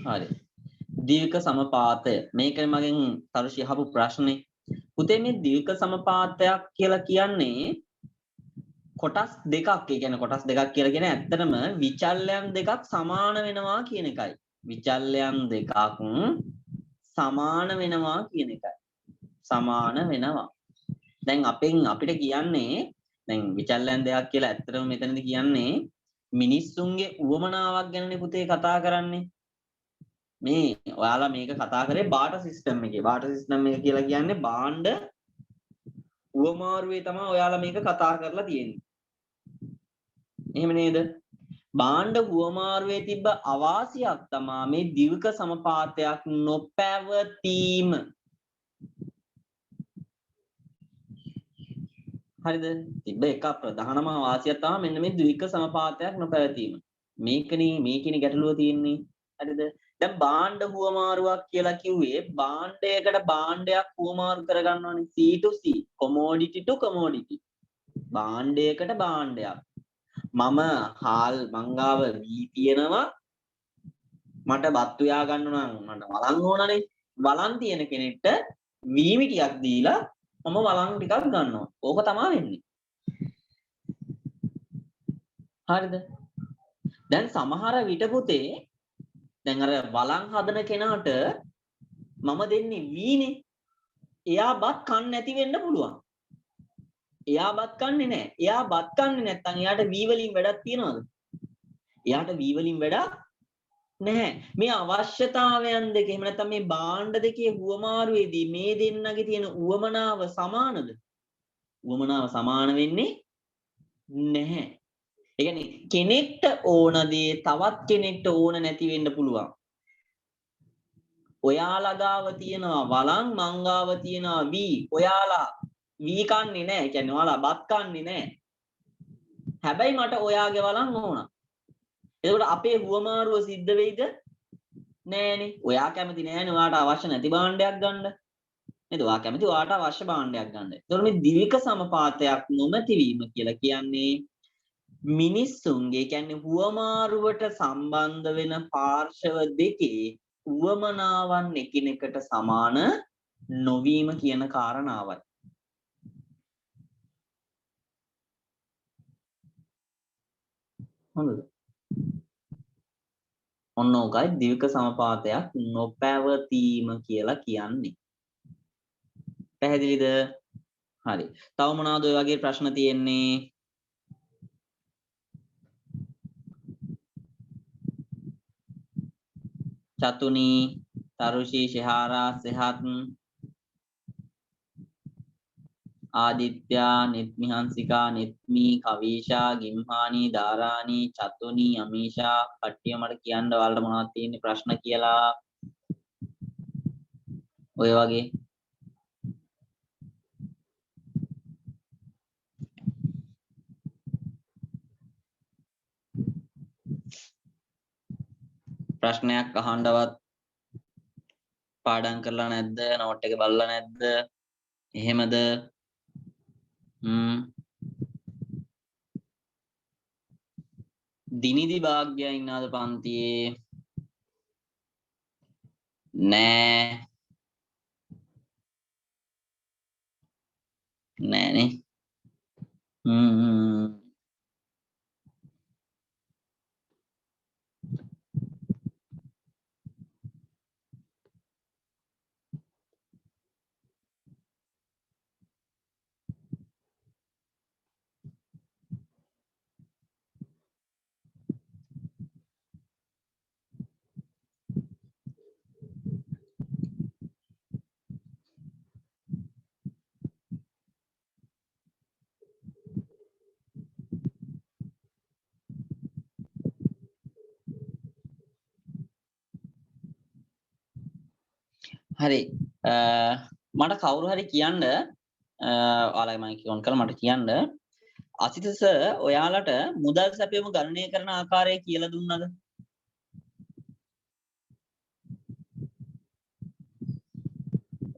හරි. දීර්ඝ සමපාතය. මේකනේ මගෙන් තරුෂි අහපු ප්‍රශ්නේ. පුතේ මේ දීර්ඝ සමපාතයක් කියලා කියන්නේ කොටස් දෙකක්. ඒ කියන්නේ කොටස් දෙකක් කියලා කියන්නේ ඇත්තටම විචල්‍යයන් දෙකක් සමාන වෙනවා කියන එකයි. විචල්‍යයන් දෙකක් සමාන වෙනවා කියන එකයි. සමාන වෙනවා. දැන් අපිට කියන්නේ දැන් විචල්‍යයන් දෙකක් කියලා ඇත්තටම මෙතනදී කියන්නේ මිනිස්සුන්ගේ උවමනාවක් ගැනනේ පුතේ කතා කරන්නේ. මේ ඔයාලා මේක කතා කරේ බාටර් සිස්ටම් එකේ. බාටර් සිස්ටම් එක කියලා කියන්නේ භාණ්ඩ උවමාරුවේ තමයි ඔයාලා මේක කතා කරලා තියෙන්නේ. එහෙම නේද? භාණ්ඩ උවමාරුවේ තිබ්බ අවාසියක් තමයි මේ දීර්ඝ සමපාතයක් නොපැවතීම. හරිද? තිබ්බ එක ප්‍රධානම අවාසියක් තමයි මෙන්න මේ දීර්ඝ සමපාතයක් නොපැවතීම. මේකනේ ගැටලුව තියෙන්නේ. හරිද? දැන් භාණ්ඩ හුවමාරුවක් කියලා කිව්වේ භාණ්ඩයකට භාණ්ඩයක් හුවමාරු කරගන්නවනේ. C to C, commodity to commodity. භාණ්ඩයකට භාණ්ඩයක්. මම හාල් මංගාව වී තියෙනවා. මට බත් උයා ගන්න නම් මට වලං ඕනනේ. වලං තියෙන කෙනෙක්ට වී මිටියක් දීලා මම වලං ටිකක් ගන්නවා. ඕක තමයි වෙන්නේ. හරිද? දැන් සමහර විට පුතේ දැන් අර වලං හදන කෙනාට මම දෙන්නේ වීනේ. එයා බත් කන්න නැති වෙන්න පුළුවන්. එයා බත් කන්නේ නැහැ. එයා බත් කන්නේ නැත්නම් එයාට වී වලින් වැඩක් තියනවද? එයාට වී වලින් වැඩක් නැහැ. මේ අවශ්‍යතාවයන් දෙක එහෙම නැත්නම් මේ භාණ්ඩ දෙකේ හුවමාරුවේදී මේ දෙන්නගේ තියෙන උවමනාව සමානද? උවමනාව සමාන වෙන්නේ නැහැ. ඒ කියන්නේ කෙනෙක්ට ඕන දේ තවත් කෙනෙක්ට ඕන නැති වෙන්න පුළුවන්. ඔයාලා ගාව තියනවා වලං මං ගාව තියනවා වී. ඔයාලා වී කන්නේ නැහැ. ඒ කියන්නේ ඔයාලා බත් කන්නේ නැහැ. හැබැයි මට ඔයාගේ වලං ඕන. එතකොට අපේ හුවමාරුව සිද්ධ වෙයිද? නෑනේ. ඔයා කැමති නෑනේ ඔයාට අවශ්‍ය නැති භාණ්ඩයක් ගන්න. නේද? ඔයා කැමති ඔයාට අවශ්‍ය භාණ්ඩයක් ගන්න. එතකොට මේ දීර්ඝ සමපාතයක් නොමැති වීම කියලා කියන්නේ මිනිස්සුන්ගේ කියන්නේ හුවමාරුවට සම්බන්ධ වෙන පාර්ශව දෙකේ උවමනාවන් එකිනෙකට සමාන නොවීම කියන කාරණාවයි. හොඳද? ඔන්න ඕකයි දීර්ඝ සමපාතයක් නොපැවතීම කියලා කියන්නේ. පැහැදිලිද? හරි. තව මොනවාද ඔය වගේ ප්‍රශ්න තියෙන්නේ? චතුනි, තරුෂි, ශිහාරා, සෙහත්, ආදිත්‍යා, නිත්මිහංසිකා, නිත්මි, කවීෂා, ගිම්හානි, දාරානි, චතුනි, අමීෂා කට්ටිය මට කියන්න ඔයාලට මොනවද තියෙන්නේ ප්‍රශ්න කියලා. ඔය වගේ ප්‍රශ්නයක් අහන්නවත් පාඩම් කරලා නැද්ද? නෝට් එක බලලා නැද්ද? එහෙමද? දිනිදි භාග්‍යයා ඉන්නවද පන්තියේ? නෑනේ. හරි. මට කවුරු හරි කියන්න ඔයාලගේ මයික් ඔන් කරලා මට කියන්න අසිත සර් ඔයාලට මුදල් සැපයීම ගණනය කරන ආකාරය කියලා දුන්නද?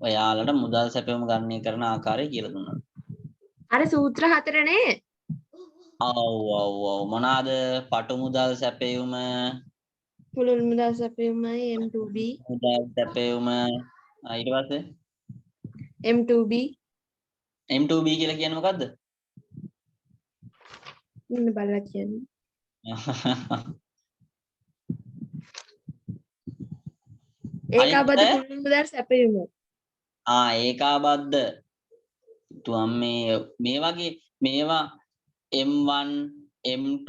ඔයාලට මුදල් සැපයීම ගණනය කරන ආකාරය කියලා දුන්නද? අර සූත්‍ර 4නේ. ඔව් මොනවාද? පටු මුදල් සැපයීම, පුළුල් මුදල් සැපයීමයි M2B මුදල් සැපයුම ඊට පස්සේ M2B M2B කියලා කියන්නේ මොකද්ද? ඉන්න බලලා කියන්නේ. ඒකාබද්ධ පුළුල් මුදල් සැපයීම. ඒකාබද්ධ තුම් මේ වගේ මේවා M1 M2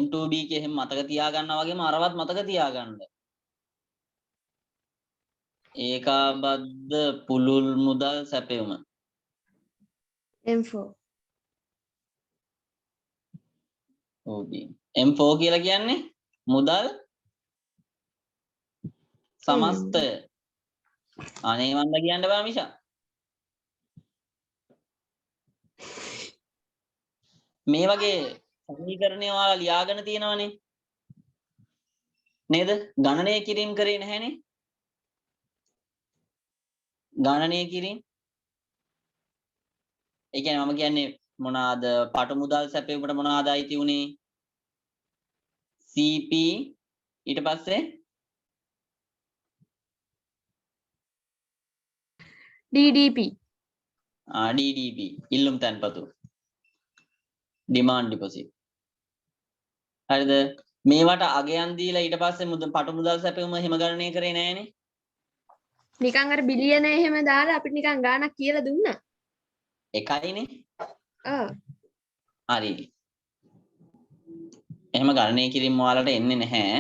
M2B එහෙම මතක තියාගන්නවා වගේම අරවත් මතක තියාගන්න. ඒකාබද්ධ පුළුල් මුදල් සැපයුම M4 M4 කියලා කියන්නේ මුදල් සමස්තය. අනේ මන්ද කියන්න බෑ මිෂා. මේ වගේ සමීකරණය ඔයාලා ලියාගෙන තියෙනවනේ. නේද? ගණනය කිරීම කරේ නැහැනේ. ගණනය කිරීම. ඒ කියන්නේ මම කියන්නේ මොනවාද පට මුදල් සැපයුමට මොනවාද අයිති උනේ? CP ඊට පස්සේ DDP DDP ඉල්ලුම් තැන්පතු demand deposit. හරිද? මේවට අගයන් දීලා ඊට පස්සේ පට මුදල් සැපයුම එහෙම ගණනය කරේ නෑනේ. නිකන් අර බිලියන එහෙම දාලා අපිට නිකන් ගාණක් කියලා දුන්නා. එකයිනේ. ආ හරි. එහෙම ගණනය කිරීම ඔයාලට එන්නේ නැහැ.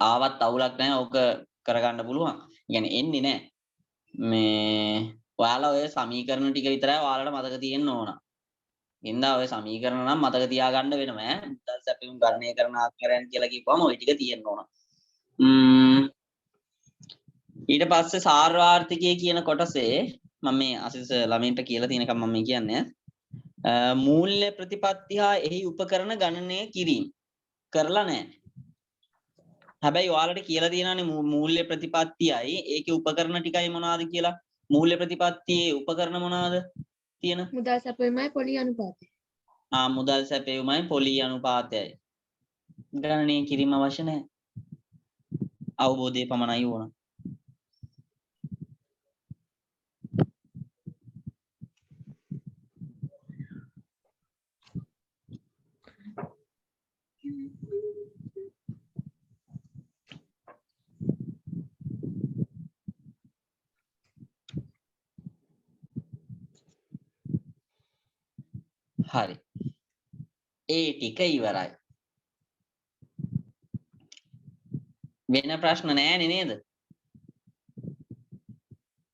ආවත් අවුලක් නැහැ. ඕක කරගන්න පුළුවන්. يعني එන්නේ නැහැ. මේ ඔයාලා ඔය සමීකරණ ටික විතරයි ඔයාලට මතක තියෙන්න ඕන. ඉන්දා ඔය සමීකරණ නම් මතක තියාගන්න වෙනම ඈ. මුදල් සැපයුම් ගණනය කරන ආකාරයන් කියලා කිව්වම ওই ටික තියෙන්න ඕන. ඊට පස්සේ සාර්වාර්ථිකය කියන කොටසේ මම මේ අසිස ළමයින්ට කියලා තියෙනකම් මම කියන්නේ මූල්‍ය ප්‍රතිපත්ති හා එහි උපකරණ ගණනය කිරීම කරලා නැහැ. හැබැයි ඔයාලට කියලා තියෙනවානේ මූල්‍ය ප්‍රතිපත්තියයි ඒකේ උපකරණ ටිකයි මොනවාද කියලා. මූල්‍ය ප්‍රතිපත්තියේ උපකරණ මොනවාද තියෙන? මුදල් සැපයීමයි පොලි අනුපාතය. මුදල් සැපයීමයි පොලි අනුපාතයයි. ගණනය කිරීම අවශ්‍ය නැහැ. අවබෝධය පමණයි ඕන. හරි. ඒ ටික ඉවරයි. වෙන ප්‍රශ්න නැහැ නේද?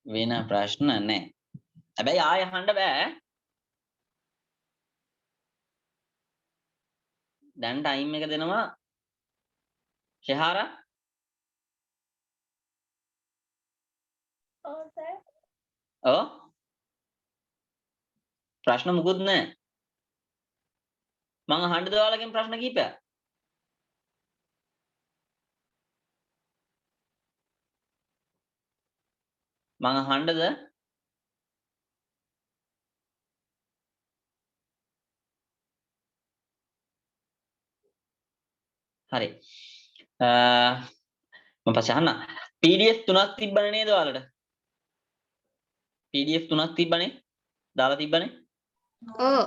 වෙන ප්‍රශ්න නැහැ. හැබැයි ආය අහන්න බෑ. දැන් ටයිම් එක දෙනවා. ශහාරා? ඔව් සර්. ඔව්. ප්‍රශ්න මුකුත් නැහැ. මං අහන්නද ඔයාලගෙන් ප්‍රශ්න කීපයක්? මං අහන්නද? හරි. මම පස්සේ අහන්න. PDF 3ක් තිබ්බනේ නේද ඔයාලට? PDF 3ක් තිබ්බනේ? දාලා තිබ්බනේ? ඔව්.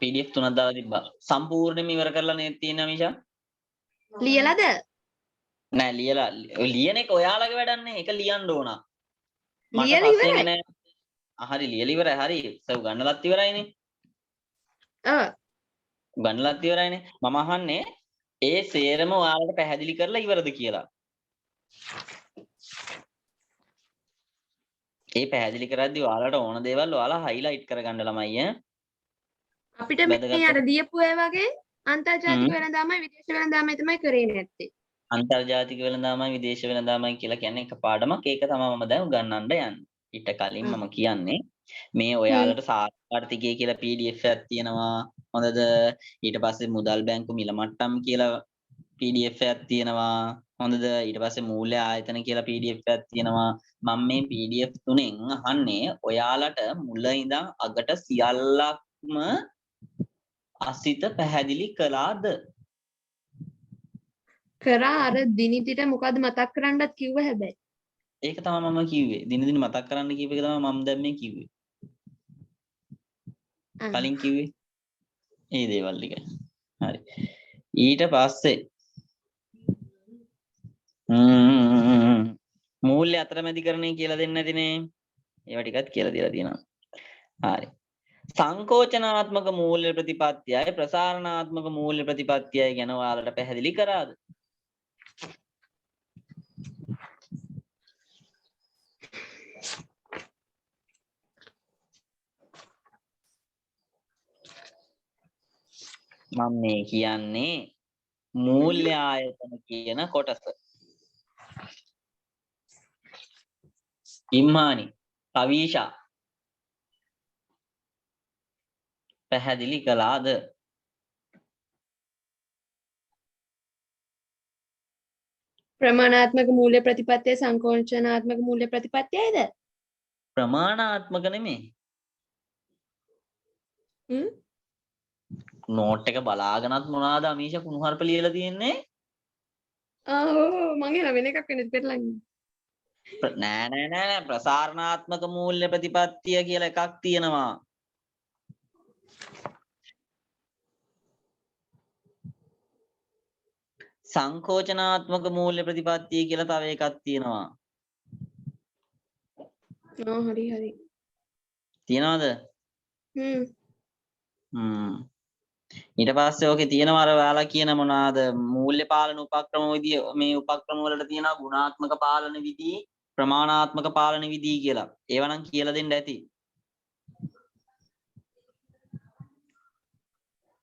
PDF 3ක් දාලා තිබ්බා. සම්පූර්ණයෙන්ම ඉවර කරලා නේද තියෙන්නේ මිෂා? ලියලාද? නෑ ලියලා ලියන එක ඔයාලගේ වැඩක් නේ. ඒක ලියන්න ඕන. මට ලියලා පස්සේ ඉවරයි. නෑ. හරි ලියලා ඉවරයි. හරි. සව් ගන්නලත් ඉවරයිනේ. ගන්නලත් ඉවරයිනේ. මම අහන්නේ ඒ සේරම ඔයාලට පැහැදිලි කරලා ඉවරද කියලා. ඒ පැහැදිලි කරද්දී ඔයාලට ඕන දේවල් ඔයාලා හයිලයිට් කරගන්න ළමයි ඈ. අපිට මේ අර දීපු ඒ වගේ අන්තර්ජාතික වෙළඳාමයි විදේශ වෙළඳාමයි තමයි කරේ නැත්තේ. අන්තර්ජාතික වෙළඳාමයි විදේශ වෙළඳාමයි කියලා කියන්නේ එක පාඩමක්. ඒක තමයි මම දැන් උගන්වන්න යන්නේ. ඊට කලින් මම කියන්නේ මේ ඔයාලට සාර්ථකය කියලා PDF එකක් තියෙනවා. හොඳද? ඊට පස්සේ මුදල් බැංකු මිල මට්ටම් කියලා PDF එකක් තියෙනවා. හොඳද? ඊට පස්සේ මූල්‍ය ආයතන කියලා PDF එකක් තියෙනවා. මම මේ PDF තුනෙන් අහන්නේ ඔයාලට මුල ඉඳන් අගට සියල්ලක්ම අසිත පැහැදිලි කළාද? කරා අර දිනිතිට මොකද්ද මතක් කරන්නත් කිව්ව හැබැයි. ඒක තමයි මම කිව්වේ. දින දින මතක් කරන්න කියප එක තමයි මම දැන් මේ කිව්වේ. කලින් කිව්වේ. ඒ දේවල් ටික. හරි. ඊට පස්සේ මූල්‍ය අතරමැදිකරණය කියලා දෙන්නේ නැතිනේ. ඒවා ටිකත් කියලා දීලා තියෙනවා. හරි. සංකෝචනාත්මක මූල්‍ය ප්‍රතිපත්තියයි ප්‍රසාරණාත්මක මූල්‍ය ප්‍රතිපත්තියයි ගැන ඔයාලට පැහැදිලි කරාද? මම මේ කියන්නේ මූල්‍ය ආයතන කියන කොටස. ඉම්මානි, කවීෂා පැහැදිලි කළාද? ප්‍රමාණාත්මක මූල්‍ය ප්‍රතිපත්තිය සංකෝචනාත්මක මූල්‍ය ප්‍රතිපත්තියයිද? ප්‍රමාණාත්මක නෙමෙයි. හ්ම් නෝට් එක බලාගෙනත් මොනවාද අමීෂා කුණුහරුප ලියලා තියෙන්නේ? මගේ නම් වෙන එකක් වෙනත් පෙරලන්නේ. නෑ ප්‍රසාරණාත්මක මූල්‍ය ප්‍රතිපත්තිය කියලා එකක් තියෙනවා. සංකෝචනාත්මක මූල්‍ය ප්‍රතිපත්තිය කියලා තව එකක් තියෙනවා. හරි. තියනවද? හ්ම්. ඊට පස්සේ ඕකේ තියෙනවා අර ඔයාලා කියන මොනවාද මූල්‍ය පාලන උපක්‍රම විදිය මේ උපක්‍රම වලට තියෙනවා ගුණාත්මක පාලන විදි ප්‍රමාණාත්මක පාලන විදි කියලා. ඒවා නම් කියලා දෙන්න ඇති.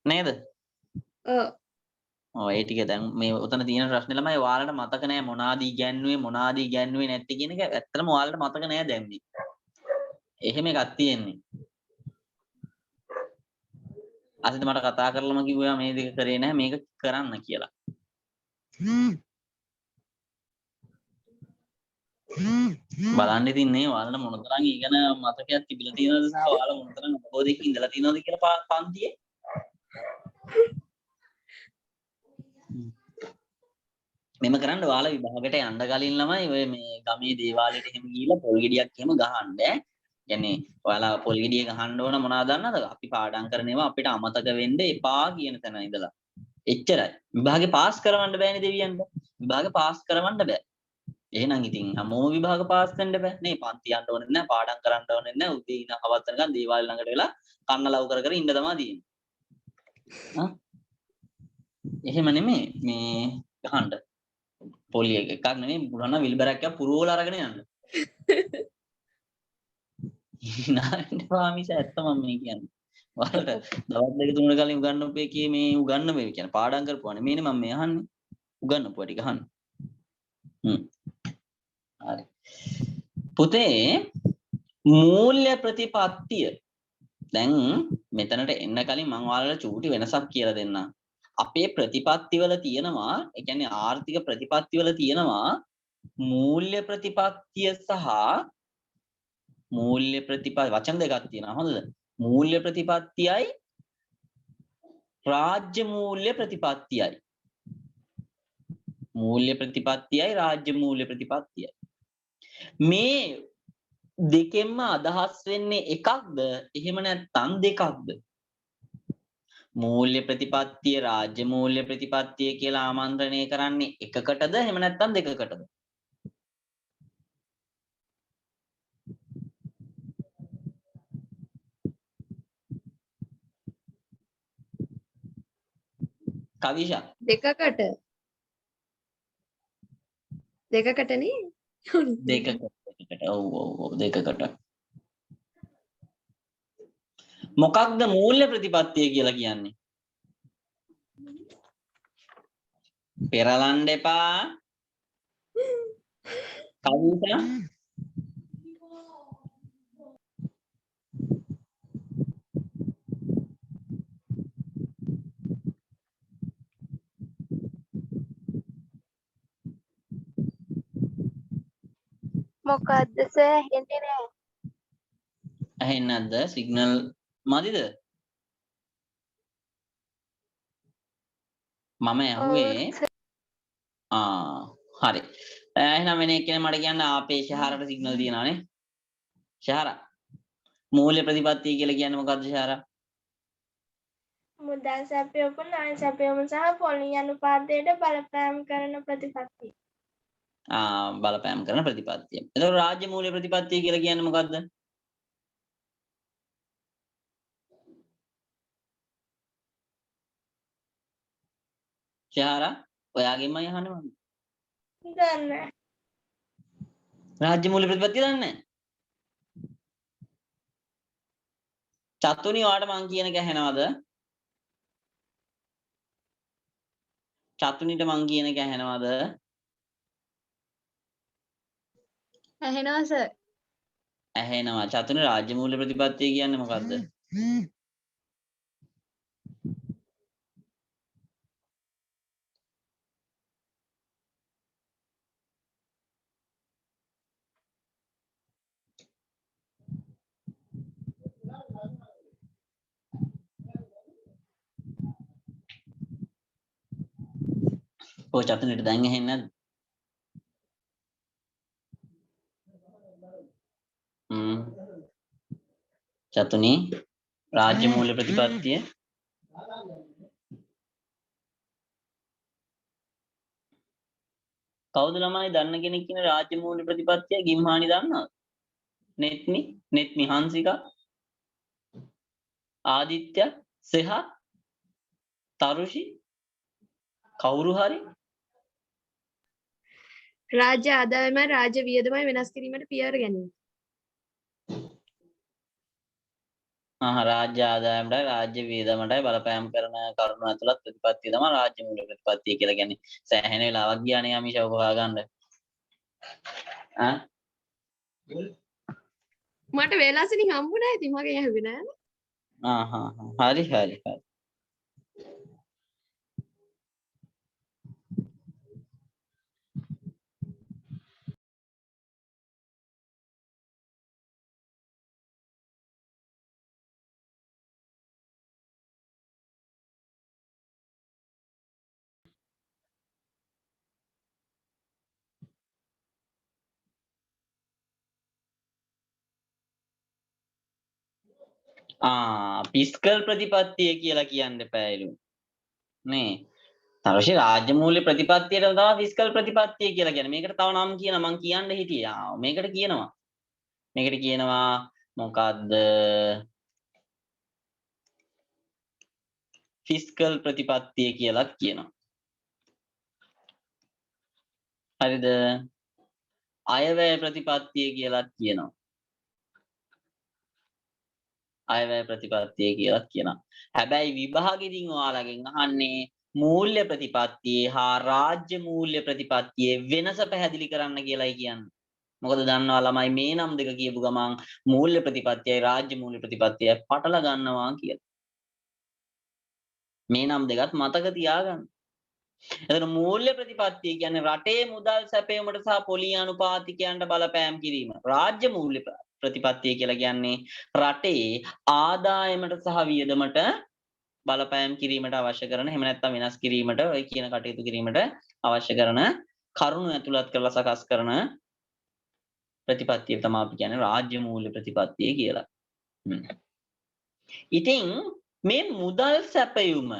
නේද? ඔය ටික දැන් මේ උතන තියෙන ප්‍රශ්නේ ළමයි ඔයාලට මතක නැහැ මොනවාද ඉගැන්නුවේ නැත්තේ කියන එක ඇත්තටම ඔයාලට මතක නැහැ දැන් මේ. එහෙම එකක් තියෙන්නේ. අසිත මට කතා කරලම කිව්වා මේ දෙක කරේ නැහැ මේක කරන්න කියලා. බලන්න ඉතින් නේ ඔයාලට මොනතරම් ඊගෙන මතකයක් තිබිලා තියෙනවද සහ ඔයාලා මොනතරම් අවබෝධයක ඉඳලා තියෙනවද කියලා පන්තියේ. මෙම කරන්න ඔයාලා විභාගයට යන්න කලින් ළමයි ඔය මේ ගමේ දේවාලෙට එහෙම ගිහිල්ලා පොල් ගෙඩියක් එහෙම ගහන්න. කියන්නේ ඔයාලා පොල් ගෙඩිය ගහන්න ඕන මොනවද දන්නවද? අපි පාඩම් කරන ඒවා අපිට අමතක වෙන්න එපා කියන තැන ඉඳලා. එච්චරයි. විභාගේ පාස් කරවන්න බෑනේ දෙවියන්ට. විභාගේ පාස් කරවන්න බෑ. එහෙනම් ඉතින් හැමෝම විභාග පාස් වෙන්න බෑ නේ. පන්ති යන්න ඕනේ නැහැ, පාඩම් කරන්න ඕනේ නැහැ. උදේ ඉඳන් හවස් වෙනකන් දේවාල ළඟට වෙලා කන්න ලව් කර කර ඉන්න තමයි තියෙන්නේ. එහෙම නෙමෙයි මේ ගහන්න. පොලිය එකක් නෙමෙයි පුරාණ විල්බරක් එක පුරවලා අරගෙන යන්න. නාන්න පාමිස ඇත්ත මම මේ කියන්නේ. ඔයාලට දවස් දෙක තුනකට කලින් උගන්වපු එකේ මේ උගන්වපු ඒ කියන්නේ පාඩම් කරපුවානේ. මේනේ මම මේ අහන්නේ. උගන්වපුවා ටික අහන්න. හරි. පුතේ මූල්‍ය ප්‍රතිපත්තිය දැන් මෙතනට එන්න කලින් මම ඔයාලට චූටි වෙනසක් කියලා දෙන්නම්. අපේ ප්‍රතිපත්තිවල තියෙනවා ඒ කියන්නේ ආර්ථික ප්‍රතිපත්තිවල තියෙනවා මූල්‍ය ප්‍රතිපත්තිය සහ මූල්‍ය ප්‍රතිපත්ති වචන දෙකක් තියෙනවා හොඳද මූල්‍ය ප්‍රතිපත්තියයි රාජ්‍ය මූල්‍ය ප්‍රතිපත්තියයි මූල්‍ය ප්‍රතිපත්තියයි රාජ්‍ය මූල්‍ය ප්‍රතිපත්තියයි මේ දෙකෙන්ම අදහස් වෙන්නේ එකක්ද එහෙම නැත්නම් දෙකක්ද මූල්‍ය ප්‍රතිපත්තිය රාජ්‍ය මූල්‍ය ප්‍රතිපත්තිය කියලා ආමන්ත්‍රණය කරන්නේ එකකටද එහෙම නැත්නම් දෙකකටද කවිෂා දෙකකටනේ දෙකකට ඔව් දෙකකට මොකක්ද මූල්‍ය ප්‍රතිපත්තිය කියලා කියන්නේ පෙරලන්න එපා කවිෂා මොකද්ද සර් ඇහෙන්නේ නැහැ. ඇහෙන්නේ නැද්ද සිග්නල් මදිද මම ඇහුවේ හරි. එහෙනම් වෙන එක්කෙනා මට කියන්න අපේ ශහරට සිග්නල් දිනනවානේ. ශහර. මූල්‍ය ප්‍රතිපත්තිය කියලා කියන්නේ මොකද්ද ශහර? මුදල් සැපයුම ණය සැපයුම සහ පොලී අනුපාතයට බලපෑම් කරන ප්‍රතිපත්තිය. බලපෑම් කරන ප්‍රතිපත්තිය. එතකොට රාජ්‍ය මූල්‍ය ප්‍රතිපත්තිය කියලා කියන්නේ මොකද්ද? ශහර ඔයාගෙන්මයි අහන්නේ මම. දන්නේ නැහැ. රාජ්‍ය මූල්‍ය ප්‍රතිපත්තිය දන්නේ නැහැ. චතුනි ඔයාට මං කියන එක ඇහෙනවද? චතුනිට මං කියන එක ඇහෙනවද? ඇහෙනවා සර්. ඇහෙනවා. චතුනි රාජ්‍ය මූල්‍ය ප්‍රතිපත්තිය කියන්නේ මොකද්ද? ඔය චතුනිට දැන් ඇහෙන්නේ නැද්ද? චතුනි රාජ්‍ය මූල්‍ය ප්‍රතිපත්තිය කවුද ළමයි දන්න කෙනෙක් කියන රාජ්‍ය මූල්‍ය ප්‍රතිපත්තිය ගිම්හානි දන්නවද? නෙත්මි හංසිකා ආදිත්‍ය සෙහත් තරුෂි කවුරු හරි රාජ්‍ය ආදායමයි රාජ්‍ය වියදමයි වෙනස් කිරීමට පියවර ගැනීම. රාජ්‍ය ආදායමටයි රාජ්‍ය වියදමටයි බලපෑම් කරන කරුණු ඇතුළත් ප්‍රතිපත්තිය තමයි රාජ්‍ය මූල්‍ය ප්‍රතිපත්තිය කියලා කියන්නේ. සෑහෙන වෙලාවක් ගියානේ අමීෂ ඔබ හොයාගන්න. මට වේලාසිනින් හම්බුණා ඉතින් මගේ ඇහුවේ නෑනේ. හරි. පිස්කල් ප්‍රතිපත්තිය කියලා කියන්න එපාලු නේ. තවශි රාජ්‍ය මූල්‍ය ප්‍රතිපත්තියට තමයි ෆිස්කල් ප්‍රතිපත්තිය කියලා කියන්නේ. මේකට තව නම් කියන මං කියන්න හිටියා. මේකට කියනවා මොකද්ද? ෆිස්කල් ප්‍රතිපත්තිය කියලා කියනවා. හරිද? අයවැය ප්‍රතිපත්තිය කියලා කියනවා. අයවැය ප්‍රතිපත්තිය කියලා කියනවා. හැබැයි විභාගෙදින් ඔයාලගෙන් අහන්නේ මූල්‍ය ප්‍රතිපත්තියේ හා රාජ්‍ය මූල්‍ය ප්‍රතිපත්තියේ වෙනස පැහැදිලි කරන්න කියලායි කියන්නේ. මොකද දන්නවා ළමයි මේ නම් දෙක කියපු ගමන් මූල්‍ය ප්‍රතිපත්තියයි රාජ්‍ය මූල්‍ය ප්‍රතිපත්තියයි පටල ගන්නවා කියලා. මේ නම් දෙකත් මතක තියාගන්න. එතන මූල්‍ය ප්‍රතිපත්තිය කියන්නේ රටේ මුදල් සැපයීමට සහ පොලී අනුපාතිකයන්ට බලපෑම් කිරීම. රාජ්‍ය මූල්‍ය ප්‍රතිපත්තිය කියලා කියන්නේ රටේ ආදායමට සහ වියදමට බලපෑම් කිරීමට අවශ්‍ය කරන එහෙම නැත්නම් වෙනස් කිරීමට ඔය කියන කටයුතු කිරීමට අවශ්‍ය කරන කරුණු ඇතුළත් කරලා සකස් කරන ප්‍රතිපත්තිය තමයි අපි කියන්නේ රාජ්‍ය මූල්‍ය ප්‍රතිපත්තිය කියලා. ඉතින් මේ මුදල් සැපයුම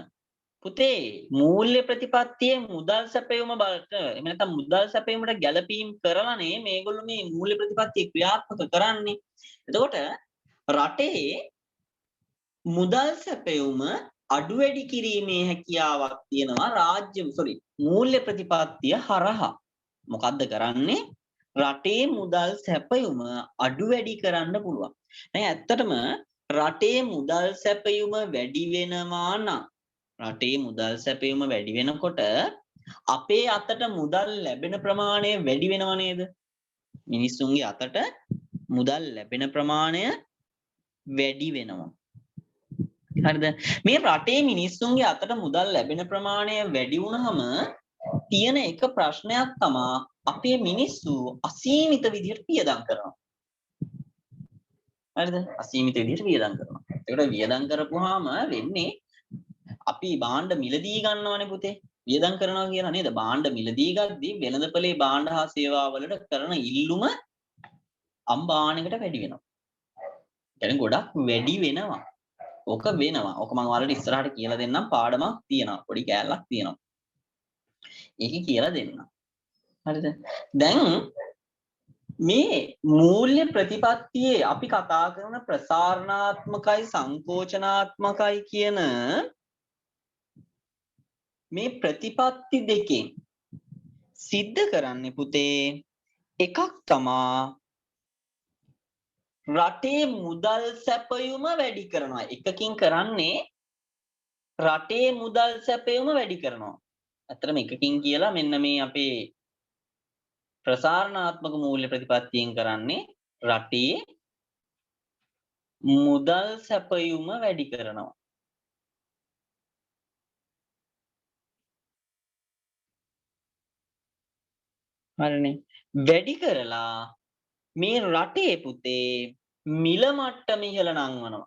පුතේ මූල්‍ය ප්‍රතිපත්තියේ මුදල් සැපයුම බලට එහෙම නැත්නම් මුදල් සැපයුමට ගැළපීම් කරලානේ මේගොල්ලෝ මේ මූල්‍ය ප්‍රතිපත්තිය ක්‍රියාත්මක කරන්නේ. එතකොට රටේ මුදල් සැපයුම අඩු වැඩි කිරීමේ හැකියාවක් තියෙනවා මූල්‍ය ප්‍රතිපත්තිය හරහා. මොකද්ද කරන්නේ? රටේ මුදල් සැපයුම අඩු වැඩි කරන්න පුළුවන්. දැන් ඇත්තටම රටේ මුදල් සැපයුම වැඩි වෙනවා නම් රටේ මුදල් සැපයුම වැඩි වෙනකොට අපේ අතට මුදල් ලැබෙන ප්‍රමාණය වැඩි වෙනව නේද? මිනිස්සුන්ගේ අතට මුදල් ලැබෙන ප්‍රමාණය වැඩි වෙනවා. හරිද? මේ රටේ මිනිස්සුන්ගේ අතට මුදල් ලැබෙන ප්‍රමාණය වැඩි වුණාම තියෙන එක ප්‍රශ්නයක් තමයි අපේ මිනිස්සු අසීමිත විදිහට වියදම් කරනවා. හරිද? අසීමිත විදිහට වියදම් කරනවා. ඒකට වියදම් කරපුවාම වෙන්නේ අපි භාණ්ඩ මිලදී ගන්නවනේ පුතේ. වියදම් කරනවා කියලා නේද? භාණ්ඩ මිලදී ගද්දී වෙළඳපොලේ භාණ්ඩ හා සේවා වලට කරන ඉල්ලුම අම්බාණකට වැඩි වෙනවා. يعني ගොඩක් වැඩි වෙනවා. ඔක වෙනවා. ඔක මම ඔයාලට ඉස්සරහට කියලා දෙන්නම් පාඩමක් තියෙනවා. පොඩි කෑල්ලක් තියෙනවා. ඒක කියලා දෙන්නම්. හරිද? දැන් මේ මූල්‍ය ප්‍රතිපත්තියේ අපි කතා කරන ප්‍රසාරණාත්මකයි සංකෝචනාත්මකයි කියන මේ ප්‍රතිපත්ති දෙකෙන් සිද්ධ කරන්නේ පුතේ එකක් තමා රටේ මුදල් සැපයුම වැඩි කරනවා. එකකින් කරන්නේ රටේ මුදල් සැපයුම වැඩි කරනවා. අතරම එකකින් කියලා මෙන්න මේ අපේ ප්‍රසාරණාත්මක මූල්‍ය ප්‍රතිපත්තියෙන් කරන්නේ රටේ මුදල් සැපයුම වැඩි කරනවා. හරිනේ. වැඩි කරලා මේ රටේ පුතේ මිල මට්ටම ඉහළ නංවනවා.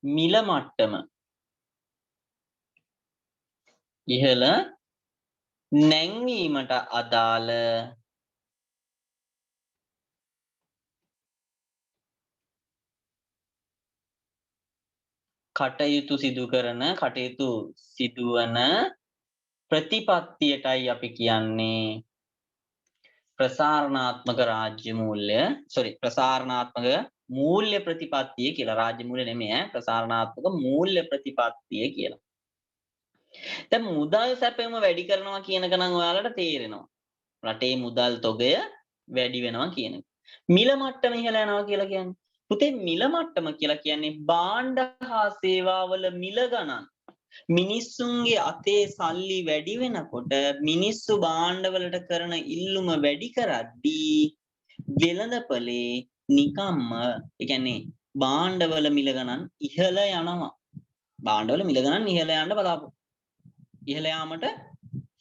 මිල මට්ටම ඉහළ නැංවීමට අදාළ කටයුතු සිදුවන ප්‍රතිපත්තියටයි අපි කියන්නේ ප්‍රසාරණාත්මක ප්‍රසාරණාත්මක මූල්‍ය ප්‍රතිපත්තිය කියලා. රාජ්‍ය මූල්‍ය නෙමෙයි ප්‍රසාරණාත්මක මූල්‍ය ප්‍රතිපත්තිය කියලා. දැන් මුදල් සැපයුම වැඩි කරනවා කියනක නම් ඔයාලට තේරෙනවා. රටේ මුදල් තොගය වැඩි වෙනවා කියන එක. මිල මට්ටම ඉහළ යනවා කියලා කියන්නේ. පුතේ මිල මට්ටම කියලා කියන්නේ භාණ්ඩ හා සේවාවල මිල ගණන්. මිනිස්සුන්ගේ අතේ සල්ලි වැඩි වෙනකොට මිනිස්සු භාණ්ඩවලට කරන ඉල්ලුම වැඩි කරද්දී වෙළඳපොලේ නිකම්ම ඒ කියන්නේ භාණ්ඩවල මිල ගණන් ඉහළ යනවා. භාණ්ඩවල මිල ගණන් ඉහළ යන්න බලාපොරොත්තු. ඉහළ යාමට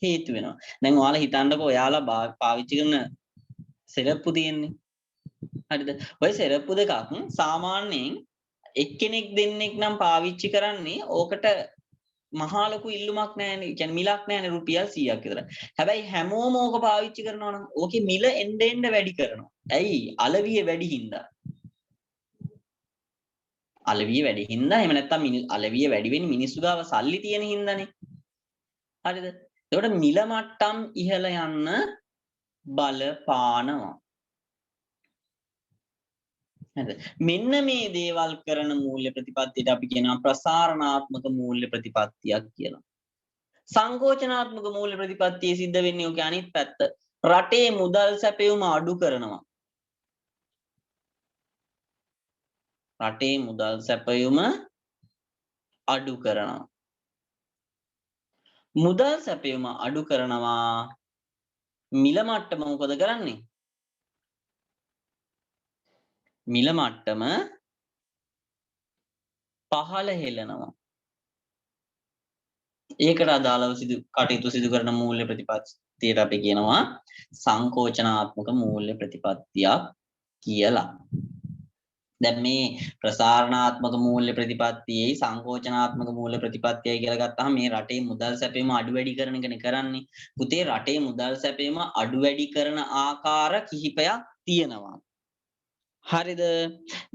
හේතු වෙනවා. දැන් ඔයාලා හිතන්නකෝ ඔයාලා පාවිච්චි කරන සෙරප්පු තියෙන්නේ. හරිද? ඔය සෙරප්පු දෙකක් සාමාන්‍යයෙන් එක්කෙනෙක් දෙන්නෙක් නම් පාවිච්චි කරන්නේ ඕකට මහා ලොකු ඉල්ලුමක් නැහැනේ. ඒ කියන්නේ මිලක් නැහැනේ රුපියල් 100ක් විතර. හැබැයි හැමෝම ඕක පාවිච්චි කරනවා නම් ඕකේ මිල එන්න එන්න වැඩි කරනවා. ඇයි? අලවිය වැඩි හින්දා. අලවිය වැඩි හින්දා එහෙම නැත්නම් අලවිය වැඩි වෙන්නේ මිනිස්සු ගාව සල්ලි තියෙන හින්දානේ. හරිද? එතකොට මිල මට්ටම් ඉහළ යන්න බලපානවා. හරිද? මෙන්න මේ දේවල් කරන මූල්‍ය ප්‍රතිපත්තියට අපි කියනවා ප්‍රසාරණාත්මක මූල්‍ය ප්‍රතිපත්තියක් කියලා. සංකෝචනාත්මක මූල්‍ය ප්‍රතිපත්තියේ සිද්ධ වෙන්නේ ඔක අනිත් පැත්ත. රටේ මුදල් සැපයුම අඩු කරනවා. රටේ මුදල් සැපයුම අඩු කරනවා. මුදල් සැපයුම අඩු කරනවා මිල මට්ටම මොකද කරන්නේ? මිල මට්ටම පහළ හෙලනවා. ඒකට අදාළව කටයුතු සිදු කරන මූල්‍ය ප්‍රතිපත්තියට අපි කියනවා සංකෝචනාත්මක මූල්‍ය ප්‍රතිපත්තියක් කියලා. දැන් මේ ප්‍රසාරණාත්මක මූල්‍ය ප්‍රතිපත්තියේ සංකෝචනාත්මක මූල්‍ය ප්‍රතිපත්තියයි කියලා ගත්තාම මේ රටේ මුදල් සැපයීම අඩු වැඩි කරන එකනේ කරන්නේ. පුතේ රටේ මුදල් සැපයීම අඩු වැඩි කරන ආකාර කිහිපයක් තියෙනවා. හරිද?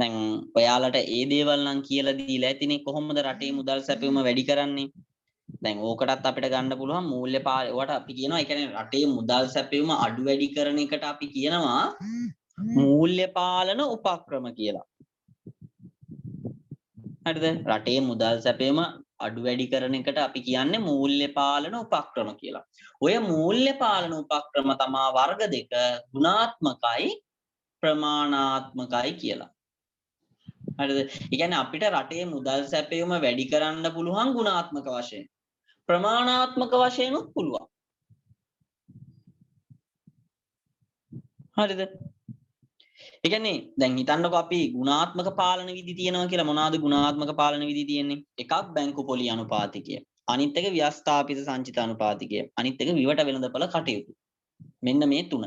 දැන් ඔයාලට ඒ දේවල් නම් කියලා දීලා ඇතිනේ කොහොමද රටේ මුදල් සැපයීම වැඩි කරන්නේ? දැන් ඕකටත් අපිට ගන්න පුළුවන් මූල්‍ය පාලනයට අපි කියනවා ඒ කියන්නේ රටේ මුදල් සැපයීම අඩු වැඩි කරන එකට අපි කියනවා මූල්‍ය පාලන උපක්‍රම කියලා. හරිද? රටේ මුදල් සැපයීම අඩු වැඩි කරන එකට අපි කියන්නේ මූල්‍ය පාලන උපක්‍රම කියලා. ඔය මූල්‍ය පාලන උපක්‍රම තමා වර්ග දෙක ගුණාත්මකයි ප්‍රමාණාත්මකයි කියලා. හරිද? ඒ කියන්නේ අපිට රටේ මුදල් සැපයීම වැඩි කරන්න පුළුවන් ගුණාත්මක වශයෙන්. ප්‍රමාණාත්මක වශයෙන් උත් පුළුවන්. හරිද? ඒ කියන්නේ දැන් හිතන්නකෝ අපි ගුණාත්මක පාලන විධි තියෙනවා කියලා. මොනවාද ගුණාත්මක පාලන විධි තියෙන්නේ? එකක් බැංකු පොලි අනුපාතිකය. අනිත් එක ව්‍යවස්ථාපිත සංචිත අනුපාතිකය. අනිත් එක විවට වෙළඳපොළ කටයුතු. මෙන්න මේ තුන.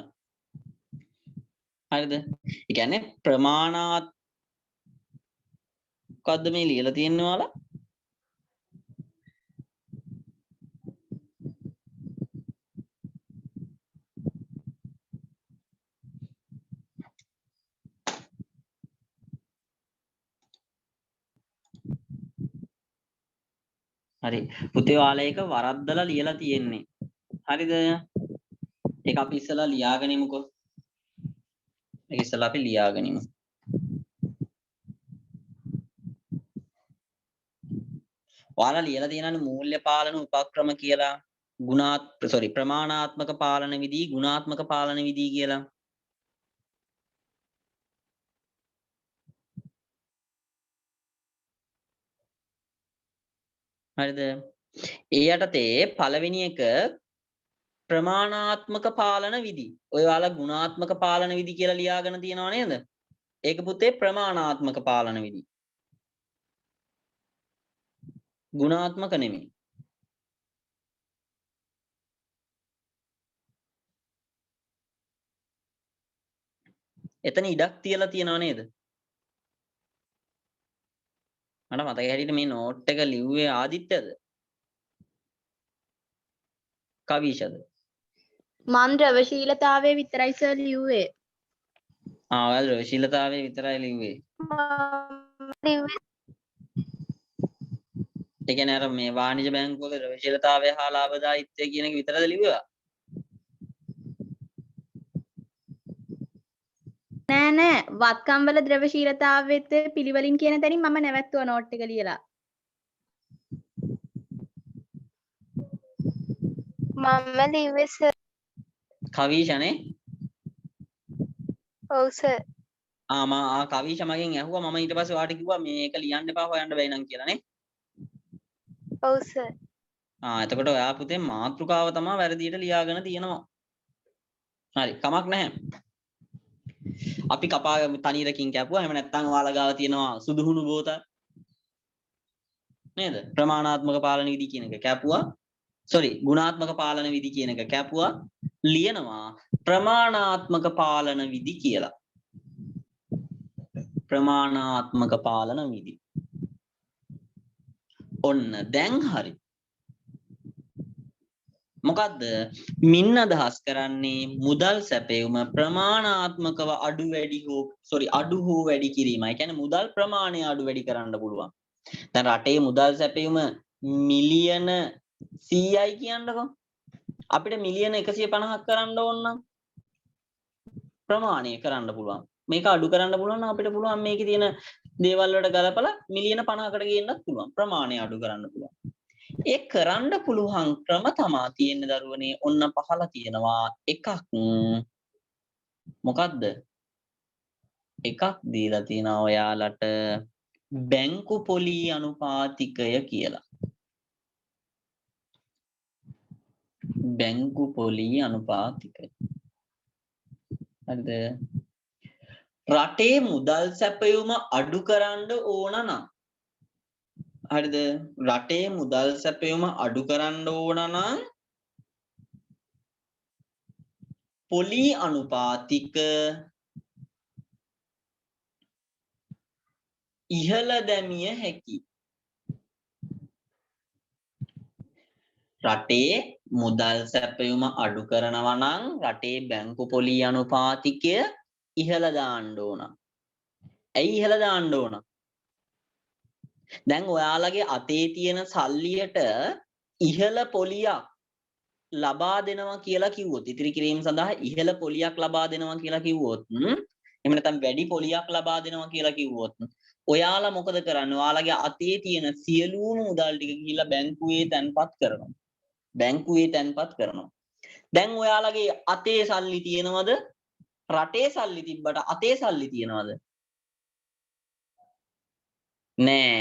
හරිද? ඒ කියන්නේ මොකද්ද මේ ලියලා තියෙන්නේ ඔයාලා? හරි. පුතේ ඔයාලා ඒක වරද්දලා ලියලා තියෙන්නේ. හරිද? ඒක අපි ඉස්සලා ලියාගෙන ඉමුකෝ. ඒක ඉස්සලා අපි ලියාගෙන ඉමු. ඔයාලා ලියලා තියෙනනේ මූල්‍ය පාලන උපක්‍රම කියලා ප්‍රමාණාත්මක පාලන විධි ගුණාත්මක පාලන විධි කියලා. හරිද? ඒ යටතේ පළවෙනි එක ප්‍රමාණාත්මක පාලන විධි. ඔය ඔයාලා ගුණාත්මක පාලන විධි කියලා ලියාගෙන තියනව නේද? ඒක පුතේ ප්‍රමාණාත්මක පාලන විධි. ගුණාත්මක නෙමෙයි. එතන ඉඩක් තියලා තියනව නේද? මට මතක හැටියට මේ නෝට් එක ලිව්වේ ආදිත්‍යද? කවිෂද? මම ද්‍රවශීලතාවය විතරයි සර් ලිව්වේ. ඔයාලා ද්‍රවශීලතාවය විතරයි ලිව්වේ. ඒ කියන්නේ අර මේ වාණිජ බැංකුවක ද්‍රවශීලතාවය හා ලාභදායීත්වය කියන එක විතරද ලිව්වා? නෑ වත්කම් වල ද්‍රවශීලතාවෙත් පිළිවෙලින් කියන තැනින් මම නැවැත්තුවා නෝට් එක ලියලා. මම ලිව්වේ සර්. කවිෂනේ? ඔව් සර්. කවිෂ මගෙන් ඇහුවා මම ඊට පස්සේ ඔයාලට කිව්වා මේක ලියන්න එපා හොයන්න බැයි නම් කියලා නේ. ඔව් සර්. එතකොට ඔයා පුතේ මාතෘකාව තමයි වැරදියට ලියාගෙන තියෙනවා. හරි කමක් නැහැ. අපි කපාගමු තනියරකින් කැපුවා. එහෙම නැත්නම් ඔයාලා ගාව තියෙනවා සුදුහුණු බෝතල්. නේද? ප්‍රමාණාත්මක පාලන විධි කියන එක කැපුවා. ගුණාත්මක පාලන විධි කියන එක කැපුවා. ලියනවා ප්‍රමාණාත්මක පාලන විධි කියලා. ප්‍රමාණාත්මක පාලන විධි. ඔන්න දැන් හරි. මොකද්ද මින් අදහස් කරන්නේ මුදල් සැපයුම ප්‍රමාණාත්මකව අඩු හෝ වැඩි කිරීමයි. කියන්නේ මුදල් ප්‍රමාණය අඩු වැඩි කරන්න පුළුවන්. දැන් රටේ මුදල් සැපයුම මිලියන 100යි කියන්නකෝ. අපිට මිලියන 150ක් කරන්න ඕන නම් ප්‍රමාණය කරන්න පුළුවන්. මේක අඩු කරන්න පුළුවන් නම් අපිට පුළුවන් මේකේ තියෙන දේවල් වලට ගලපලා මිලියන 50කට ගේන්නත් පුළුවන්. ප්‍රමාණය අඩු කරන්න පුළුවන්. ඒ කරන්න පුළුවන් ක්‍රම තමා තියෙන දරුවනේ ඔන්න පහලා තියෙනවා එකක් මොකද්ද එකක් දීලා තියෙනවා ඔයාලට බැංකු පොලි අනුපාතිකය කියලා. බැංකු පොලි අනුපාතිකය. හරිද? රටේ මුදල් සැපයුම අඩු කරන්න ඕන නම් හරිද? රටේ මුදල් සැපයුම අඩු කරන්න ඕන නම් පොලි අනුපාතික ඉහළ දැමිය හැකි. රටේ මුදල් සැපයුම අඩු කරනවා නම් රටේ බැංකු පොලි අනුපාතිකය ඉහළ දාන්න ඕන. ඇයි ඉහළ දාන්න ඕන? දැන් ඔයාලගේ අතේ තියෙන සල්ලියට ඉහළ පොලියක් ලබා දෙනවා කියලා කිව්වොත් ඉතිරි කිරීම සඳහා ඉහළ පොලියක් ලබා දෙනවා කියලා කිව්වොත් එහෙම නැත්නම් වැඩි පොලියක් ලබා දෙනවා කියලා කිව්වොත් ඔයාලා මොකද කරන්නේ? ඔයාලගේ අතේ තියෙන සියලුම මුදල් ටික ගිහිල්ලා බැංකුවේ තැන්පත් කරනවා. දැන් ඔයාලගේ අතේ සල්ලි තියෙනවද? රටේ සල්ලි තිබ්බට අතේ සල්ලි තියෙනවද? නෑ.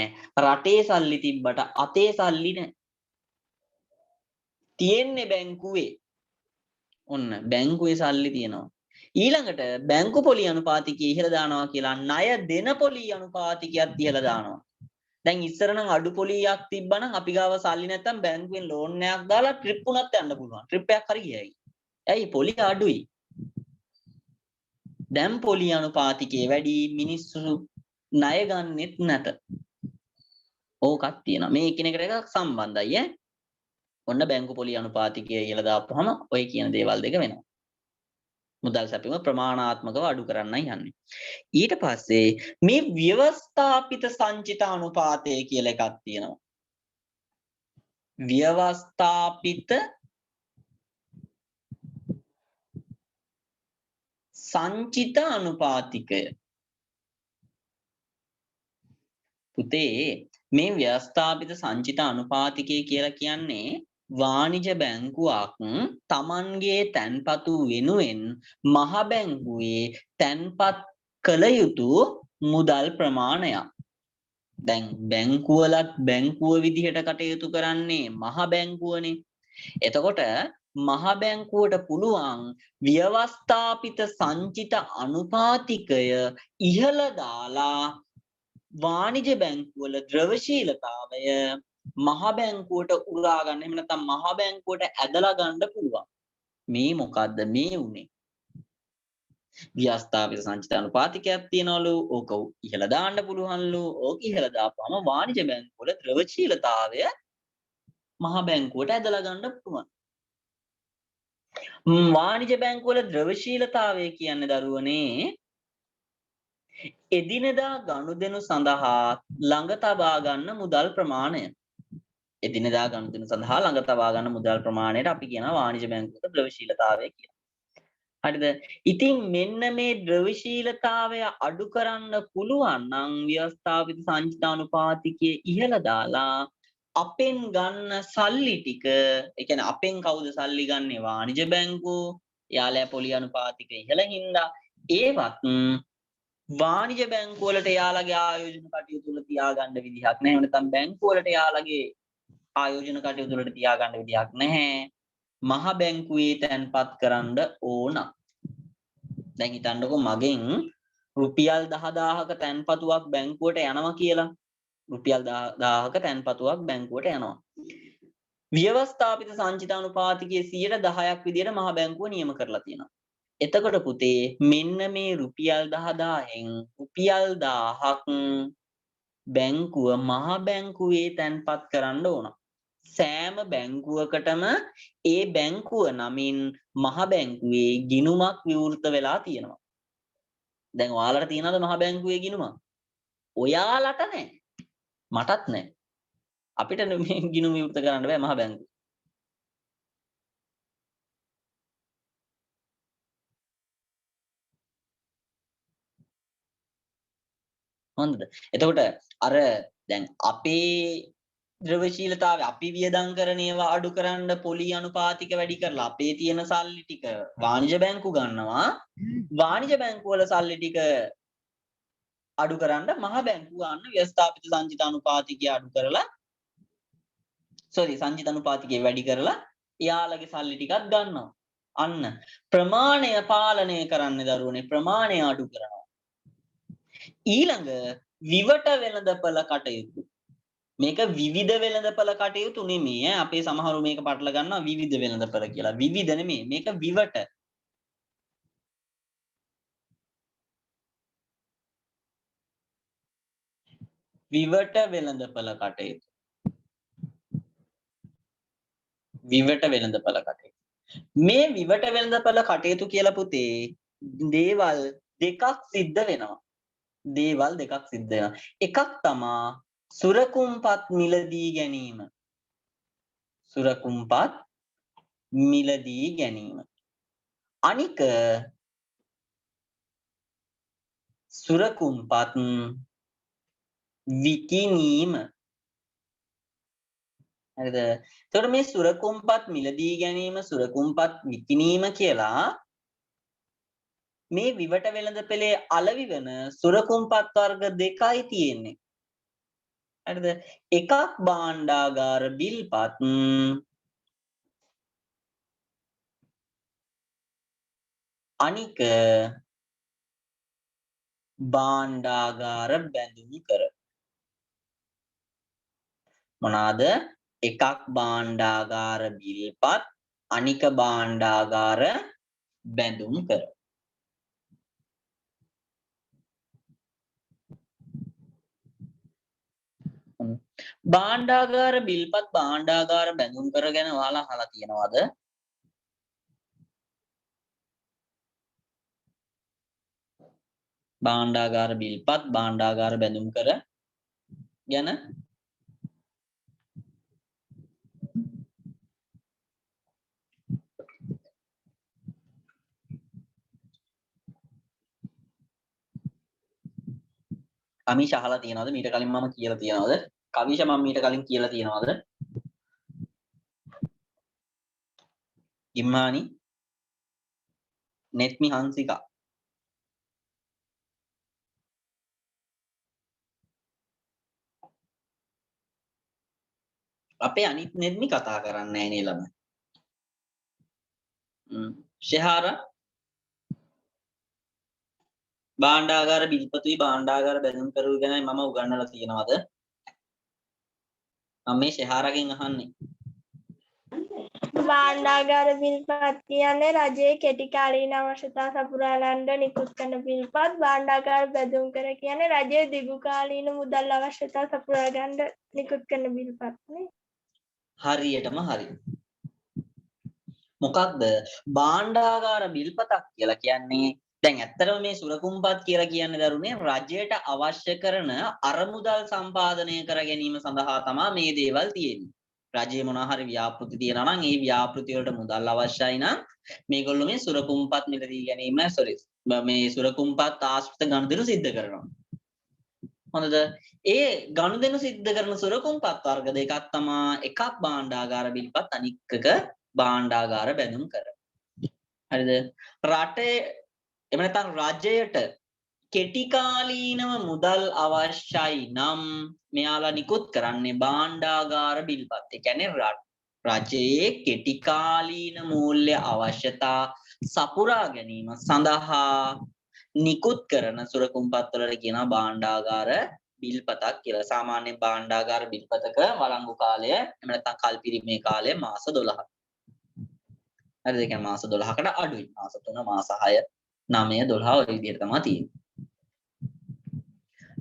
රටේ සල්ලි තිබ්බට අතේ සල්ලි නෑ. තියෙන්නේ බැංකුවේ. ඔන්න බැංකුවේ සල්ලි තියෙනවා. ඊළඟට බැංකු පොලි අනුපාතිකය ඉහළ දානවා කියලා ණය දෙන පොලි අනුපාතිකයත් ඉහළ දානවා. දැන් ඉස්සර නම් අඩු පොලියක් තිබ්බනම් අපි ගාව සල්ලි නැත්තම් බැංකුවෙන් ලෝන් එකක් දාලා ට්‍රිප් උනත් යන්න පුළුවන්. ට්‍රිප් එකක් හරි ගියයි. ඇයි පොලි අඩුයි. දැන් පොලි අනුපාතිකයේ වැඩි මිනිස්සු ණය ගන්නෙත් නැත. ඕකක් තියෙනවා. මේ එකිනෙකට එකක් සම්බන්ධයි ඈ. ඔන්න බැංකු පොලි අනුපාතිකය ඉහළ දාපුවම ඔය කියන දේවල් දෙක වෙනවා. මුදල් සැපයීම ප්‍රමාණාත්මකව අඩු කරන්නයි යන්නේ. ඊට පස්සේ මේ ව්‍යවස්ථාපිත සංචිත අනුපාතය කියලා එකක් තියෙනවා. ව්‍යවස්ථාපිත සංචිත අනුපාතිකය. පුතේ මේ ව්‍යවස්ථාපිත සංචිත අනුපාතිකය කියලා කියන්නේ වාණිජ බැංකුවක් තමන්ගේ තැන්පතු වෙනුවෙන් මහ බැංකුවේ තැන්පත් කළ යුතු මුදල් ප්‍රමාණයක්. දැන් බැංකුව විදිහට කටයුතු කරන්නේ මහ බැංකුවනේ. එතකොට මහ බැංකුවට පුළුවන් ව්‍යවස්ථාපිත සංචිත අනුපාතිකය ඉහළ දාලා වාණිජ බැංකුවල ද්‍රවශීලතාවය මහ බැංකුවට උරා ගන්න. එහෙම නැත්නම් මහ බැංකුවට ඇදලා ගන්න පුළුවන්. මේ මොකද්ද මේ උනේ? ව්‍යවස්ථාපිත සංචිත අනුපාතිකයක් තියනවලු. ඕක ඉහළ දාන්න පුළුවන්ලු. ඕක ඉහළ දාපුවම වාණිජ බැංකුවල ද්‍රවශීලතාවය මහ බැංකුවට ඇදලා ගන්න පුළුවන්. වාණිජ බැංකුවල ද්‍රවශීලතාවය කියන්නේ දරුවනේ එදිනෙදා ගනුදෙනු සඳහා ළඟ තබා ගන්න මුදල් ප්‍රමාණය. එදිනෙදා ගනුදෙනු සඳහා ළඟ තබා ගන්න මුදල් ප්‍රමාණයට අපි කියනවා වාණිජ බැංකුවක ද්‍රවශීලතාවය කියලා. හරිද? ඉතින් මෙන්න මේ ද්‍රවශීලතාවය අඩු කරන්න පුළුවන් නම් ව්‍යවස්ථාපිත සංචිත අනුපාතිකයේ ඉහළ දාලා අපෙන් ගන්න සල්ලි ටික, ඒ කියන්නේ අපෙන් කවුද සල්ලි ගන්නෙ? වාණිජ බැංකුව. යාලෑ පොලි අනුපාතික ඉහළ හින්දා ඒවත් වාණිජ බැංකුව වලට යාලගේ ආයෝජන කටයුතු වල තියාගන්න විදිහක් නැහැ. නැත්නම් බැංකුව වලට යාලගේ ආයෝජන කටයුතු වලට තියාගන්න විදිහක් නැහැ. මහ බැංකුවේ තැන්පත් කරන්න ඕන. දැන් හිතන්නකෝ මගෙන් රුපියල් 10000ක තැන්පතුවක් බැංකුවට යනවා කියලා. රුපියල් 10000ක තැන්පතුවක් බැංකුවට යනවා. ව්‍යවස්ථාපිත සංචිත අනුපාතිකයේ 10% විදිහට මහ බැංකුව නියම කරලා තියෙනවා. එතකොට පුතේ මෙන්න මේ රුපියල් 10000න් රුපියල් 1000ක් බැංකුව මහ බැංකුවේ තැන්පත් කරන්න ඕන. සෑම බැංකුවකටම ඒ බැංකුව නමින් මහ බැංකුවේ ගිණුමක් විවෘත වෙලා තියෙනවා. දැන් ඔයාලට තියෙනවද මහ බැංකුවේ ගිණුමක්? ඔයාලට නැහැ. මටත් නැහැ. අපිට මේ ගිණුම විවෘත කරන්න බෑ මහ බැංකුව. හොඳද? එතකොට අර දැන් අපේ ද්‍රවශීලතාවය අපි වියදම් කරන ඒවා අඩු කරන්න පොලි අනුපාතික වැඩි කරලා අපේ තියෙන සල්ලි ටික වාණිජ බැංකු ගන්නවා. වාණිජ බැංකු වල සල්ලි ටික අඩු කරන්න මහ බැංකු ගන්න ව්‍යවස්ථාපිත සංචිත අනුපාතිකය අඩු කරලා සංචිත අනුපාතිකය වැඩි කරලා එයාලගේ සල්ලි ටිකක් ගන්නවා. අන්න ප්‍රමාණය පාලනය කරන්න දරුවනේ ප්‍රමාණය අඩු කරනවා. ඊළඟ විවට වෙළඳපළ කටයුතු. මේක විවිධ වෙළඳපළ කටයුතු නෙමෙයි. අපේ සමහරු මේක පටල ගන්නවා විවිධ වෙළඳපළ කියලා. විවිධ නෙමෙයි. මේක විවට. විවට වෙළඳපළ කටයුතු. විවට වෙළඳපළ කටයුතු. මේ විවට වෙළඳපළ කටයුතු කියලා පුතේ දේවල් දෙකක් සිද්ධ වෙනවා. දේවල් දෙකක් සිද්ධ වෙනවා. එකක් තමා සුරකුම්පත් මිලදී ගැනීම. සුරකුම්පත් මිලදී ගැනීම. අනික සුරකුම්පත් විකිණීම. හරිද? එතකොට මේ සුරකුම්පත් මිලදී ගැනීම සුරකුම්පත් විකිණීම කියලා මේ විවට වෙළඳපොලේ අලෙවි වෙන සුරකුම්පත් වර්ග දෙකයි තියෙන්නේ. හරිද? එකක් භාණ්ඩාගාර බිල්පත් අනික භාණ්ඩාගාර බැඳුම් කර. මොනවාද? එකක් භාණ්ඩාගාර බිල්පත් අනික භාණ්ඩාගාර බැඳුම් කර. භාණ්ඩාගාර බිල්පත් භාණ්ඩාගාර බැඳුම් කර ගැන ඔයාලා අහලා තියෙනවද? භාණ්ඩාගාර බිල්පත් භාණ්ඩාගාර බැඳුම් කර ගැන අමීෂ අහලා තියනවද මීට කලින් මම කියලා තියනවද කවිෂ මම මීට කලින් කියලා තියනවද ගිම්මානි නෙත්මි හංසිකා අපේ අනිත් නෙත්මි කතා කරන්නේ නැහැ නේ ළමයි ෂෙහාරා භාණ්ඩාගාර බිල්පතුයි භාණ්ඩාගාර බැඳුම් කරුව ගැනයි මම උගන්වලා තියෙනවද මම මේ ෂෙහාරගෙන් අහන්නේ භාණ්ඩාගාර බිල්පත් කියන්නේ රජයේ කෙටි කාලීන අවශ්‍යතා සපුරා ගන්න නිකුත් කරන බිල්පත්. භාණ්ඩාගාර බැඳුම් කර කියන්නේ රජයේ දිගු කාලීන මුදල් අවශ්‍යතා සපුරා ගන්න නිකුත් කරන බිල්පත් නේ. හරියටම හරි. මොකක්ද භාණ්ඩාගාර බිල්පතක් කියලා කියන්නේ දැන් ඇත්තටම මේ සුරකුම්පත් කියලා කියන්නේ දරුනේ රජයට අවශ්‍ය කරන අරමුදල් සම්පාදනය කර ගැනීම සඳහා තමයි මේ දේවල් තියෙන්නේ. රජයේ මොනවා හරි ව්‍යාපෘති තියෙනවා නම් ඒ ව්‍යාපෘති වලට මුදල් අවශ්‍යයි නම් මේගොල්ලෝ මේ සුරකුම්පත් මිලදී ගැනීම මේ සුරකුම්පත් ආශ්‍රිත ගනුදෙනු සිද්ධ කරනවා. හොඳද? ඒ ගනුදෙනු සිද්ධ කරන සුරකුම්පත් වර්ග දෙකක් තමයි එකක් භාණ්ඩාගාර බිල්පත් අනික් එක භාණ්ඩාගාර බැඳුම් කර. හරිද? රටේ එහෙම නැත්නම් රජයට කෙටි කාලීනව මුදල් අවශ්‍යයි නම් මෙයාලා නිකුත් කරන්නේ භාණ්ඩාගාර බිල්පත්. ඒ කියන්නේ රජයේ කෙටි කාලීන මූල්‍ය අවශ්‍යතා සපුරා ගැනීම සඳහා නිකුත් කරන සුරකුම්පත් වලට කියනවා භාණ්ඩාගාර බිල්පතක් කියලා. සාමාන්‍ය භාණ්ඩාගාර බිල්පතක වළංගු කාලය එහෙම නැත්නම් කල්පිරීමේ කාලය මාස 12ක්. හරිද? ඒ කියන්නේ මාස 12කට අඩුයි. මාස 3 මාස 6 9 12 ඔය විදිහට තමයි තියෙන්නේ.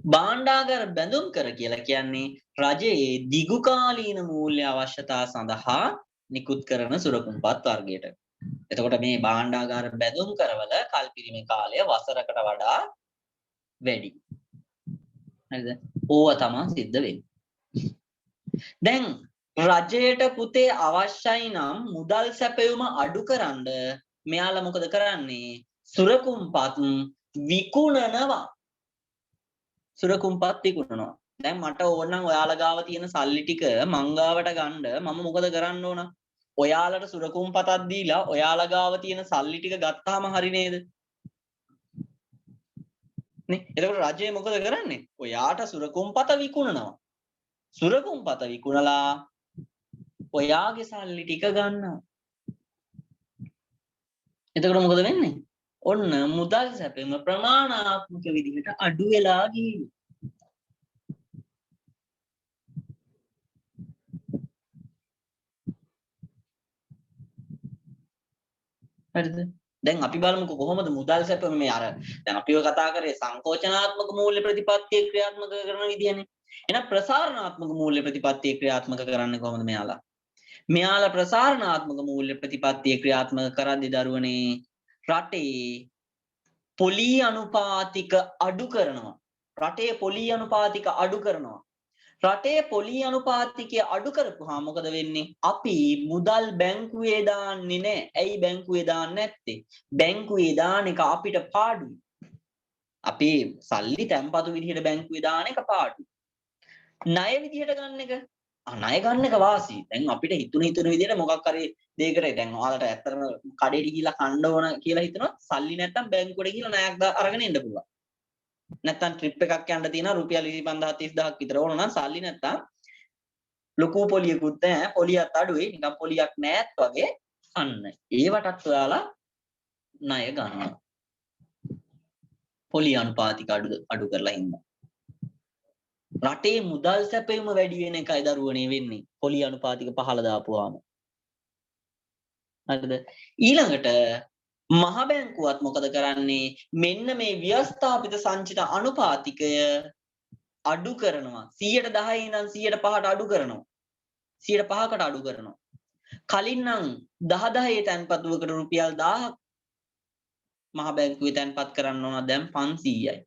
භාණ්ඩාගාර බැඳුම් කර කියලා කියන්නේ රජයේ දිගු කාලීන මූල්‍ය අවශ්‍යතා සඳහා නිකුත් කරන සුරකුම්පත් වර්ගයට. එතකොට මේ භාණ්ඩාගාර බැඳුම් කරවල කල්පිරීමේ කාලය වසරකට වඩා වැඩි. හරිද? ඕවා තමයි සිද්ධ වෙන්නේ. දැන් රජයට පුතේ අවශ්‍යයි නම් මුදල් සැපයුම අඩුකරන්න මෙයාලා මොකද කරන්නේ? සුරකුම්පත් විකුණනවා. සුරකුම්පත් විකුණනවා. දැන් මට ඕන නම් ඔයාලා ගාව තියෙන සල්ලි ටික මං ගාවට ගන්න මම මොකද කරන්න ඕන? ඔයාලට සුරකුම්පතක් දීලා ඔයාලා ගාව තියෙන සල්ලි ටික ගත්තාම හරි නේද? නේ? එතකොට රජය මොකද කරන්නේ? ඔයාට සුරකුම්පත විකුණනවා. සුරකුම්පත විකුණලා ඔයාගේ සල්ලි ටික ගන්නවා. එතකොට මොකද වෙන්නේ? ඔන්න මුදල් සැපෙම ප්‍රමාණාත්මක විදිහට අඩු වෙලා ගිහින්. හරිද? දැන් අපි බලමුකෝ කොහොමද මුදල් සැපෙම මේ අර දැන් අපිව කතා කරේ සංකෝචනාත්මක මූල්‍ය ප්‍රතිපත්තිය ක්‍රියාත්මක කරන විදියනේ. එහෙනම් ප්‍රසාරණාත්මක මූල්‍ය ප්‍රතිපත්තිය ක්‍රියාත්මක කරන්නේ කොහොමද මෙයාලා? මෙයාලා ප්‍රසාරණාත්මක මූල්‍ය ප්‍රතිපත්තිය ක්‍රියාත්මක කරද්දී දරුවනේ රටේ පොලී අනුපාතික අඩු කරනවා. රටේ පොලී අනුපාතික අඩු කරනවා. රටේ පොලී අනුපාතිකය අඩු කරපුවාම මොකද වෙන්නේ? අපි මුදල් බැංකුවේ දාන්නේ නැහැ. ඇයි බැංකුවේ දාන්නේ නැත්තේ? බැංකුවේ දාන එක අපිට පාඩුයි. අපි සල්ලි තැන්පතු විදිහට බැංකුවේ දාන එක පාඩුයි. ණය විදිහට ගන්න එක ණය ගන්න එක වාසි. දැන් අපිට හිතුන විදිහට මොකක් හරි දෙයකට දැන් ඔයාලට ඇත්තටම කඩේට ගිහිල්ලා කන්න ඕන කියලා හිතනවා සල්ලි නැත්තම් බැංකුවට ගිහිල්ලා ණයක් අරගෙන එන්න පුළුවන්. නැත්තම් ට්‍රිප් එකක් යන්න තියෙනවා රුපියල් 25000 30000ක් විතර ඕන නම් සල්ලි නැත්තම් ලොකු පොලියකුත් නැහැ පොලියක් අඩුයි නිකන් පොලියක් නැත් වගේ අන්න ඒවටත් ඔයාලා ණය ගන්නවා. පොලි අනුපාතික අඩු කරලා ඉන්නවා. රටේ මුදල් සැපයීම වැඩි වෙන එකයි දරුවනේ වෙන්නේ. පොලි අනුපාතික පහළ දාපුවාම. හරිද? ඊළඟට මහ බැංකුවත් මොකද කරන්නේ? මෙන්න මේ ව්‍යවස්ථාපිත සංචිත අනුපාතිකය අඩු කරනවා. 110 ඉඳන් 105ට අඩු කරනවා. 105කට අඩු කරනවා. කලින් නම් 10 තැන්පතුවකට රුපියල් 1000ක් මහ බැංකුවේ තැන්පත් කරන්න ඕන දැන් 500යි.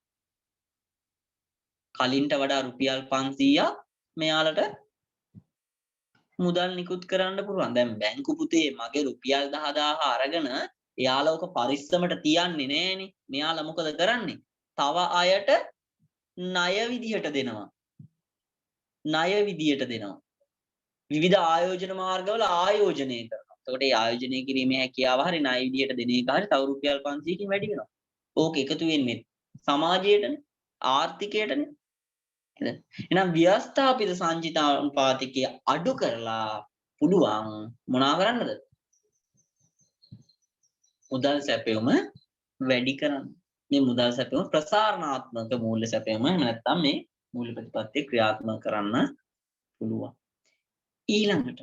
කලින්ට වඩා රුපියල් 500ක් මෙයාලට මුදල් නිකුත් කරන්න පුළුවන්. දැන් බැංකු පුතේ මගේ රුපියල් 10000 අරගෙන එයාලා ඔක පරිස්සමට තියන්නේ නෑනේ. මෙයාලා මොකද කරන්නේ? තව අයට ණය විදියට දෙනවා. ණය විදියට දෙනවා. විවිධ ආයෝජන මාර්ගවල ආයෝජනය කරනවා. එතකොට මේ ආයෝජනය කිරීමේ හැකියාව හරි ණය විදියට දෙන එක හරි තව රුපියල් 500කින් වැඩි වෙනවා. ඕක එකතු වෙන්නේ සමාජයටනේ ආර්ථිකයටනේ. එහෙනම් ව්‍යවස්ථාපිත සංචිතානුපාතිකය අඩු කරලා පුළුවන් මොනා කරන්නද? මුදල් සැපයුම වැඩි කරන්න. මේ මුදල් සැපයුම ප්‍රසාරණාත්මක මූල්‍ය සැපයුම එහෙම නැත්නම් මේ මූල්‍ය ප්‍රතිපත්තිය ක්‍රියාත්මක කරන්න පුළුවන්. ඊළඟට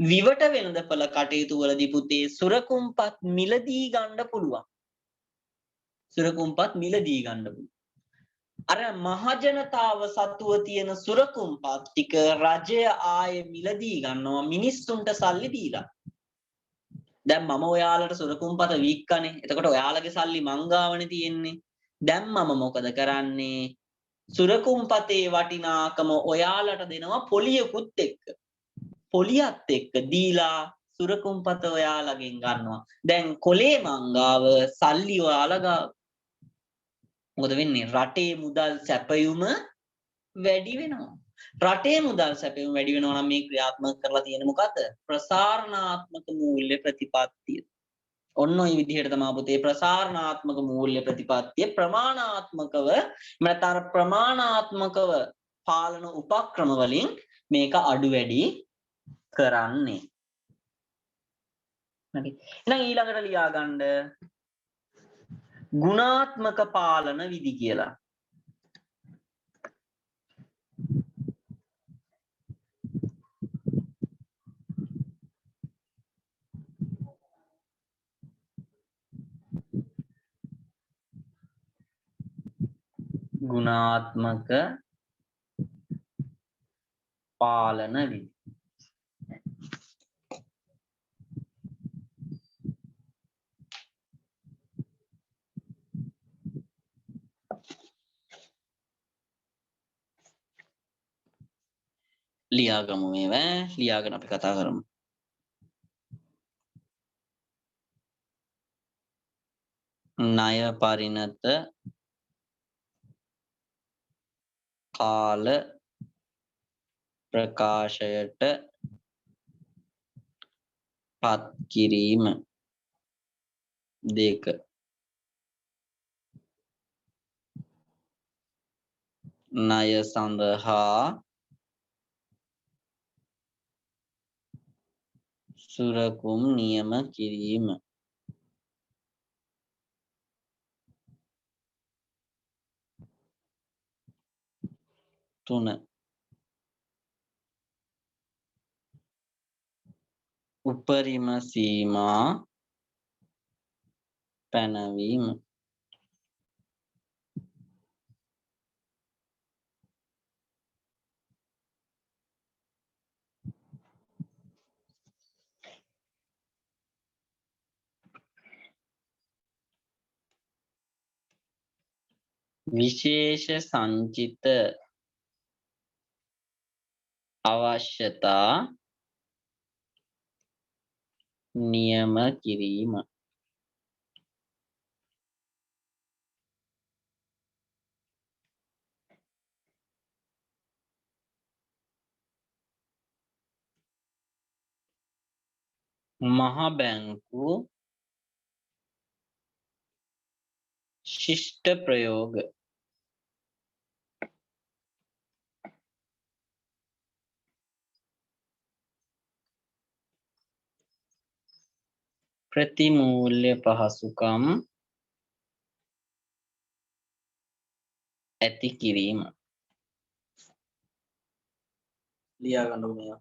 විවට වෙළඳපළ කටයුතු වලදී පුතේ සුරකුම්පත් මිලදී ගන්න පුළුවන්. සුරකුම්පත් මිලදී ගන්න පුළුවන්. අර මහජනතාව සතුව තියෙන සුරකුම්පත් ටික රජය ආයේ මිලදී ගන්නවා මිනිස්සුන්ට සල්ලි දීලා. දැන් මම ඔයාලට සුරකුම්පත වික්කනේ. එතකොට ඔයාලගේ සල්ලි මං ගාවනේ තියෙන්නේ. දැන් මම මොකද කරන්නේ? සුරකුම්පතේ වටිනාකම ඔයාලට දෙනවා පොලියකුත් එක්ක. පොලියත් එක්ක දීලා සුරකුම්පත ඔයාලගෙන් ගන්නවා. දැන් කොලේ මංගාව සල්ලි ඔයාලා ගාව. මොකද වෙන්නේ? රටේ මුදල් සැපයුම වැඩි වෙනවා. රටේ මුදල් සැපයුම වැඩි වෙනවා නම් මේ ක්‍රියාත්මක කරලා තියෙන මොකද්ද? ප්‍රසාරණාත්මක මූල්‍ය ප්‍රතිපත්තිය. ඔන්න ඔය විදිහට තමයි පුතේ ප්‍රසාරණාත්මක මූල්‍ය ප්‍රතිපත්තිය ප්‍රමාණාත්මකව නැත්නම් ප්‍රමාණාත්මකව පාලන උපක්‍රම වලින් මේක අඩු වැඩි කරන්නේ. හරි. එහෙනම් ඊළඟට ලියා ගන්න ගුණාත්මක පාලන විධි කියලා. ගුණාත්මක පාලන විධි. ලියාගමු මේවා. ලියාගෙන අපි කතා කරමු. ණය පරිණත කාල ප්‍රකාශයට පත් කිරීම 2 ණය සඳහා සුරකුම් නියම කිරීම 3 උපරිම සීමා පැනවීම. විශේෂ සංචිත අවශ්‍යතා නියම කිරීම. මහ බැංකු ශිෂ්ට ප්‍රයෝග. ප්‍රතිමූල්‍ය පහසුකම් ඇති කිරීම. ලියා ගන්න ඕනේ.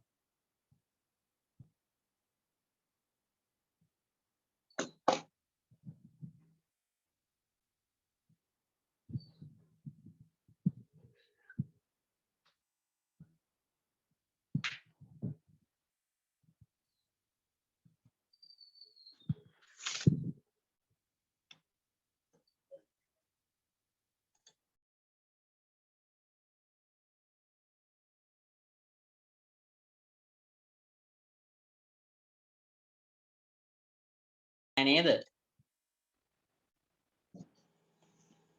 නේද?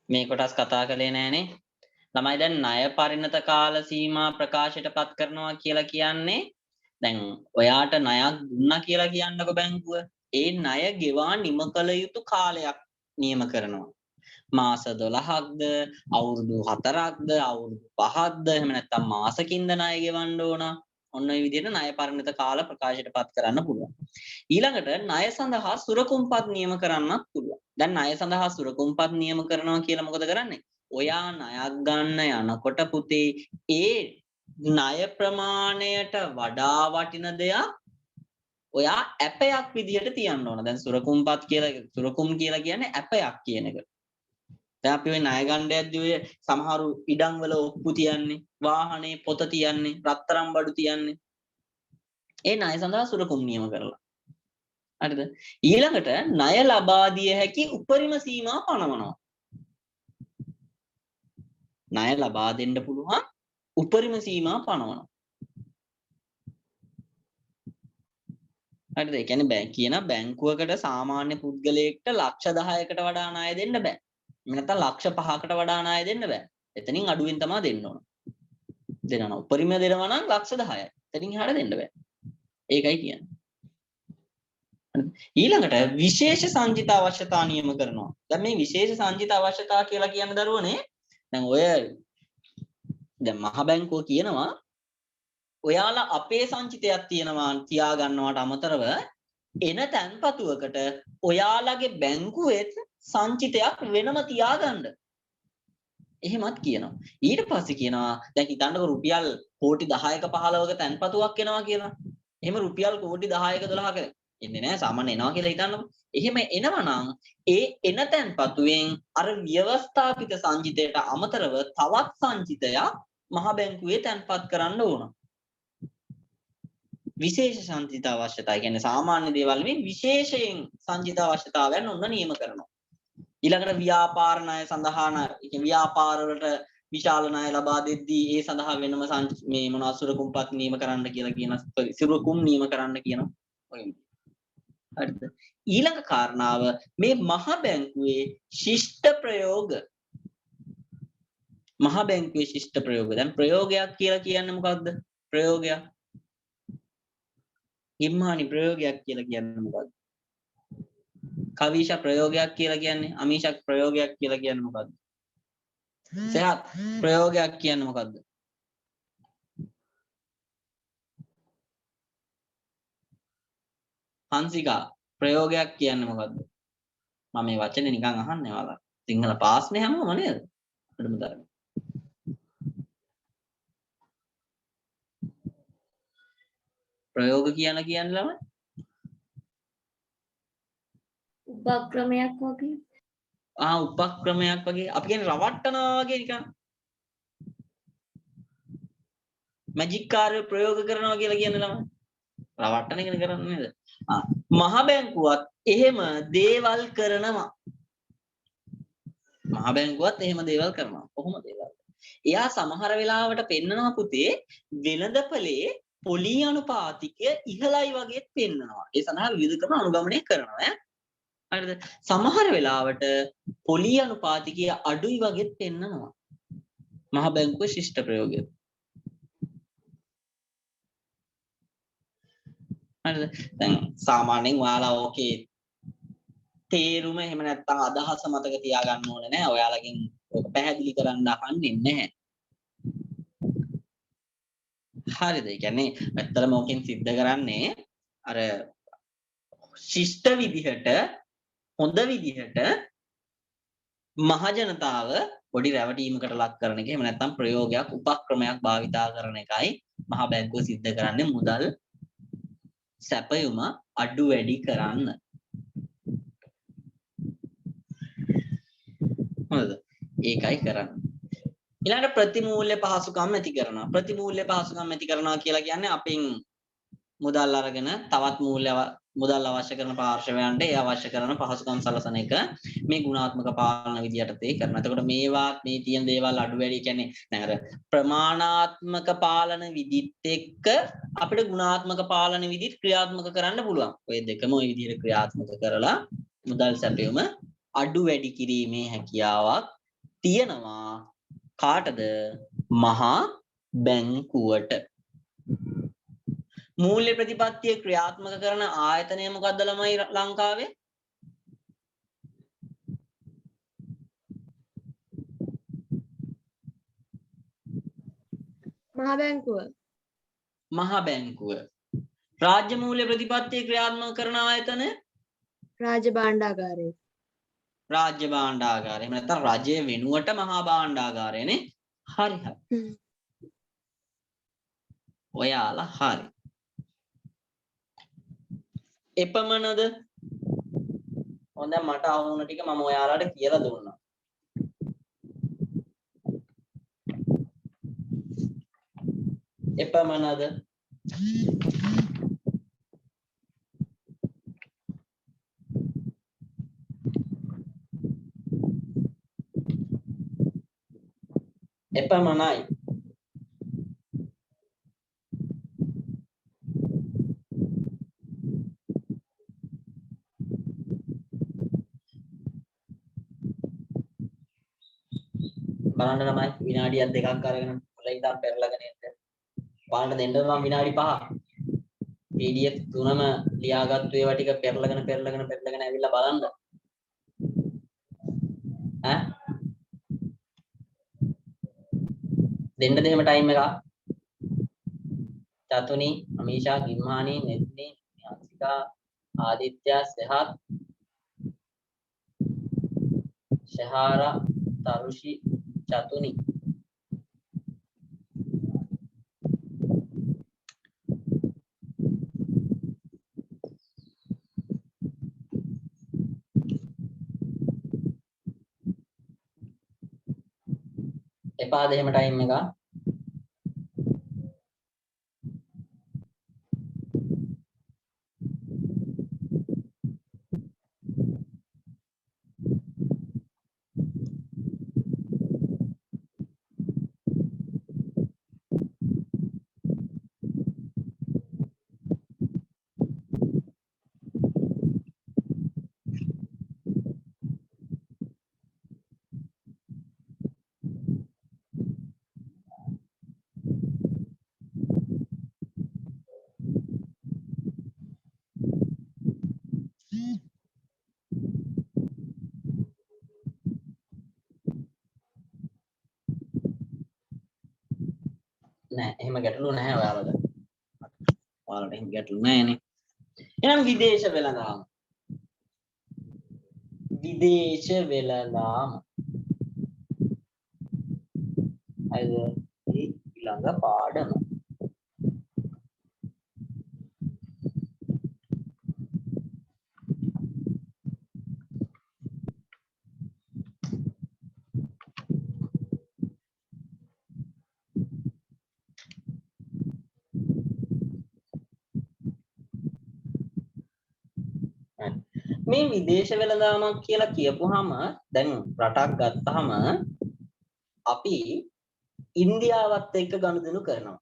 මේ කොටස් කතා කළේ නෑනේ. ළමයි දැන් ණය පරිණත කාල සීමා ප්‍රකාශයටපත් කරනවා කියලා කියන්නේ දැන් ඔයාට ණයක් දුන්නා කියලා කියන්නකො බැංකුව. ඒ ණය ගෙවා නිම කළ යුතු කාලයක් නියම කරනවා. මාස 12ක්ද අවුරුදු 4ක්ද අවුරුදු 5ක්ද එහෙම නැත්නම් මාසකින්ද ණය ගෙවන්න ඕන. ඔන්න ඔය විදිහට ණය පරිණත කාල ප්‍රකාශයටපත් කරන්න පුළුවන්. ඊළඟට ණය සඳහා සුරකුම්පත් නියම කරන්නත් පුළුවන්. දැන් ණය සඳහා සුරකුම්පත් නියම කරනවා කියලා මොකද කරන්නේ? ඔයා ණයක් ගන්න යනකොට පුතේ ඒ ණය ප්‍රමාණයට වඩා වටින දෙයක් ඔයා ඇපයක් විදිහට තියන්න ඕන. දැන් සුරකුම්පත් කියලා සුරකුම් කියලා කියන්නේ ඇපයක් කියන එක. දැන් අපි ওই ණය ගන්න යද්දී ඔය සමහරු ඉඩම් වල ඔප්පු තියන්නේ, වාහනේ පොත තියන්නේ, රත්තරන් බඩු තියන්නේ. ඒ ණය සඳහා සුරකුම් නියම කරලා. හරිද? ඊළඟට ණය ලබා දිය හැකි උපරිම සීමා පනවනවා. ණය ලබා දෙන්න පුළුවන් උපරිම සීමා පනවනවා. හරිද? ඒ කියන්නේ බැංකුවකට සාමාන්‍ය පුද්ගලයෙක්ට ලක්ෂ 10කට වඩා ණය දෙන්න බෑ. එහෙම නැත්නම් ලක්ෂ 5කට වඩා ණය දෙන්න බෑ. එතනින් අඩුවෙන් තමයි දෙන්න ඕන. දෙනවා උපරිම දෙනවා නම් ලක්ෂ 10යි. එතනින් එහාට දෙන්න බෑ. ඒකයි කියන්නේ. ඊළඟට විශේෂ සංචිත අවශ්‍යතා නියම කරනවා. දැන් මේ විශේෂ සංචිත අවශ්‍යතා කියලා කියන දරුවනේ දැන් ඔය දැන් මහ බැංකුව කියනවා ඔයාලා අපේ සංචිතයක් තියෙනවා තියා ගන්නවට අමතරව එන තැන්පතුවකට ඔයාලගේ බැංකුවෙත් සංචිතයක් වෙනම තියාගන්න. එහෙමත් කියනවා. ඊට පස්සේ කියනවා දැන් හිතන්නකො රුපියල් කෝටි 10ක 15ක තැන්පතුවක් එනවා කියලා. එහෙම රුපියල් කෝටි 10ක 12ක එන්නේ නැහැ සාමාන්‍ය එනවා කියලා හිතන්නකො. එහෙම එනවනම් ඒ එන තැන්පතුවෙන් අර ව්‍යවස්ථාපිත සංචිතයට අමතරව තවත් සංචිතයක් මහ බැංකුවේ තැන්පත් කරන්න ඕන. විශේෂ සංචිත අවශ්‍යතාවය කියන්නේ සාමාන්‍ය දේවල් මේ විශේෂයෙන් සංචිත අවශ්‍යතාවයන් ඔන්න නියම කරනවා. ඊළඟට ව්‍යාපාර ණය සඳහා ව්‍යාපාර වලට විශාල ණය ලබා දෙද්දී ඒ සඳහා වෙනම මේ මොනවා සුරකුම්පත් නියම කරන්න කියලා කියන සුරකුම් නියම කරන්න කියන ඔය. හරිද? ඊළඟ කාරණාව මේ මහ බැංකුවේ ශිෂ්ට ප්‍රයෝග. මහ බැංකුවේ ශිෂ්ට ප්‍රයෝග. දැන් ප්‍රයෝගයක් කියලා කියන්නේ මොකක්ද? ප්‍රයෝගයක්. හිම්මානි ප්‍රයෝගයක් කියලා කියන්නේ මොකක්ද? කවිෂ ප්‍රයෝගයක් කියලා කියන්නේ අමීෂක් ප්‍රයෝගයක් කියලා කියන්නේ මොකද්ද? සහත් ප්‍රයෝගයක් කියන්නේ මොකද්ද? හංසිකා ප්‍රයෝගයක් කියන්නේ මොකද්ද? මම මේ වචනේ නිකන් අහන්නේ ඔයාලා. සිංහල පාස්නේ හැමෝම නේද? අඩුම තරමේ. ප්‍රයෝග කියන්නේ ළමයි උපක්‍රමයක් වගේ. උපක්‍රමයක් වගේ අපි කියන්නේ රවට්ටනවා වගේ නිකන් මැජික් කාර්ය ප්‍රයෝග කරනවා කියලා කියන්නේ ළමයි. රවට්ටන එක කරන්නේ නේද? මහ බැංකුවත් එහෙම දේවල් කරනවා. මහ බැංකුවත් එහෙම දේවල් කරනවා. කොහොම දේවල්? එයා සමහර වෙලාවට පෙන්නනවා පුතේ වෙළඳපොලේ පොලි අනුපාතිකය ඉහළයි වගේත් පෙන්නනවා. ඒ සඳහා විවිධ ක්‍රම අනුගමනය කරනවා ඈ. හරිද? සමහර වෙලාවට පොලි අනුපාතිකය අඩුයි වගේත් පෙන්නනවා. මහ බැංකුවේ ශිෂ්ට ප්‍රයෝගය. හරිද? දැන් සාමාන්‍යයෙන් ඔයාලා ඕකේ තේරුම එහෙම නැත්නම් අදහස මතක තියාගන්න ඕනේ නෑ. ඔයාලගෙන් ඕක පැහැදිලි කරන්න අහන්නේ නැහැ. හරිද? ඒ කියන්නේ ඇත්තටම ඕකෙන් सिद्ध කරන්නේ අර ශිෂ්ට විදිහට හොඳ විදිහට මහ ජනතාව පොඩි රැවටීමකට ලක් කරන එක. එහෙම නැත්නම් ප්‍රයෝගයක් උපක්‍රමයක් භාවිතා කරන එකයි මහ බැංකුව सिद्ध කරන්නේ මුදල් සැපයුම අඩු වැඩි කරන්න. හරිද? ඒකයි කරන්නේ. ඊළඟට ප්‍රතිමූල්‍ය පහසුකම් ඇති කරනවා. ප්‍රතිමූල්‍ය පහසුකම් ඇති කරනවා කියලා කියන්නේ අපින් මුදල් අරගෙන තවත් මුදල් අවශ්‍ය කරන පාර්ශවයන්ට ඒ අවශ්‍ය කරන පහසුකම් සලසන එක මේ ගුණාත්මක පාලන විදියට තේ කරනවා. එතකොට මේවා මේ තියෙන දේවල් අඩු වැඩි කියන්නේ දැන් අර ප්‍රමාණාත්මක පාලන විදිත් එක්ක අපිට ගුණාත්මක පාලන විදිත් ක්‍රියාත්මක කරන්න පුළුවන්. ඔය දෙකම ওই විදියට ක්‍රියාත්මක කරලා මුදල් සැපයුම අඩු වැඩි කිරීමේ හැකියාවක් තියෙනවා කාටද? මහා බැංකුවට. මූල්‍ය ප්‍රතිපත්තිය ක්‍රියාත්මක කරන ආයතනය මොකක්ද ළමයි ලංකාවේ? මහා බැංකුව. මහා බැංකුව. රාජ්‍ය මූල්‍ය ප්‍රතිපත්තිය ක්‍රියාත්මක කරන ආයතනය? රාජ්‍ය භාණ්ඩාගාරය. රාජ්‍ය භාණ්ඩාගාරය. එහෙම නැත්නම් රජය වෙනුවට මහා භාණ්ඩාගාරයනේ. හරි හරි. ඔයාලා හරි. එපමණද? හොඳ මට අහුණු ටික මම ඔයාලට කියලා දුන්නා. එපමණද? එපමණයි. බලන්න ළමයි විනාඩියක් දෙකක් අරගෙන මුලින් ඉඳන් පෙරලගෙන එන්න. බලන්න දෙන්න මම විනාඩි 5ක්. PDF තුනම ලියාගත්තු ඒවා ටික පෙරලගෙන ඇවිල්ලා බලන්න. ඈ දෙන්නද එහෙම ටයිම් එක? චතුනි, අමීෂා, ගිම්හානි, නෙත්නි, යාසිකා, ආදිත්‍ය, සහත්, ශහාරා, තරුෂි, චතුනි. එපාද එහෙම ටයිම් එක? නෑ එහෙම ගැටලු නැහැ ඔයාලට. ඔයාලට එහෙම ගැටලු නැහැනේ. එහෙනම් විදේශ වෙළඳාම. විදේශ වෙළඳාම. අයිද ඊළඟ පාඩම. මේ විදේශ වෙළඳාමක් කියලා කියපුවාම දැන් රටක් ගත්තාම අපි ඉන්දියාවත් එක්ක ගනුදෙනු කරනවා.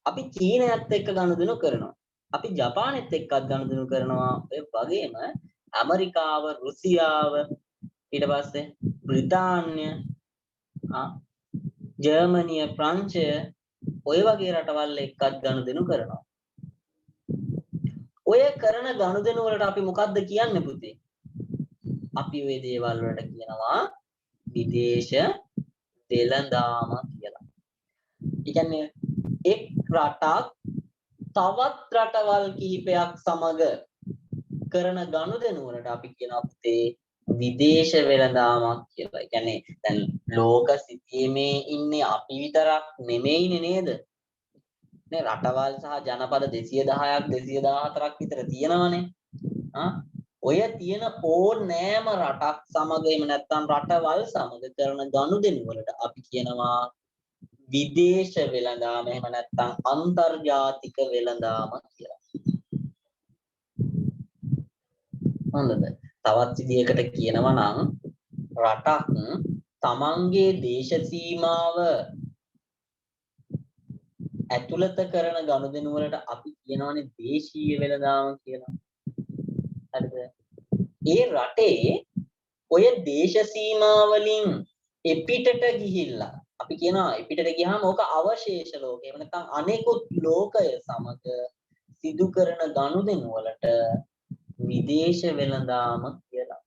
අපි චීනයත් එක්ක ගනුදෙනු කරනවා. අපි ජපානෙත් එක්කත් ගනුදෙනු කරනවා. ඒ වගේම ඇමරිකාව, රුසියාව, ඊට පස්සේ බ්‍රිතාන්‍ය, ජර්මනිය, ප්‍රංශය ඔය වගේ රටවල් එක්කත් ගනුදෙනු කරනවා. ඔය කරන ගනුදෙනු වලට අපි මොකද්ද කියන්නේ පුතේ? අපි ওই දේවල් වලට කියනවා විදේශ වෙළඳාම කියලා. ඒ කියන්නේ එක් රටක් තවත් රටවල් කිහිපයක් සමග කරන ගනුදෙනු වලට අපි කියනවා පුතේ විදේශ වෙළඳාමක් කියලා. ඒ කියන්නේ දැන් ලෝක සිතියමේ ඉන්නේ අපි විතරක් නෙමෙයිනේ නේද? නේ රටවල් සහ ජනපද 210ක් 214ක් විතර තියෙනවනේ. ඔය තියෙන ඕනෑම රටක් සමග එහෙම නැත්නම් රටවල් සමග කරන ගනුදෙනු වලට අපි කියනවා විදේශ වෙළඳාම එහෙම නැත්නම් අන්තර්ජාතික වෙළඳාම කියලා. හොඳද? තවත් විදිහකට කියනවා නම් රටක් තමන්ගේ දේශ සීමාව ඇතුළත කරන ගනුදෙනු වලට අපි කියනවානේ දේශීය වෙළඳාම කියලා. හරිද? ඒ රටේ ඔය දේශ සීමා වලින් එපිටට ගිහිල්ලා අපි කියනවා පිටට ගියාම ඕක අවශේෂ ලෝකය. එහෙම නැත්නම් අනෙකුත් ලෝකය සමග සිදු කරන ගනුදෙනු වලට විදේශ වෙළඳාම කියලා.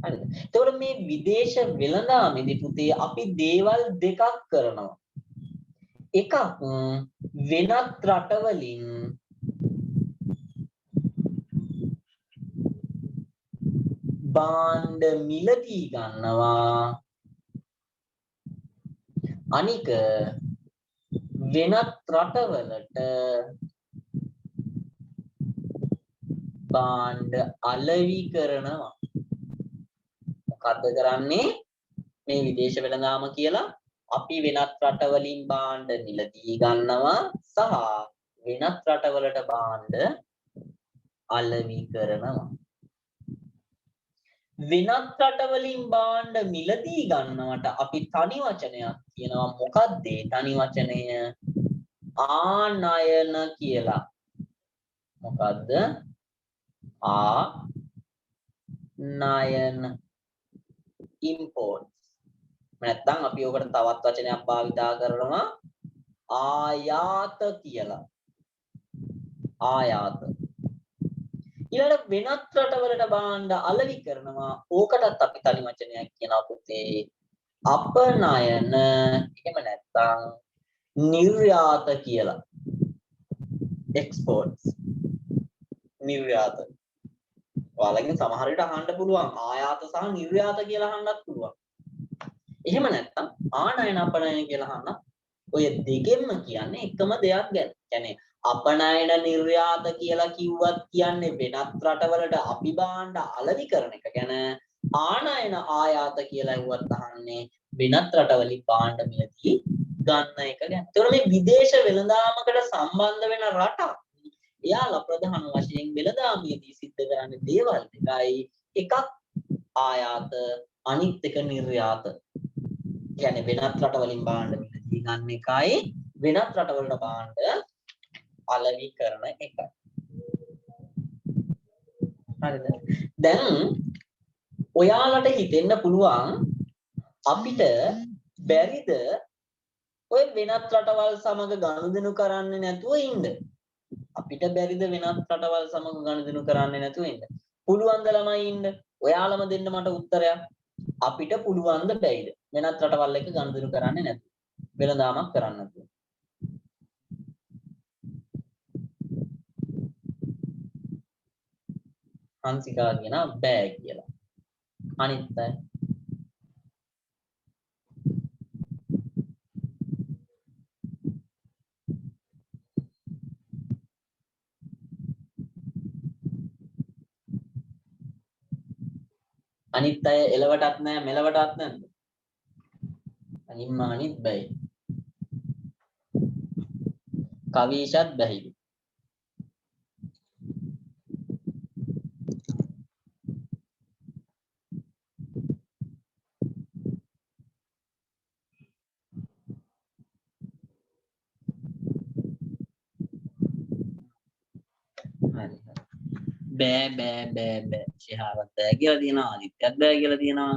හරිද? එතකොට මේ විදේශ වෙළඳාමේදී පුතේ අපි දේවල් දෙකක් කරනවා. එකක් වෙනත් රටවලින් භාණ්ඩ මිලදී ගන්නවා. අනික වෙනත් රටවලට භාණ්ඩ අලෙවි කරනවා. මොකද්ද කරන්නේ? මේ විදේශ වෙළඳාම කියලා අපි වෙනත් රටවලින් භාණ්ඩ මිලදී ගන්නවා සහ වෙනත් රටවලට භාණ්ඩ අලෙවි කරනවා. වෙනත් රටවලින් භාණ්ඩ මිලදී ගන්නවට අපි තනි වචනයක් කියනවා. මොකක්ද ඒ තනි වචනය? ආනයන කියලා. මොකද්ද? ආනයන import. නැත්තම් අපි ඔකට තවත් වචනයක් භාවිතා කරනවා ආයාත කියලා. ආයාත. ඊළඟ වෙනත් රටවලට භාණ්ඩ අලෙවි කරනවා. ඕකටත් අපි තනි වචනයක් කියනවා පුතේ අපනයන. එහෙම නැත්තම් නිර්යාත කියලා. exports. නිර්යාත. ඔයාලගෙන් සමහර විට අහන්න පුළුවන් ආයාත සහ නිර්යාත කියලා අහන්නත් පුළුවන්. එහෙම නැත්තම් ආනයන අපනයන කියලා අහන්න. ඔය දෙකෙන්ම කියන්නේ එකම දෙයක් ගැන. කියන්නේ අපනයන නිර්යාත කියලා කිව්වත් කියන්නේ වෙනත් රටවලට අපි භාණ්ඩ අලෙවි කරන එක ගැන. ආනයන ආයාත කියලා ඇහුවත් අහන්නේ වෙනත් රටවලින් භාණ්ඩ මිලදී ගන්න එක ගැන. ඒතකොට මේ විදේශ වෙළඳාමකට සම්බන්ධ වෙන රටක් එයාලා ප්‍රධාන වශයෙන් වෙළඳාමේදී සිද්ධ කරන්නේ දේවල් දෙකයි. එකක් ආයාත, අනිත් එක නිර්යාත. කියන්නේ වෙනත් රටවලින් භාණ්ඩ මිලදී ගන්න එකයි වෙනත් රටවලට භාණ්ඩ අලෙවි කරන එකයි. හරිද? දැන් ඔයාලට හිතෙන්න පුළුවන් අපිට බැරිද ඔය වෙනත් රටවල් සමග ගනුදෙනු කරන්නේ නැතුව ඉන්න? අපිට බැරිද වෙනත් රටවල් සමග ගනුදෙනු කරන්නේ නැතුව ඉන්න? පුළුවන්ද ළමයි ඉන්න? ඔයාලම දෙන්න මට උත්තරයක්. අපිට පුළුවන්ද බැයිද වෙනත් රටවල් එක්ක ගනුදෙනු කරන්නේ නැතුව? වෙළඳාමක් කරන්න නැතුව. හංසිකා කියනවා බෑ කියලා. අනිත් අය එලවටත් නෑ මෙලවටත් නැද්ද? අනිත් බැයි. කවීෂත් බැහිලු. බෑ ශිහාරත් බෑ කියලා තියෙනවා. ආදිත්‍යත් බෑ කියලා තියෙනවා.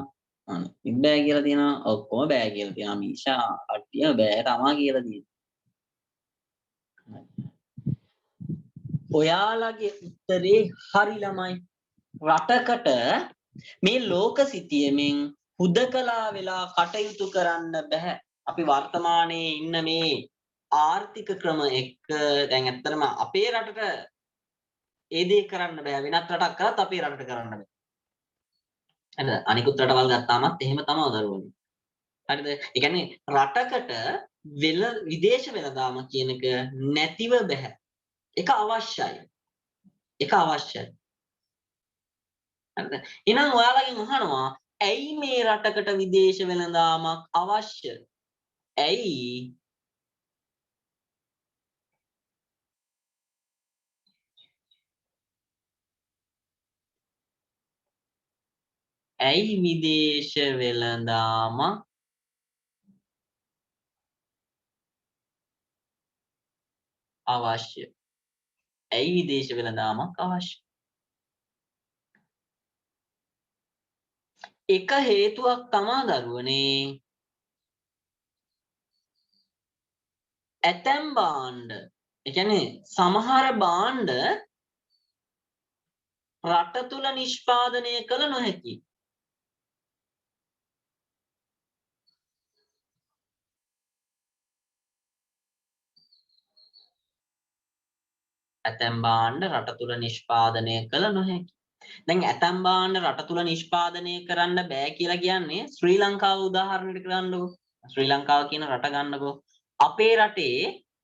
අනිත් බෑ කියලා තියෙනවා. ඔක්කොම බෑ කියලා තියෙනවා. මීෂා අට්ටිය බෑ තමා කියලා තියෙනවා. ඔයාලගේ උත්තරේ හරි ළමයි. රටකට මේ ලෝක සිතියමින් හුදකලා වෙලා කටයුතු කරන්න බෑ. අපි වර්තමානයේ ඉන්න මේ ආර්ථික ක්‍රම එක්ක දැන් ඇත්තටම අපේ රටට ඒ දේ කරන්න බෑ. වෙනත් රටක් කරත් අපේ රටට කරන්න බෑ. හරිද? අනිකුත් රටවල් ගත්තාමත් එහෙම තමයි දරුවනේ. හරිද? ඒ කියන්නේ රටකට විදේශ වෙළඳාම කියන එක නැතිව බෑ. ඒක අවශ්‍යයි. ඒක අවශ්‍යයි. හරිද? එහෙනම් ඔයාලගෙන් අහනවා ඇයි මේ රටකට විදේශ වෙළඳාමක් අවශ්‍ය? ඇයි විදේශ වෙළඳාම අවශ්‍ය? ඇයි විදේශ වෙළඳාමක් අවශ්‍ය? එක හේතුවක් තමා දරුවනේ ඇතැම් භාණ්ඩ ඒ කියන්නේ සමහර භාණ්ඩ රට තුල නිෂ්පාදනය කළ නොහැකි. ඇතැම් භාණ්ඩ රට තුල නිෂ්පාදනය කළ නොහැකි. දැන් ඇතැම් භාණ්ඩ රට තුල නිෂ්පාදනය කරන්න බෑ කියලා කියන්නේ ශ්‍රී ලංකාව උදාහරණයක් ගන්නකො. ශ්‍රී ලංකාව කියන රට ගන්නකො. අපේ රටේ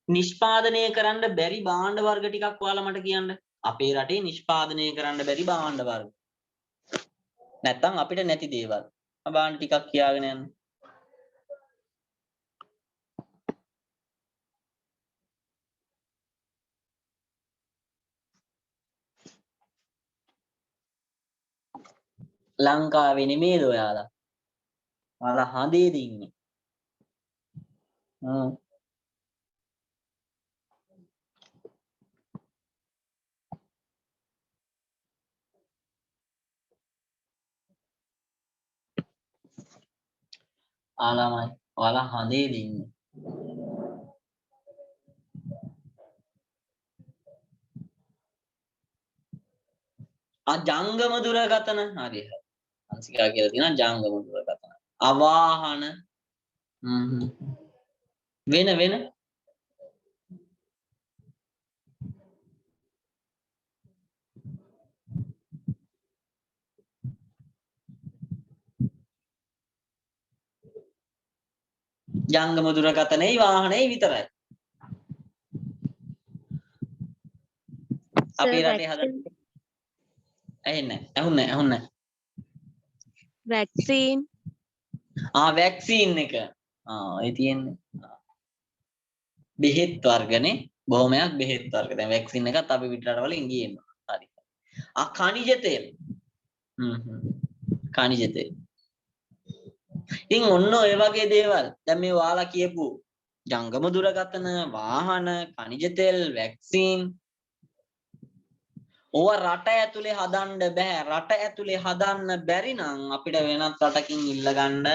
නිෂ්පාදනය කරන්න බැරි භාණ්ඩ වර්ග ටිකක් ඔයාලා මට කියන්න. අපේ රටේ නිෂ්පාදනය කරන්න බැරි භාණ්ඩ වර්ග. නැත්තම් අපිට නැති දේවල්. භාණ්ඩ ටිකක් කියාගෙන යන්න. ලංකාවේ නෙමේද ඔයාලා? ඔයාලා හඳේද ඉන්නේ? ආලාමයි. ඔයාලා හඳේද ඉන්නේ? ජංගම දුරකථන හරි හරි. අංශිකා කියලා තියෙනවා ජංගම දුරකථන. අවාහන වෙන ජංගම දුරකථනයේ වාහනේ විතරයි. අපේ රටේ හදන්නේ ඇහුන්නේ වැක්සීන් වැක්සීන් එක ඒ තියෙන්නේ බෙහෙත් වර්ගනේ බොහොමයක් බෙහෙත් වර්ග. දැන් වැක්සීන් එකත් අපි පිට රටවලින් ගියනවා. හරි. khනිජ තෙල්. khනිජ තෙල්. ඉතින් ඔන්න ඔය වගේ දේවල් දැන් මේ ඔයාලා කියපු ජංගම දුරකථන වාහන khනිජ තෙල් වැක්සීන් ඕවා රට ඇතුලේ හදන්න බෑ. රට ඇතුලේ හදන්න බැරි නම් අපිට වෙනත් රටකින් ඉල්ල ගන්න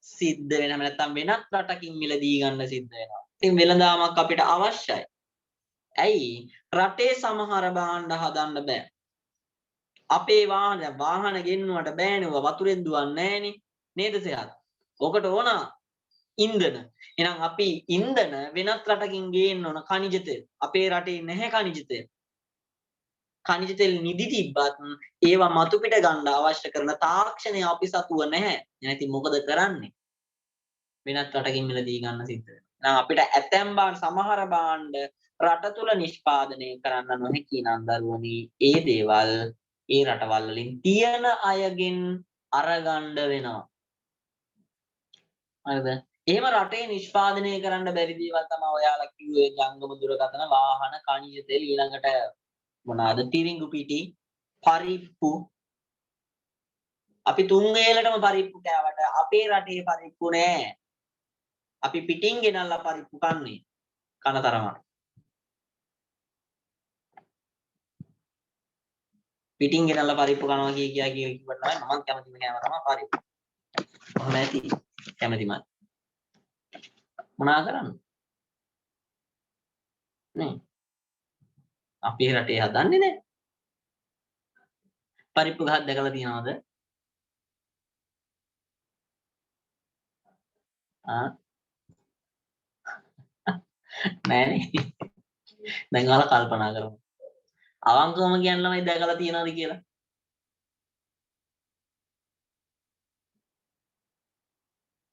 සිද්ධ වෙනවා. නැත්නම් වෙනත් රටකින් මිලදී ගන්න සිද්ධ වෙනවා. ඉතින් වෙළඳාමක් අපිට අවශ්‍යයි. ඇයි? රටේ සමහර භාණ්ඩ හදන්න බෑ. අපේ වාහන ගෙන්නුවට බෑනේ. වතුරෙන් දුවන්නේ නෑනේ. නේද සයත්? ඔකට ඕන ඉන්ධන. එහෙනම් අපි ඉන්ධන වෙනත් රටකින් ගේන්න ඕන khනිජ තෙල්. අපේ රටේ නැහැ khනිජ තෙල්. khනිජ තෙල් නිදි තිබ්බත් ඒවා මතු පිට ගන්න අවශ්‍ය කරන තාක්ෂණය අපි සතුව නැහැ. නැති මොකද කරන්නේ? වෙනත් රටකින් මිලදී ගන්න සිද්ධ වෙනවා. එහෙනම් අපිට ඇතැම් සමහර භාණ්ඩ රට තුල නිෂ්පාදනය කරන්න නොහැකි නම් දරුවනි ඒ දේවල් ඒ රටවල් වලින් තියන අයගෙන් අරගන්න වෙනවා. හරිද? එහෙම රටේ නිෂ්පාදනය කරන්න බැරි දේවල් තමයි ඔයාලා කිව්වේ ජංගම දුරකථන වාහන khනිජ තෙල් ඊළඟට මොනවාද තිරිඟු පිටි පරිප්පු අපි තුන් වේලටම පරිප්පු කෑවට අපේ රටේ පරිප්පු නෑ. අපි පිටින් ගෙනල්ලා පරිප්පු කන්නේ කන තරමට. පිටින් ගෙනල්ලා පරිප්පු කනවා කිව්වට තමයි මම කැමතිම කෑම තමයි පරිප්පු. කොහොම ඇති කැමතිමයි. මොනා කරන්නේ? නේ අපේ රටේ හදන්නේ නෑ. පරිප්පු ගහක් දැකලා තියෙනවද? නෑනේ. දැන් ඔයාලා කල්පනා කරමු. අවංකවම කියන්න ළමයි දැකලා තියෙනවද කියලා?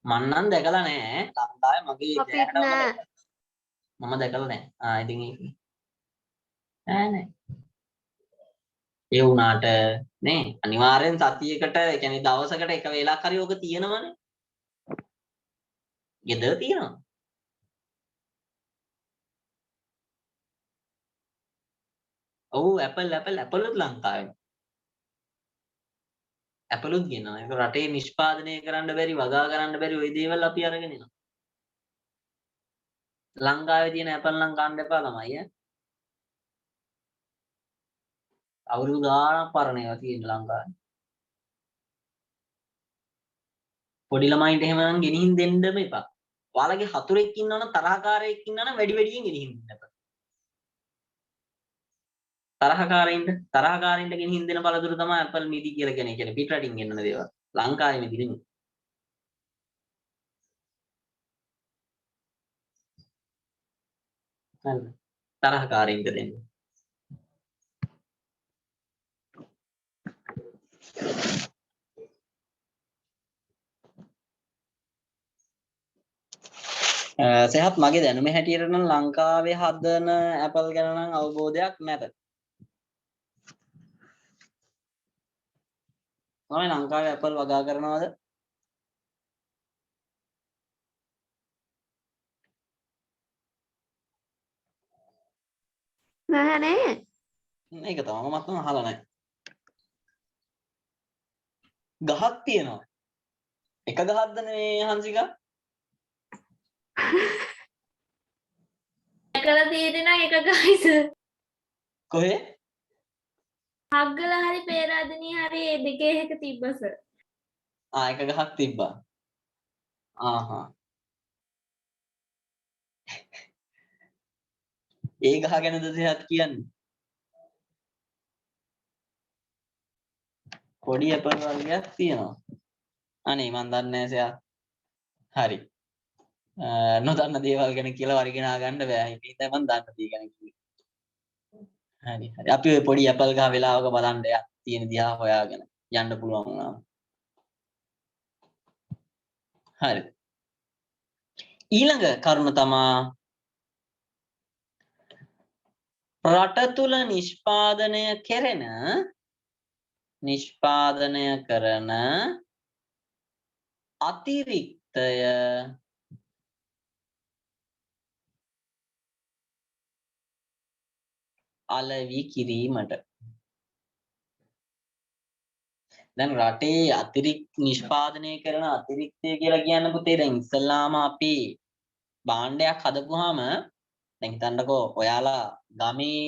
මං නම් දැකලා නෑ. ලංකාවේ මගේ මම දැකලා නෑ. ඉතින් ඒක නෑ. ඒ වුණාට නේ අනිවාර්යෙන් සතියකට ඒ කියන්නේ දවසකට එක වේලක් හරි ඔක තියෙනවනේ. ගෙදර තියෙනවා. ඔව් ඇපල්ුත් ලංකාවේ. ඇපල්ුත් ගෙනවා. ඒක රටේ නිෂ්පාදනය කරන්න බැරි වගා කරන්න බැරි ওই දේවල් අපි අරගෙන එනවා. ලංකාවේ තියෙන ඇපල් නම් ගන්න එපා ළමයි ඈ. අවුරුදු ගාණක් පරණ ඒවා තියෙන ලංකාවේ. පොඩි ළමයින්ට එහෙම නම් ගෙනිහින් දෙන්නම එපා. ඔයාලගේ හතුරෙක් ඉන්නවනම් තරහකාරයෙක් ඉන්නවනම් වැඩි වැඩියෙන් ගෙනිහින් දෙන්න. තරහකාරින්ට ගෙනිහින් දෙන පළතුරු තමයි ඇපල් මිදි කියලා කියන්නේ පිටරටින් ගෙන්නන දේවල්. ලංකාවේ මිදි නෙමෙයි. හරි. තරහකාරින්ට දෙන්න. සහත් මගේ දැනුම හැටියට නම් ලංකාවේ හදන ඇපල් ගැන නම් අවබෝධයක් නැත. මම ලංකාවේ ඇපල් වගා කරනවද? නැහැ. ඒක තමයි මම අහලා නැහැ. ගහක් තියෙනවා. එක ගහක්ද මේ හංසිකා? එකලා තියෙනවා එක ගයිස. කොහේ? හග්ගල හරි පේරාදෙණිය හරි ඒ දෙකේ එක තිබ්බස. එක ගහක් තිබ්බා. ආහා. ඒ ගහ ගැනද දෙයක් කියන්නේ? පොඩි ඇපල් වර්ගයක් තියෙනවා. අනේ මන් දන්නේ නැහැ සයා. හරි. නොදන්න දේවල් ගැන කියලා වරිගෙනා ගන්න බෑ. ඒක තමයි මන් දන්න දේ ගැන කිව්වේ. හරි. අපි ඔය පොඩි ඇපල් ගහ වෙලාවක බලන්න තියෙන දිහා හොයාගෙන යන්න පුළුවන් වුණා. හරි. ඊළඟ කරුණ තමා රට තුල නිෂ්පාදනය කරන අතිරික්තය අලෙවි කිරීමට. දැන් රටේ නිෂ්පාදනය කරන අතිරික්තය කියලා කියන්න පුතේ දැන් ඉස්සල්ලාම අපි භාණ්ඩයක් හදපුවාම දැන් හිතන්නකෝ ඔයාලා ගමේ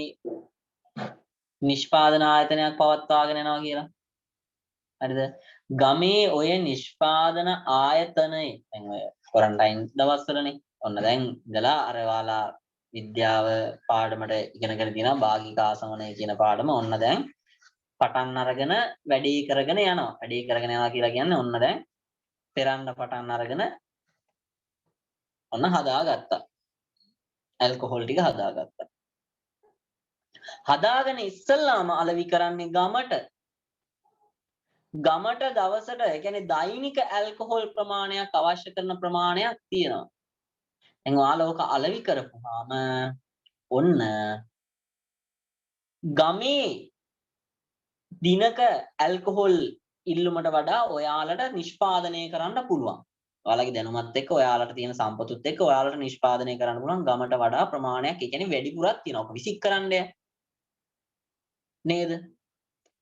නිෂ්පාදන ආයතනයක් පවත්වාගෙන යනවා කියලා. හරිද? ගමේ ඔය නිෂ්පාදන ආයතනයේ දැන් ඔය ක්වොරන්ටයින් දවස්වලනේ. ඔන්න දැන් ඉඳලා අර ඔයාලා විද්‍යාව පාඩමට ඉගෙනගෙන තියෙනවා භාගික ආසමනය කියන පාඩම. ඔන්න දැන් පටන් අරගෙන වැඩේ කරගෙන යනවා. වැඩේ කරගෙන යනවා කියලා කියන්නේ ඔන්න දැන් පෙරන්න පටන් අරගෙන ඔන්න හදාගත්තා. ඇල්කොහොල් ටික හදාගත්තා. හදාගෙන ඉස්සල්ලාම අලෙවි කරන්නේ ගමට දවසට ඒ කියන්නේ දෛනික ඇල්කොහොල් ප්‍රමාණයක් අවශ්‍ය කරන ප්‍රමාණයක් තියෙනවා. දැන් ඔයාලා ඕක අලෙවි කරපුවාම ඔන්න ගමේ දිනක ඇල්කොහොල් ඉල්ලුමට වඩා ඔයාලට නිෂ්පාදනය කරන්න පුළුවන්. ඔයාලගේ දැනුමත් එක්ක ඔයාලට තියෙන සම්පතුත් එක්ක ඔයාලට නිෂ්පාදනය කරන්න පුළුවන් ගමට වඩා ප්‍රමාණයක්. ඒ කියන්නේ වැඩිපුරක් තියෙනවා. ඔක විසික් කරන්නේ නේද?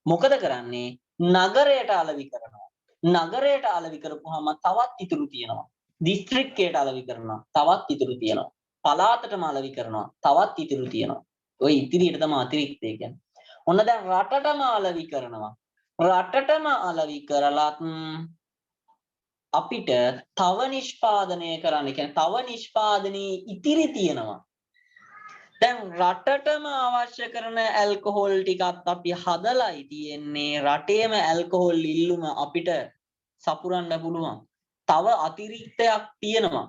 මොකද කරන්නේ? නගරයට අලෙවි කරනවා. නගරයට අලෙවි කරපුවාම තවත් ඉතුරු තියෙනවා. දිස්ත්‍රික්කයට අලෙවි කරනවා. තවත් ඉතුරු තියෙනවා. පළාතටම අලෙවි කරනවා. තවත් ඉතුරු තියෙනවා. ඔය ඉතිරියට තමයි අතිරික්තය කියන්නේ. ඔන්න දැන් රටටම අලෙවි කරනවා. රටටම අලෙවි කරලත් අපිට තව නිෂ්පාදනය කරන්න කියන්නේ තව නිෂ්පාදනයේ ඉතිරි තියෙනවා. දැන් රටටම අවශ්‍ය කරන ඇල්කොහොල් ටිකත් අපි හදලායි තියෙන්නේ. රටේම ඇල්කොහොල් ඉල්ලුම අපිට සපුරන්න පුළුවන්. තව අතිරික්තයක් තියෙනවා.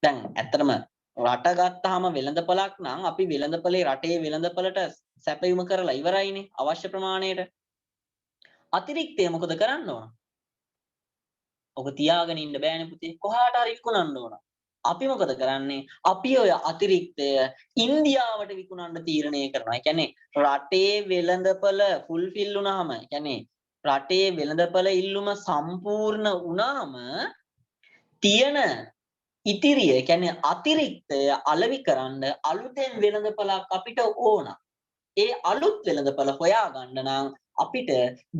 දැන් ඇත්තටම රට ගත්තාම වෙළඳපළක් නම් අපි වෙළඳපළේ රටේ වෙළඳපළට සැපයුම කරලා ඉවරයිනේ අවශ්‍ය ප්‍රමාණයට. අතිරික්තය මොකද කරන්න ඕන? ඔක තියාගෙන ඉන්න බෑනේ පුතේ. කොහාට හරි විකුණන්න ඕන. අපි මොකද කරන්නේ? අපි ඔය අතිරික්තය ඉන්දියාවට විකුණන්න තීරණය කරනවා. ඒ කියන්නේ රටේ වෙළඳපළ ෆුල්ෆිල් වුණාම, ඒ කියන්නේ රටේ වෙළඳපළ ඉල්ලුම සම්පූර්ණ වුණාම තියෙන ඉතිරිය, ඒ කියන්නේ අතිරික්තය අලෙවි කරන්න අලුතෙන් වෙළඳපළක් අපිට ඕන. ඒ අලුත් වෙළඳපළ හොයාගන්න නම් අපිට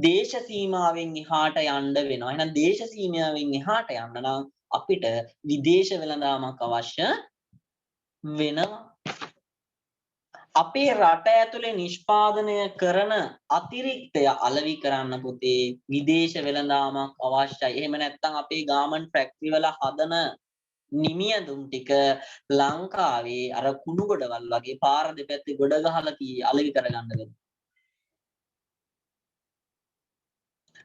දේශ සීමාවෙන් එහාට යන්න වෙනවා. එහෙනම් දේශ සීමාවෙන් එහාට යන්න නම් අපිට විදේශ වෙළඳාමක් අවශ්‍ය වෙනවා. අපේ රට ඇතුලේ නිෂ්පාදනය කරන අතිරික්තය අලෙවි කරන්න පුතේ විදේශ වෙළඳාමක් අවශ්‍යයි. එහෙම නැත්නම් අපේ ගාමන්ට් ෆැක්ටරි වල හදන නිමියඳුම් ටික ලංකාවේ අර කුණු ගොඩවල් වගේ පාර දෙපැත්තේ ගොඩ ගහලා අලෙවි කරගන්න වෙනවා.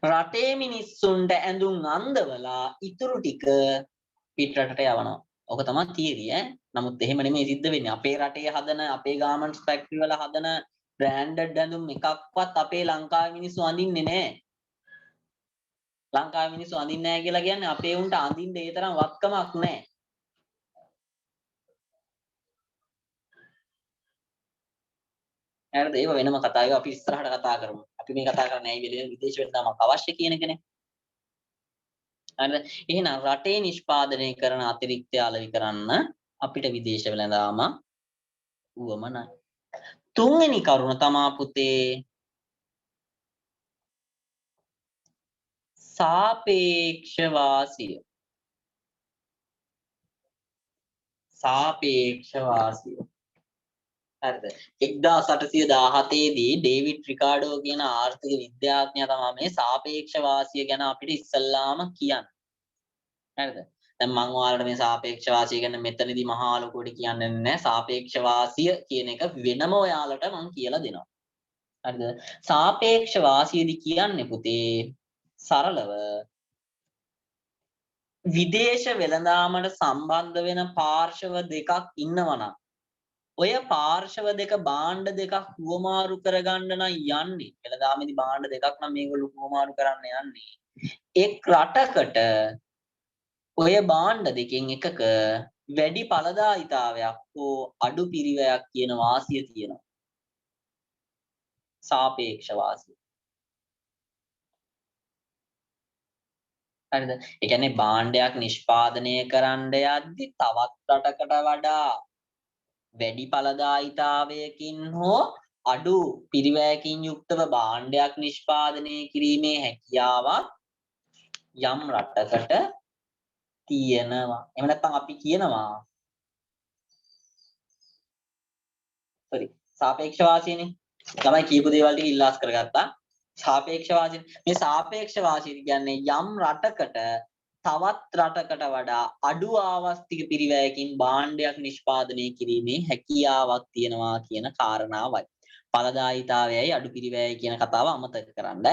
රටේ මිනිස්සුන්ට ඇඳුම් අන්දවලා ඉතුරු ටික පිටරටට යවනවා. ඔක තමයි තියරි ඈ. නමුත් එහෙම නෙමෙයි සිද්ධ වෙන්නේ. අපේ රටේ හදන අපේ ගාමන්ට්ස් ෆැක්ටරි වල හදන බ්‍රෑන්ඩඩ් ඇඳුම් එකක්වත් අපේ ලංකාවේ මිනිස්සු අඳින්නේ නැහැ. ලංකාවේ මිනිස්සු අඳින්නේ නැහැ කියලා කියන්නේ අපේ උන්ට අඳින්න ඒ තරම් වත්කමක් නැහැ. හරිද? ඒක වෙනම කතාවක්. අපි ඉස්සරහට කතා කරමු. අපි මේ කතා කරන්නේ ඇයි වෙලෙන විදේශ වෙළඳාමක් අවශ්‍ය කියන එකනේ. හරිද? එහෙනම් රටේ නිෂ්පාදනය කරන අතිරික්තය අලෙවි කරන්න අපිට විදේශ වෙළඳාම උවමනයි. තුන්වෙනි කරුණ තමා පුතේ සාපේක්ෂ වාසිය. සාපේක්ෂ වාසිය. හරිද? 1817 දී ඩේවිඩ් රිකාඩෝ කියන ආර්ථික විද්‍යාඥයා තමයි මේ සාපේක්ෂ වාසිය ගැන අපිට ඉස්සල්ලාම කියන්නේ. හරිද? දැන් මම ඔයාලට මේ සාපේක්ෂ වාසිය ගැන මෙතනදී මහා ලොකුවට කියන්නේ නැහැ. සාපේක්ෂ වාසිය කියන එක වෙනම ඔයාලට මම කියලා දෙනවා. හරිද? සාපේක්ෂ වාසියදී කියන්නේ පුතේ සරලව විදේශ වෙළඳාමට සම්බන්ධ වෙන පාර්ශව දෙකක් ඉන්නවනම් ඔය පාර්ශව දෙක භාණ්ඩ දෙකක් හුවමාරු කරගන්න නම් යන්නේ වෙළඳාමේදී භාණ්ඩ දෙකක් නම් මේගොල්ලෝ හුවමාරු කරන්න යන්නේ එක් රටකට ඔය භාණ්ඩ දෙකෙන් එකක වැඩි ඵලදායීතාවයක් හෝ අඩු පිරිවැයක් කියන වාසිය තියෙනවා සාපේක්ෂ වාසිය. හරිද? ඒ කියන්නේ භාණ්ඩයක් නිෂ්පාදනය කරන්න යද්දි තවත් රටකට වඩා වැඩි ඵලදායීතාවයකින් හෝ අඩු පිරිවැයකින් යුක්තව භාණ්ඩයක් නිෂ්පාදනය කිරීමේ හැකියාවක් යම් රටකට තියෙනවා. එහෙම නැත්නම් අපි කියනවා සාපේක්ෂ වාසියනේ. ළමයි කියපු දේවල් ටික ඉල්ලාස් කරගත්තා. සාපේක්ෂ වාසිය. මේ සාපේක්ෂ වාසිය කියන්නේ යම් රටකට තවත් රටකට වඩා අඩු ආවස්තික පිරිවැයකින් භාණ්ඩයක් නිෂ්පාදනය කිරීමේ හැකියාවක් තියෙනවා කියන කාරණාවයි. ඵලදායීතාවයයි අඩු පිරිවැයයි කියන කතාව අමතක කරන්න.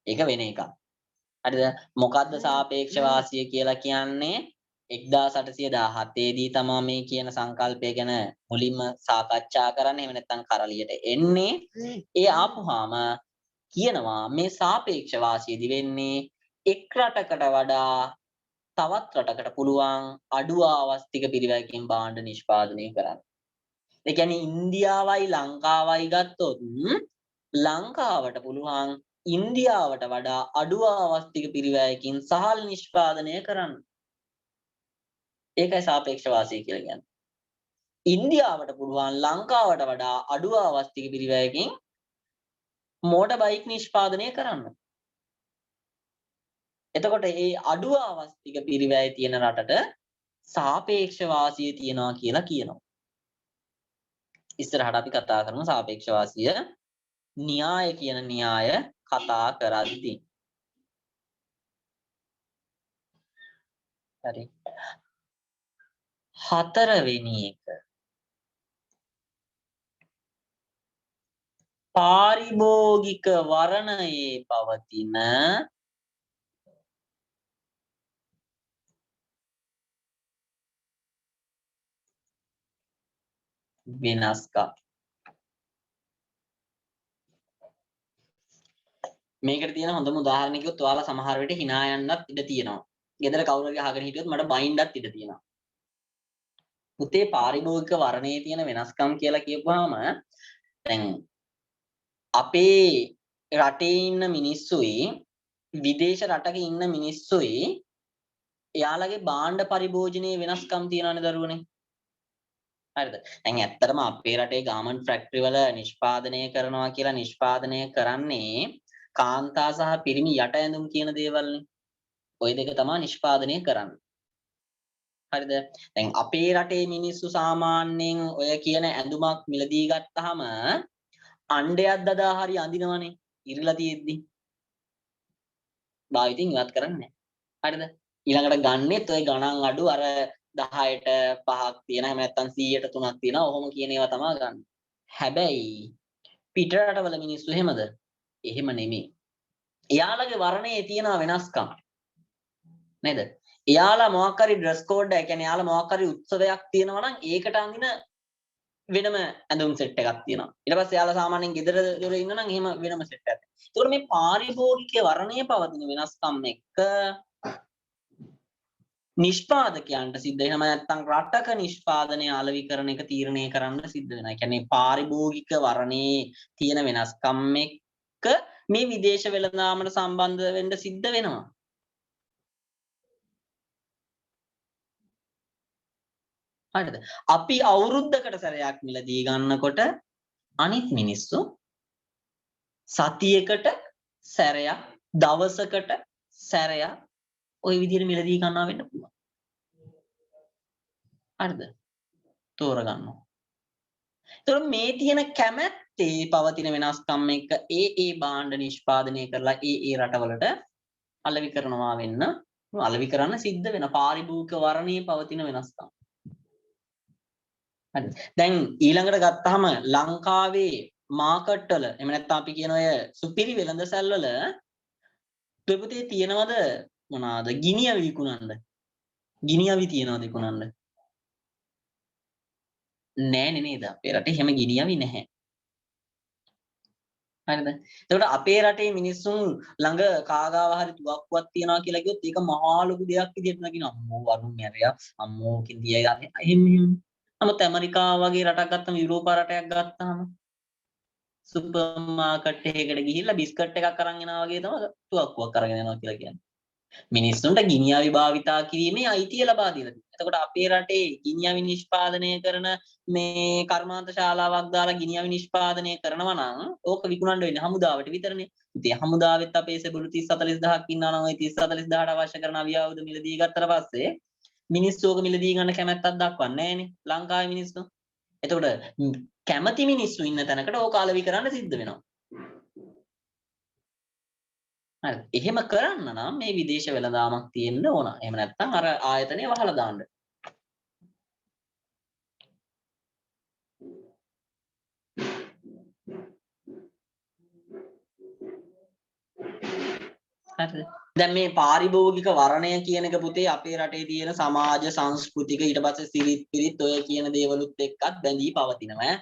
ඒක වෙන එකක්. හරිද? මොකද්ද සාපේක්ෂ වාසිය කියලා කියන්නේ? 1817 දී තමයි මේ කියන සංකල්පය ගැන මුලින්ම සාකච්ඡා කරන්නේ. එහෙම නැත්නම් කරලියට එන්නේ. ඒ ආපුවාම කියනවා මේ සාපේක්ෂ වාසියදී වෙන්නේ එක් රටකට වඩා තවත් රටකට පුළුවන් අඩු ආවස්තික පිරිවැයකින් භාණ්ඩ නිෂ්පාදනය කරන්න. ඒ කියන්නේ ඉන්දියාවයි ලංකාවයි ගත්තොත් ලංකාවට පුළුවන් ඉන්දියාවට වඩා අඩු ආවස්තික පිරිවැයකින් සහල් නිෂ්පාදනය කරන්න. ඒකයි සාපේක්ෂ වාසිය කියලා කියන්නේ. ඉන්දියාවට පුළුවන් ලංකාවට වඩා අඩු ආවස්තික පිරිවැයකින් මෝටර් බයික් නිෂ්පාදනය කරන්න. එතකොට මේ අඩු ආවස්තික පිරිවැය තියෙන රටට සාපේක්ෂ වාසිය තියනවා කියලා කියනවා. ඉස්සරහට අපි කතා කරමු සාපේක්ෂ වාසිය න්‍යාය කියන න්‍යාය කතා කරද්දී. හරි. හතරවෙනි එක පාරිභෝගික වරණයේ පවතින වෙනස්කම්. මේකට තියෙන හොඳම උදාහරණයක් කිව්වොත් ඔයාලා සමහර වෙලට hina යන්නත් ඉඩ තියෙනවා. ගෙදර කවුරු හරි අහගෙන හිටියොත් මට බයින්ඩත් ඉඩ තියෙනවා. පුතේ පාරිභෝගික වරණයේ තියෙන වෙනස්කම් කියලා කියපුවාම දැන් අපේ රටේ ඉන්න මිනිස්සුයි විදේශ රටක ඉන්න මිනිස්සුයි එයාලගේ භාණ්ඩ පරිභෝජනයේ වෙනස්කම් තියෙනවනේ දරුවනේ. හරිද? දැන් ඇත්තටම අපේ රටේ ගාමන්ට් ෆැක්ටරි වල නිෂ්පාදනය කරනවා කියලා නිෂ්පාදනය කරන්නේ කාන්තා සහ පිරිමි යට ඇඳුම් කියන දේවල්නේ. ওই දෙක තමයි නිෂ්පාදනය කරන්නේ. හරිද? දැන් අපේ රටේ මිනිස්සු සාමාන්‍යයෙන් ඔය කියන ඇඳුමක් මිලදී ගත්තාම අණ්ඩයක් දදා හරි අඳිනවනේ ඉරිලා තියෙද්දි. භාවිතින් ඉවත් කරන්නේ නැහැ. හරිද? ඊළඟට ගන්නෙත් ඔය ගණන් අඩු අර 10ට 5ක් තියෙන හැම නැත්තම් 100ට 3ක් තියෙනවා. ඔහොම කියන ඒවා තමයි ගන්න. හැබැයි පිට රටවල මිනිස්සු එහෙමද? එහෙම නෙමෙයි. එයාලගේ වර්ණයේ තියෙන වෙනස්කම් නේද? එයාලා මොකක් හරි ඩ්‍රෙස් කෝඩ් එක, කියන්නේ එයාලා මොකක් හරි උත්සවයක් තියෙනවා නම් ඒකට අඳින වෙනම ඇඳුම් සෙට් එකක් තියෙනවා. ඊට පස්සේ එයාලා සාමාන්‍යයෙන් ගෙදර දොර ඉන්න නම් එහෙම වෙනම සෙට් එකක්. ඒකට මේ පාරිභෝගික වර්ණයේ පවතින වෙනස්කම් එක්ක නිෂ්පාදකයන්ට සිද්ධ වෙනම නැත්නම් රටක නිෂ්පාදනය අලෙවිකරණ එක තීරණය කරන්න සිද්ධ වෙනවා. ඒ කියන්නේ පාරිභෝගික වර්ණයේ තියෙන වෙනස්කම් එක්ක මේ විදේශ වෙළඳාමට සම්බන්ධ වෙන්න සිද්ධ වෙනවා. හරිද? අපි අවුරුද්දකට සැරයක් මිලදී ගන්නකොට අනිත් මිනිස්සු සතියකට සැරයක්, දවසකට සැරයක් ওই විදිහට මිලදී ගන්නවා වෙන්න පුළුවන්. හරිද? තෝරගන්නවා. ඒතකොට මේ තියෙන කැමැත්තේ පවතින වෙනස්කම් එක්ක ඒ භාණ්ඩ නිෂ්පාදනය කරලා ඒ රටවලට අලෙවි කරනවා වෙන්න අලෙවි කරන්න සිද්ධ වෙන පාරිභෝගික වර්ණයේ පවතින වෙනස්කම්. හරි. දැන් ඊළඟට ගත්තාම ලංකාවේ මාකට් වල එහෙම නැත්නම් අපි කියන ඔය සුපිරි වෙළඳසැල් වල දෙපොතේ තියෙනවද මොනවාද ගිනියවි විකුණන්න? ගිනියවි තියනවද විකුණන්න? නෑ නේද? අපේ රටේ හැම ගිනියවි නැහැ. හරිද? එතකොට අපේ රටේ මිනිස්සුන් ළඟ කාගාව හරි තුවක්කුවක් තියනවා කියලා කිව්වොත් ඒක මහා ලොකු දෙයක් විදිහට නගිනවා. අම්මෝ වරුන් මැරයා අම්මෝ කින්දිය ගන්න. එහෙම. නමුත් ඇමරිකාව වගේ රටක් ගත්තම යුරෝපා රටයක් ගත්තාම සුපර් මාකට් එකකට ගිහිල්ලා බිස්කට් එකක් අරන් එනවා වගේ තමයි තුවක්කුවක් අරගෙන යනවා කියලා කියන්නේ. මිනිස්සුන්ට ගිනියවි භාවිතා කිරීමේ අයිතිය ලබා දීලා තියෙනවා. එතකොට අපේ රටේ ගිනියවි නිෂ්පාදනය කරන මේ කර්මාන්ත ශාලාවක් දාලා ගිනියවි නිෂ්පාදනය කරනවා නම් ඕක විකුණන්න වෙන්නේ හමුදාවට විතරනේ. ඉතින් හමුදාවෙත් අපේ සෙබළු 30-40000ක් ඉන්නවා නම් ওই 30-40000ට අවශ්‍ය කරන අවියාවුද මිලදී ගත්තට පස්සේ මිනිස්සු ඕක මිලදී ගන්න කැමැත්තක් දක්වන්නේ නැහනේ ලංකාවේ මිනිස්සු. එතකොට කැමැති මිනිස්සු ඉන්න තැනකට ඕක අලෙවි කරන්න සිද්ධ වෙනවා. හරි. එහෙම කරන්න නම් මේ විදේශ වෙළඳාමක් තියෙන්න ඕන. එහෙම නැත්නම් අර ආයතනය වහලා දාන්න. හරිද? දැන් මේ පාරිභෝගික වර්ණය කියන එක පුතේ අපේ රටේ තියෙන සමාජ සංස්කෘතික ඊට පස්සේ සිරිත් පිරිත් ඔය කියන දේවලුත් එක්කත් බැඳී පවතිනවා.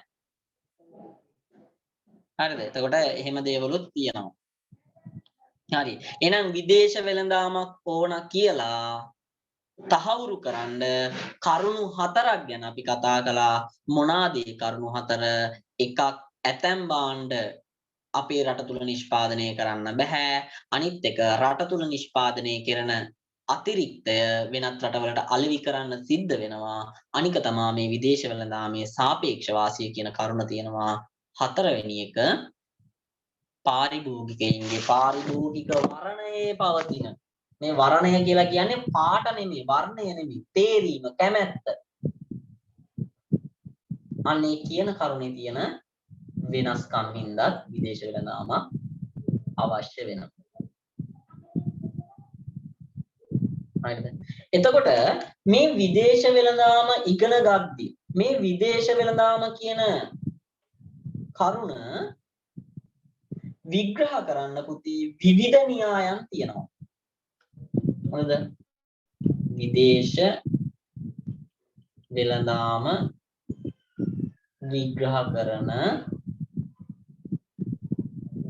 හරිද? එතකොට එහෙම දේවලුත් තියෙනවා. හරි. එහෙනම් විදේශ වෙළඳාමක් ඕන කියලා තහවුරු කරන්න කරුණු 4ක් ගැන අපි කතා කළා. මොනවාද ඒ කරුණු 4? එකක් ඇතැම් භාණ්ඩ අපේ රට තුල නිෂ්පාදනය කරන්න බෑ. අනිත් එක රට තුල නිෂ්පාදනය කරන අතිරික්තය වෙනත් රටවලට අලෙවි කරන්න සිද්ධ වෙනවා. අනික තමයි මේ විදේශ වෙළඳාමේ සාපේක්ෂ වාසිය කියන කරුණ තියෙනවා. 4වෙනි එක පාරිභෝගිකයින්ගේ පාරිභෝගික වර්ණයේ පවතින මේ වර්ණය කියලා කියන්නේ පාට නෙමෙයි වර්ණය නෙමෙයි තේරීම කැමැත්ත. අනේ කියන කරුණේ තියෙන වෙනස්කම් හින්දා විදේශ වෙළඳාම අවශ්‍ය වෙනවා. හරිද? එතකොට මේ විදේශ වෙළඳාම ඉගෙන ගද්දී මේ විදේශ වෙළඳාම කියන කරුණ විග්‍රහ කරන්න පුතේ විවිධ න්‍යායන් තියෙනවා. හරිද? විදේශ වෙළඳාම විග්‍රහ කරන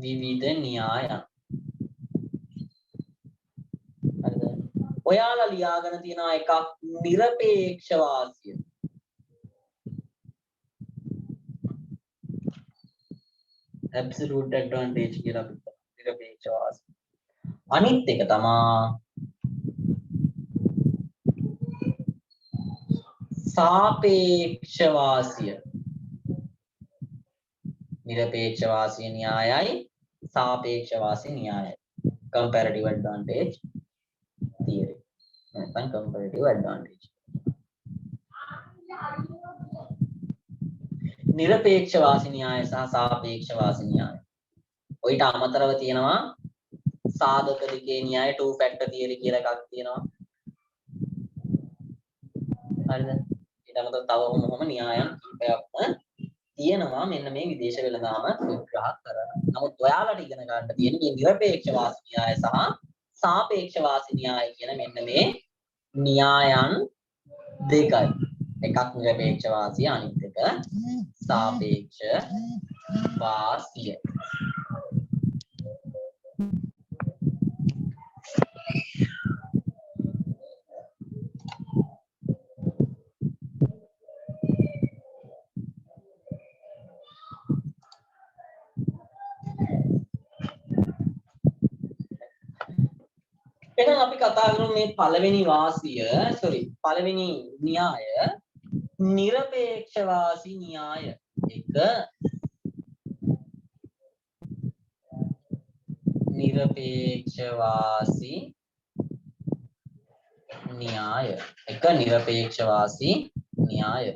විවිධ න්‍යායන්. හරිද? ඔයාලා ලියාගෙන තියෙන එකක් නිරපේක්ෂ වාසිය. absolute advantage කියලා අපි නිරපේක්ෂ වාසිය. අනිත් එක තමයි සාපේක්ෂ වාසිය. නිරපේක්ෂ වාසිය න්‍යායයි සාපේක්ෂ වාසිය න්‍යායයි. comparative advantage theory. නැත්නම් comparative advantage. නිරපේක්ෂ වාසි න්‍යාය සහ සාපේක්ෂ වාසි න්‍යාය. ඔයිට අමතරව තියෙනවා සාධක දෙකේ න්‍යාය two factor theory කියලා එකක් තියෙනවා. හරිද? ඊට අමතරව තව මොහොම න්‍යායන් කීපයක්ම තියෙනවා මෙන්න මේ විදේශ වෙළඳාම විග්‍රහ කරන. නමුත් ඔයාලට ඉගෙන ගන්න තියෙන්නේ මේ නිරපේක්ෂ වාසි න්‍යාය සහ සාපේක්ෂ වාසි න්‍යාය කියන මෙන්න මේ න්‍යායන් දෙකයි. එකක් නිරපේක්ෂ වාසිය අනිත් එක සාපේක්ෂ වාසිය. එහෙනම් අපි කතා කරමු මේ පළවෙනි පළවෙනි න්‍යාය නිරපේක්ෂ වාසි න්‍යාය. එක නිරපේක්ෂ වාසි න්‍යාය. එක නිරපේක්ෂ වාසි න්‍යාය.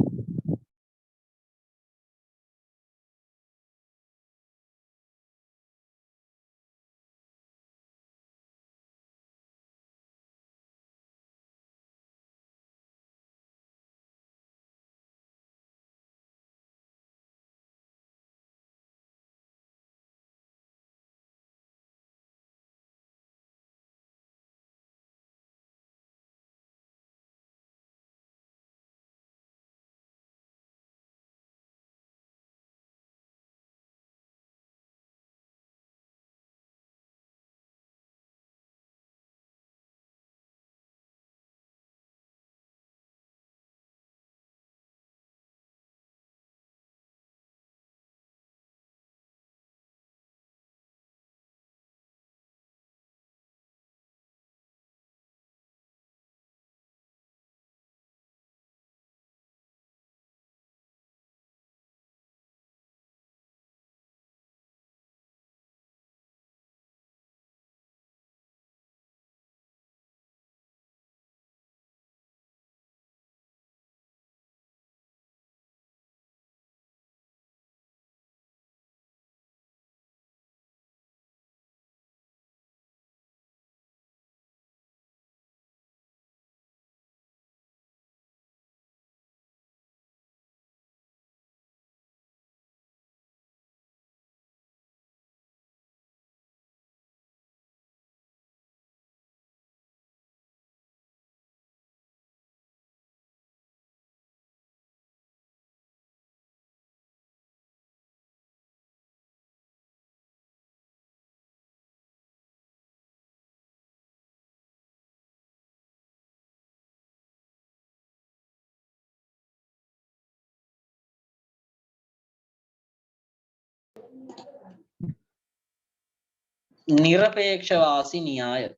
නිරපේක්ෂ වාසි න්‍යාය.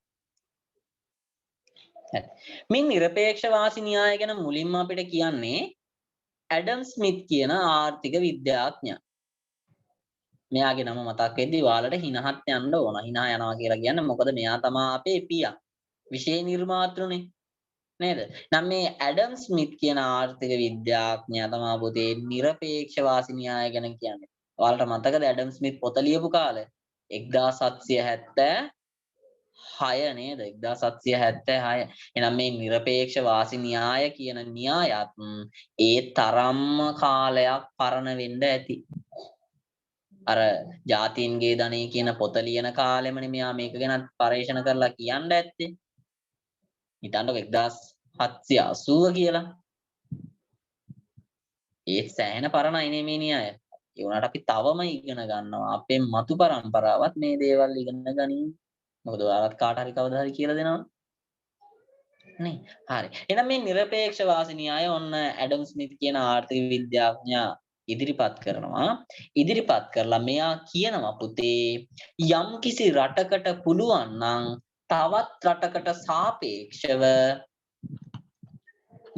මේ නිරපේක්ෂ වාසි න්‍යාය ගැන මුලින්ම අපිට කියන්නේ ඇඩම් ස්මිත් කියන ආර්ථික විද්‍යාඥයා. මෙයාගේ නම මතක් වෙද්දී ඔයාලට හිනහත් යන්න ඕන. හිනා යනවා කියලා කියන්නේ මොකද මෙයා තමයි අපේ පියා. විෂය නිර්මාතෘනේ. නේද? නම් මේ ඇඩම් ස්මිත් කියන ආර්ථික විද්‍යාඥයා තමයි පොතේ නිරපේක්ෂ වාසි න්‍යාය ගැන කියන්නේ. ඔයාලට මතකද ඇඩම් ස්මිත් පොත ලියපු කාලය? 1776 නේද? 1776. එහෙනම් මේ නිරපේක්ෂ වාසි න්‍යාය කියන න්‍යායත් ඒ තරම්ම කාලයක් පරණ වෙන්න ඇති. අර ජාතීන්ගේ ධනෙ කියන පොත ලියන කාලෙමනේ මෙයා මේක ගැන පරීක්ෂණ කරලා කියන්න ඇත්තේ. හිතන්නකො 1780 කියලා. ඒත් සෑහෙන පරණයි නේ මේ න්‍යාය. ඒ වුණාට අපි තවම ඉගෙන ගන්නවා. අපේ මතු පරම්පරාවත් මේ දේවල් ඉගෙන ගනින්. මොකද ඔයාලත් කාට හරි කවදා හරි කියලා දෙනවා නේ. හරි. එහෙනම් මේ නිරපේක්ෂ වාසි න්‍යාය ඔන්න ඇඩම් ස්මිත් කියන ආර්ථික විද්‍යාඥයා ඉදිරිපත් කරනවා. ඉදිරිපත් කරලා මෙයා කියනවා පුතේ යම් කිසි රටකට පුළුවන් නම් තවත් රටකට සාපේක්ෂව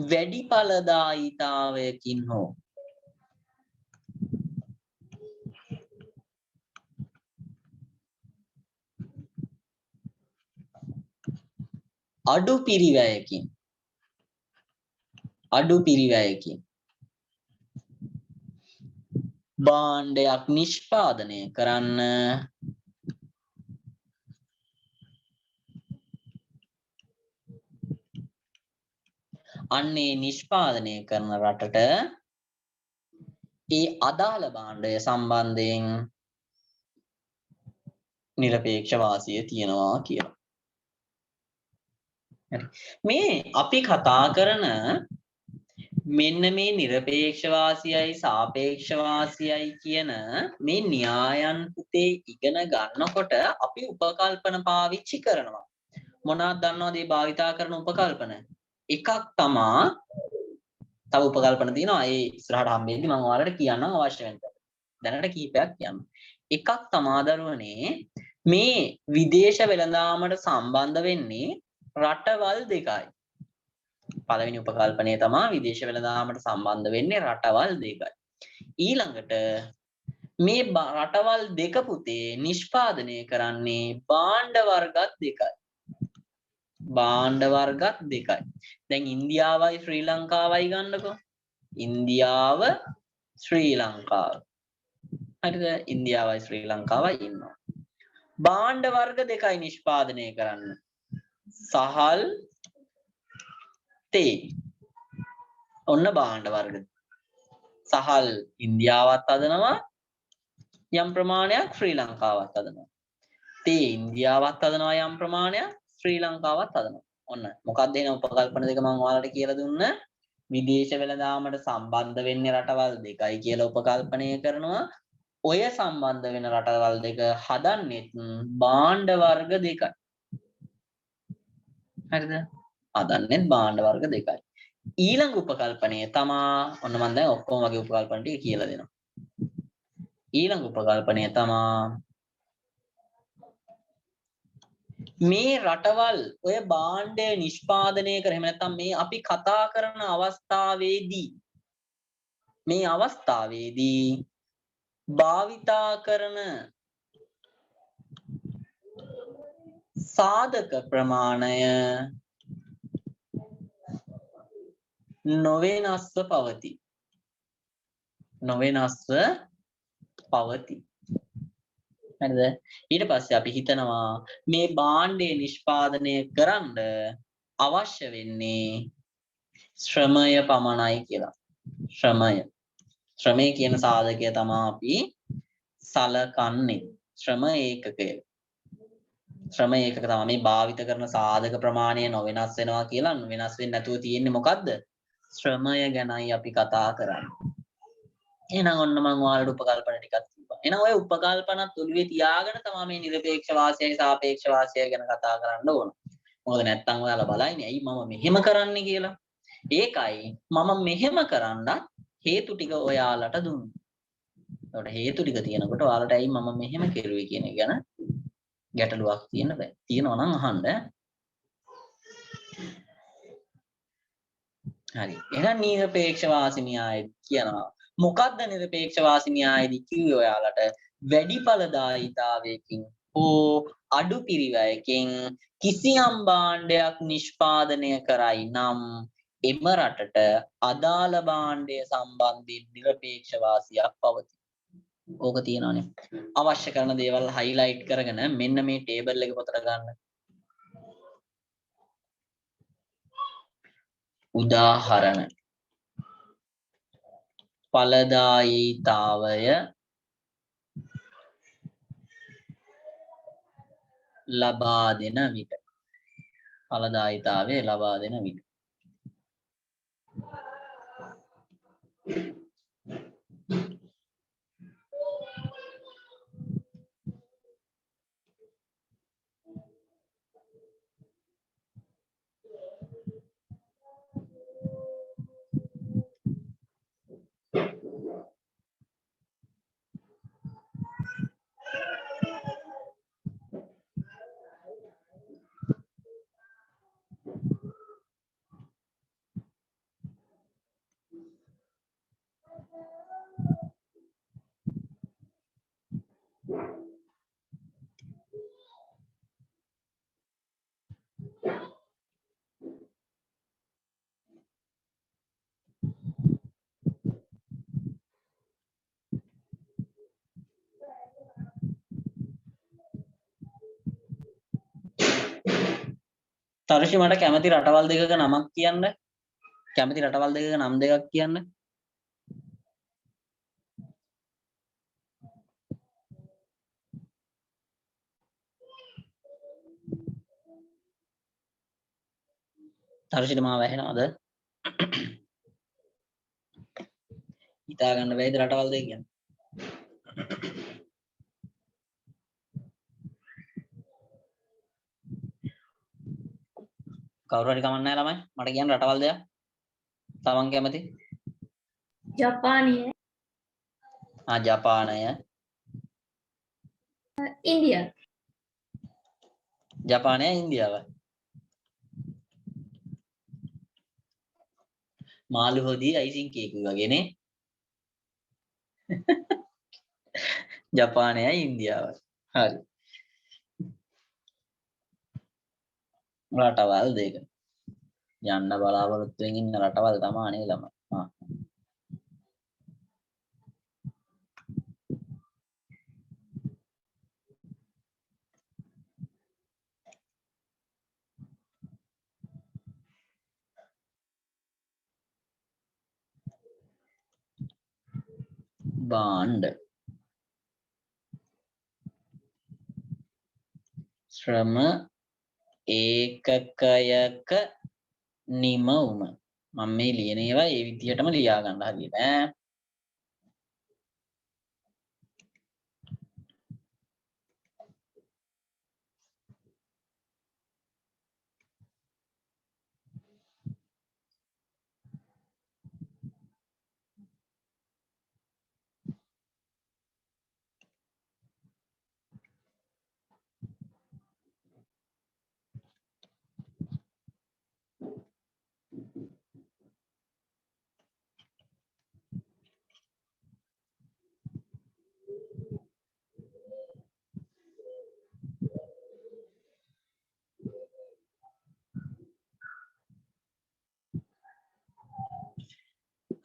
වැඩි ඵලදායීතාවයකින් හෝ අඩු පිරිවැයකින් භාණ්ඩයක් නිෂ්පාදනය කරන්න අන්නේ නිෂ්පාදනය කරන රටට ඒ අදාළ භාණ්ඩය සම්බන්ධයෙන් නිරපේක්ෂ වාසිය තියෙනවා කියලා. මේ අපි කතා කරන මෙන්න මේ නිරපේක්ෂ වාසියයි සාපේක්ෂ වාසියයි කියන මේ න්‍යායන් පුතේ ඉගෙන ගන්නකොට අපි උපකල්පන පාවිච්චි කරනවා. මොනවද දන්නවද මේ භාවිතා කරන උපකල්පන? එකක් තමා තව උපකල්පන තියෙනවා. ඒ ඉස්සරහට හම්බෙද්දි මම ඔයාලට කියන්නම් අවශ්‍ය වෙන. දැනට කීපයක් කියන්න. එකක් තමා දරුවනේ මේ විදේශ වෙළඳාමට සම්බන්ධ වෙන්නේ රටවල් දෙකයි. පළවෙනි උපකල්පනය තමයි විදේශ වෙළඳාමට සම්බන්ධ වෙන්නේ රටවල් දෙකයි. ඊළඟට මේ රටවල් දෙක පුතේ නිෂ්පාදනය කරන්නේ භාණ්ඩ වර්ගත් දෙකයි. භාණ්ඩ වර්ගත් දෙකයි. දැන් ඉන්දියාවයි ශ්‍රී ලංකාවයි ගන්නකො. ඉන්දියාව ශ්‍රී ලංකාව. හරිද? ඉන්දියාවයි ශ්‍රී ලංකාවයි ඉන්නවා. භාණ්ඩ වර්ග දෙකයි නිෂ්පාදනය කරන්න. සහල් තේ. ඔන්න භාණ්ඩ වර්ග. සහල් ඉන්දියාවත් හදනවා යම් ප්‍රමාණයක් ශ්‍රී ලංකාවත් හදනවා. තේ ඉන්දියාවත් හදනවා යම් ප්‍රමාණයක් ශ්‍රී ලංකාවත් හදනවා. ඔන්න මොකක්ද එන උපකල්පන දෙක මම ඔයාලට කියලා දුන්න. විදේශ වෙළඳාමට සම්බන්ධ වෙන්නේ රටවල් දෙකයි කියලා උපකල්පනය කරනවා. ඔය සම්බන්ධ වෙන රටවල් දෙක හදන්නෙත් භාණ්ඩ වර්ග දෙකයි. හරිද? හදන්නෙත් භාණ්ඩ වර්ග දෙකයි. ඊළඟ උපකල්පනය තමා ඔන්න මම දැන් ඔක්කොම වගේ උපකල්පන ටික කියලා දෙනවා. ඊළඟ උපකල්පනය තමා මේ රටවල් ඔය භාණ්ඩය නිෂ්පාදනය කර එහෙම නැත්නම් මේ අපි කතා කරන අවස්ථාවේදී භාවිතා කරන සාධක ප්‍රමාණය නොවෙනස්ව පවතී. හරිද? ඊට පස්සේ අපි හිතනවා මේ භාණ්ඩය නිෂ්පාදනය කරන්න අවශ්‍ය වෙන්නේ ශ්‍රමය පමණයි කියලා. ශ්‍රමය කියන සාධකය තමයි අපි සලකන්නේ. ශ්‍රම ඒකකය. ශ්‍රම ඒකක තමයි මේ භාවිත කරන සාධක ප්‍රමාණය නොවෙනස් වෙනවා කියලා. වෙනස් වෙන්නේ නැතුව තියෙන්නේ මොකද්ද? ශ්‍රමය ගැනයි අපි කතා කරන්නේ. එහෙනම් ඔන්න මම ඔයාලට උපකල්පන ටිකක් කිව්වා. එහෙනම් ඔය උපකල්පනත් ඔළුවේ තියාගෙන තමයි මේ නිරපේක්ෂ වාසියයි සාපේක්ෂ වාසියයි ගැන කතා කරන්න ඕන. මොකද නැත්තම් ඔයාලා බලයිනේ ඇයි මම මෙහෙම කරන්නේ කියලා. ඒකයි මම මෙහෙම කරන්න හේතු ටික ඔයාලට දුන්නේ. ඒකට හේතු ටික තියෙනකොට ඔයාලට ඇයි මම මෙහෙම කෙරුවේ කියන එක ගැන ගැටලුවක් තියෙන්න බෑ. තියෙනවා නම් අහන්න. හරි. එහෙනම් නිරපේක්ෂ වාසි න්‍යායය කියනවා. මොකක්ද නිරපේක්ෂ වාසි න්‍යායදී කිව්වේ ඔයාලට? වැඩි ඵලදායීතාවයකින් හෝ අඩු පිරිවැයකින් කිසියම් භාණ්ඩයක් නිෂ්පාදනය කරයි නම් එම රටට අදාළ භාණ්ඩය සම්බන්ධයෙන් නිරපේක්ෂ වාසියක් පවතී. ඕක තියෙනවානේ. අවශ්‍ය කරන දේවල් highlight කරගෙන මෙන්න මේ table එක පොතට ගන්න. උදාහරණ ඵලදායීතාවය ලබා දෙන විට තර්ෂි මට කැමති රටවල් දෙකක නමක් කියන්න. කැමති රටවල් දෙකක නම් දෙකක් කියන්න. හර්ෂිත මාව ඇහෙනවද? හිතා ගන්න බැයිද රටවල් දෙක කියන්නේ? කවුරු හරි කමක් නැහැ ළමයි. මට කියන්න රටවල් දෙක. තමන් කැමති? ජපානය ජපානය, ඉන්දියා ජපානය, ඉන්දියාව. මාළු හොදී අයිසින් කේකුයි වගේනේ. ජපානය, ඉන්දියාව. හරි. රටවල් දෙක. යන්න බලාපොරොත්තු වෙමින් ඉන්න රටවල් තමයි ළමයි. බාණ්ඩ, ශ්‍රම ඒකකයක නිමවුම. මම මේ ලියන ඒවා ඒ විදිහටම ලියා ගන්න හරියට ඈ.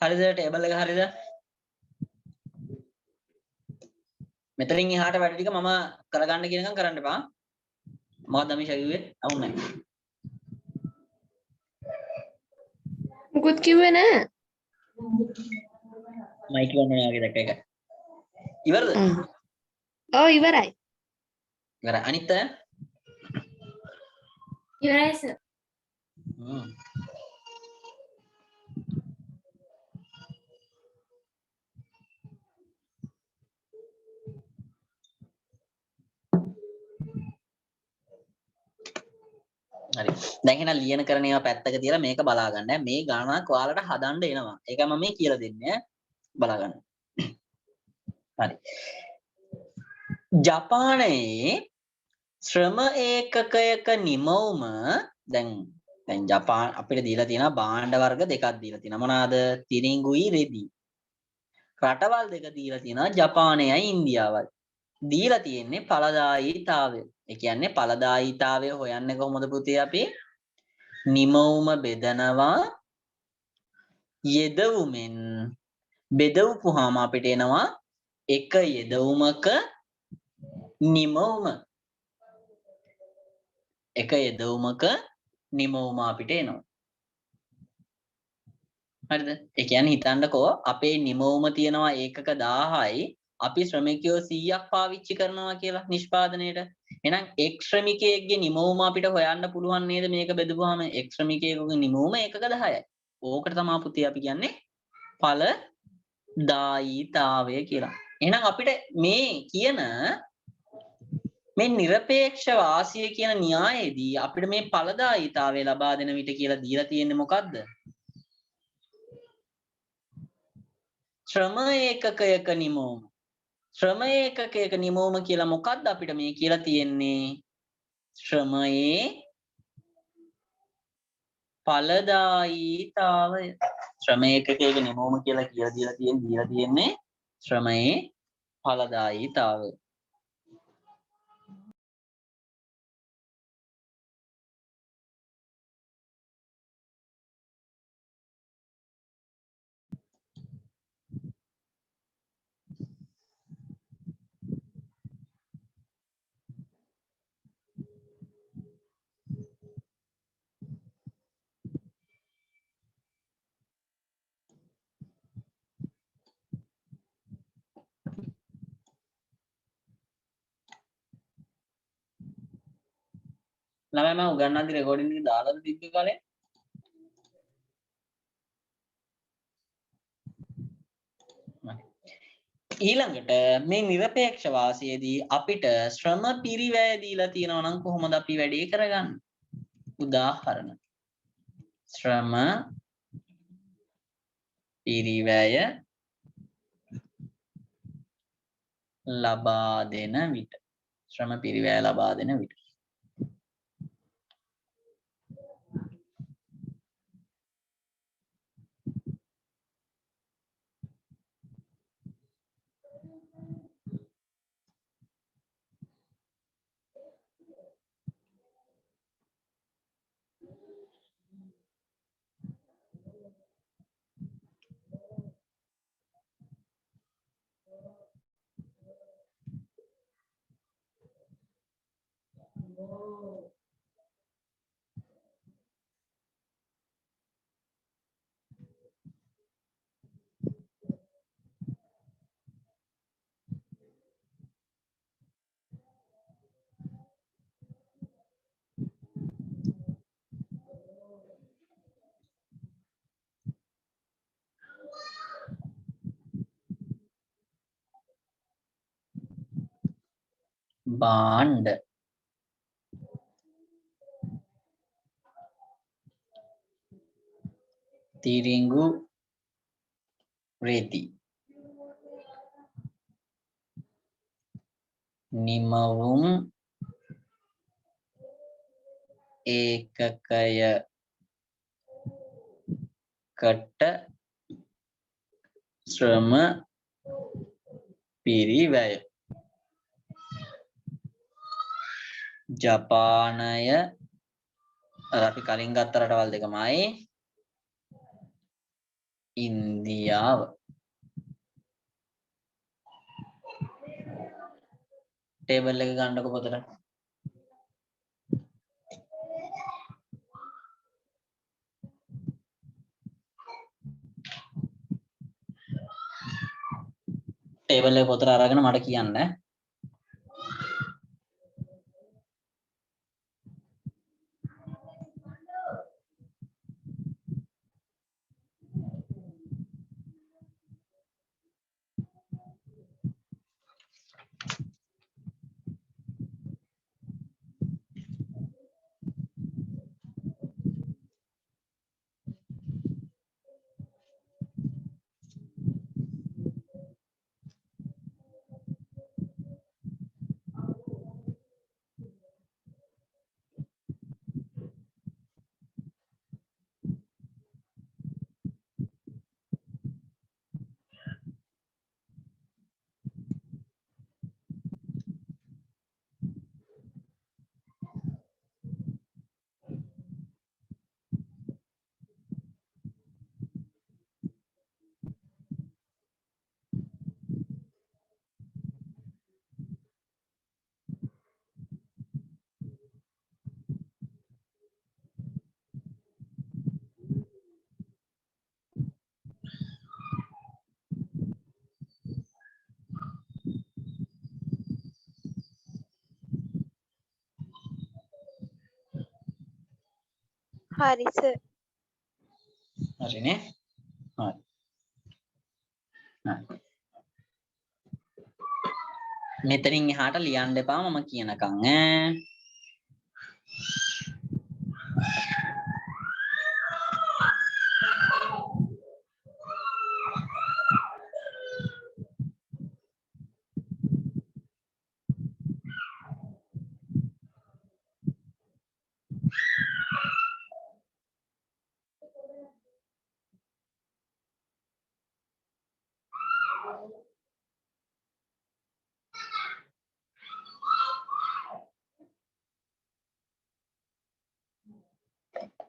හරිද? ටේබල් එක හරිද? මෙතනින් එහාට වැඩ ටික මම කරගන්න කියනකම් කරන්න එපා. මොකක්ද මේ ෂගිවේ? අවුන්නේ නැහැ. මුකුත් කිව්වේ නෑ. මයික් ගන්න යාගේ දැක්ක එක. ඉවරද? ඔව් ඉවරයි. ඉවරයි. අනිත් අය? ඉවරයි සර් හරි. දැන් එහෙනම් ලියන කරන ඒවා පැත්තක තියලා මේක බලා ගන්න. මේ ගණනක් ඔයාලට හදන්න එනවා. ඒකයි මම මේ කියලා දෙන්නේ. බලා ගන්න. හරි. ජපානයේ ශ්‍රම ඒකකයක නිමවුම දැන් ජපාන අපිට දීලා තියෙනවා භාණ්ඩ වර්ග දෙකක් දීලා තියෙනවා. මොනවාද? තිරිඟුයි රෙදි. රටවල් දෙක දීලා තියෙනවා ජපානයයි ඉන්දියාවයි. දීලා තියෙන්නේ ඵලදායීතාවය. ඒ කියන්නේ ඵලදායීතාවය හොයන්නේ කොහොමද පුතේ අපි? නිමවුම බෙදනවා යෙදවුමෙන් බෙදවුවාම අපිට එනවා එක යෙදවුමක නිමවුම. එක යෙදවුමක නිමවුම අපිට එනවා. හරිද? ඒ කියන්නේ හිතන්නකෝ අපේ නිමවුම තියනවා ඒකක 1000යි අපි ශ්‍රමිකයෝ 100ක් පාවිච්චි කරනවා කියලා නිෂ්පාදනයේට. එහෙනම් එක් ශ්‍රමිකයෙක්ගේ නිමවුම අපිට හොයන්න පුළුවන් නේද මේක බෙදුවාම එක් ශ්‍රමිකයෙකුගේ නිමවුම ඒකක 10යි. ඕකට තමයි පුතේ අපි කියන්නේ ඵලදායීතාවය කියලා. එහෙනම් අපිට මේ කියන මේ নিরপেক্ষ වාසිය කියන න්‍යායයේදී අපිට මේ ඵලදායීතාවය ලබා දෙන විට කියලා දීලා තියෙන්නේ මොකද්ද? ශ්‍රම ඒකකයක නිමවුම. ශ්‍රම ඒකකයක නිමවුම කියලා මොකද්ද අපිට මේ කියලා තියෙන්නේ? ශ්‍රමයේ ඵලදායීතාවය. ශ්‍රම ඒකකයක නිමවුම කියලා දීලා තියෙන්නේ ශ්‍රමයේ ඵලදායීතාවය. ළමයි මම උගන්වද්දි රෙකෝඩින් එක දාලාද තිබ්බේ කාලේ? ඊළඟට මේ නිරපේක්ෂ වාසියේදී අපිට ශ්‍රම පිරිවැය දීලා තියෙනවා නම් කොහොමද අපි වැඩේ කරගන්නේ? උදාහරණ ශ්‍රම පිරිවැය ලබා දෙන විට ශ්‍රම පිරිවැය ලබා දෙන විට භාණ්ඩ තිරිඟු රෙදි නිමවුම් ඒකකයකට ශ්‍රම පිරිවැය ජපානය අපි කලින් ගත්ත රටවල් දෙකමයි ඉන්දියාව ටේබල් එක ගන්නකො පොතට ටේබල් එක පොතට අරගෙන මට කියන්න හරි සර්. හරිනේ හරි මෙතනින් එහාට ලියන්න එපා මම කියනකම් ඈ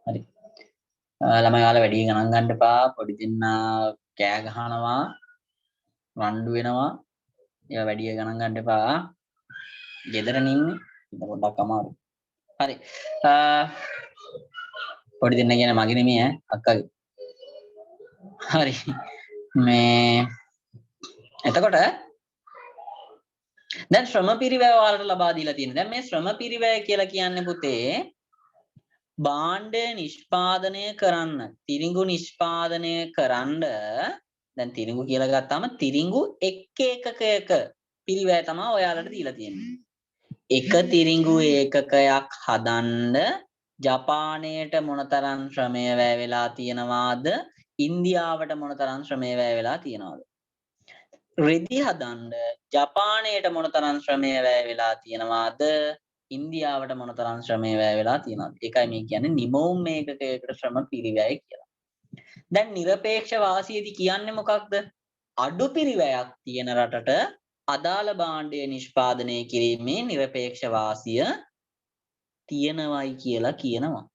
හරි ළමයි ඔයාලා වැඩි ගණන් ගන්න එපා පොඩි දෙන්නා කෑ ගහනවා රණ්ඩු වෙනවා ඒවා වැඩි ගණන් ගන්න එපා ගෙදරනේ ඉන්නේ ඉතින් පොඩ්ඩක් අමාරු හරි පොඩි දෙන්නා කියන්නේ මගේ නෙමෙයි ඈ අක්කගේ හරි මේ එතකොට දැන් ශ්‍රම පිරිවැය ඔයාලට ලබා දීලා තියෙනවා දැන් මේ ශ්‍රම පිරිවැය කියලා කියන්නේ පුතේ භාණ්ඩය නිෂ්පාදනය කරන්න තිරිඟු නිෂ්පාදනය කරන්න දැන් තිරිඟු කියලා ගත්තාම තිරිඟු එක් ඒකකයක පිරිවැය තමයි ඔයාලට දීලා තියෙන්නේ. එක තිරිඟු ඒකකයක් හදන්න ජපානයට මොනතරම් ශ්‍රමය වැය වෙලා තියෙනවාද? ඉන්දියාවට මොනතරම් ශ්‍රමය වැය වෙලා තියෙනවද? රෙදි හදන්න ජපානයට මොනතරම් ශ්‍රමය වැය වෙලා තියෙනවාද? ඉන්දියාවට මොනතරම් ශ්‍රමය වැය වෙලා තියෙනවද? ඒකයි මේ කියන්නේ නිමවුම් ඒකකයකට ශ්‍රම පිරිවැය කියලා. දැන් নিরপেক্ষ වාසියේදී කියන්නේ මොකක්ද? අඩු පිරිවැයක් තියෙන රටට අදාළ භාණ්ඩය නිෂ්පාදනය කිරීමේ নিরপেক্ষ වාසිය තියෙනවයි කියලා කියනවා.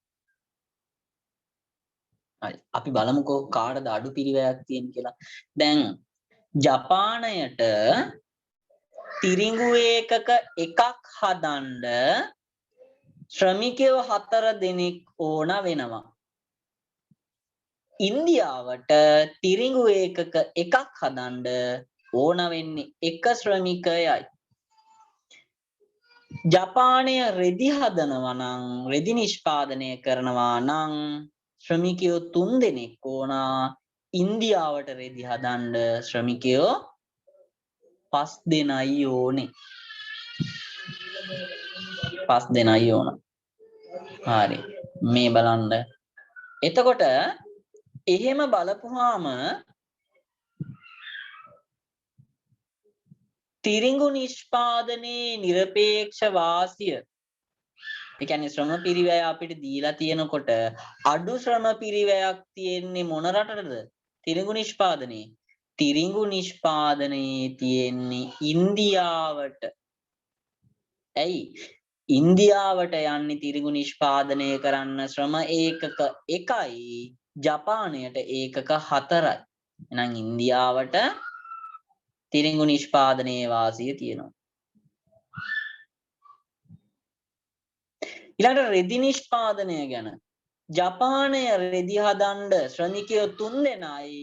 හරි. අපි බලමුකෝ කාටද අඩු පිරිවැයක් තියෙන කියලා. දැන් ජපානයට තිරිඟු ඒකක එකක් හදන්න ශ්‍රමිකයෝ 4 දෙනෙක් ඕන වෙනවා. ඉන්දියාවට තිරිඟු ඒකක එකක් හදන්න ඕන වෙන්නේ එක ශ්‍රමිකයයි. ජපානය රෙදි හදනවා නම් රෙදි නිෂ්පාදනය කරනවා නම් ශ්‍රමිකයෝ 3 දෙනෙක් ඕන. ඉන්දියාවට රෙදි හදන්න ශ්‍රමිකයෝ 5 දෙනයි ඕනේ. 5 දෙනයි ඕන. හරි. මේ බලන්න. එතකොට එහෙම බලපුවාම තිරිඟු නිෂ්පාදනයේ নিরপেক্ষ වාසිය ඒ කියන්නේ ශ්‍රම පිරිවැය අපිට දීලා තියෙනකොට අඩු ශ්‍රම පිරිවැයක් තියෙන්නේ මොන රටටද? තිරිඟු නිෂ්පාදනයේ. තිරිඟු නිෂ්පාදනයේ තියෙන්නේ ඉන්දියාවට. ඇයි? ඉන්දියාවට යන්නේ තිරිඟු නිෂ්පාදනය කරන්න ශ්‍රම ඒකක 1යි ජපානයට ඒකක 4යි. එහෙනම් ඉන්දියාවට තිරිඟු නිෂ්පාදනයේ වාසිය තියෙනවා. ඊළඟට රෙදි නිෂ්පාදනය ගැන ජපානය රෙදි හදන්න ශ්‍රමිකයෝ 3 දෙනයි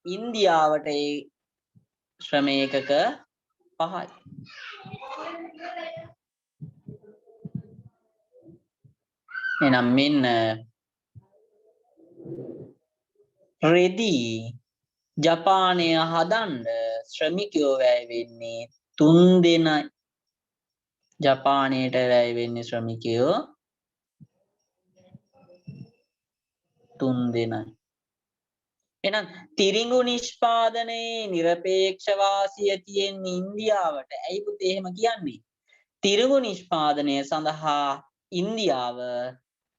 ඉන්දියාවට ඒ ශ්‍රම ඒකක 5යි. එහෙනම් මෙන්න රෙදි ජපානය හදන්න ශ්‍රමිකයෝ වැය වෙන්නේ 3 දෙනයි. ජපානයට වැය වෙන්නේ ශ්‍රමිකයෝ 3 දෙනයි. එහෙනම් තිරිඟු නිෂ්පාදනයේ নিরপেক্ষ වාසිය තියෙන ඉන්දියාවට. ඇයි පුතේ එහෙම කියන්නේ? තිරිඟු නිෂ්පාදනය සඳහා ඉන්දියාව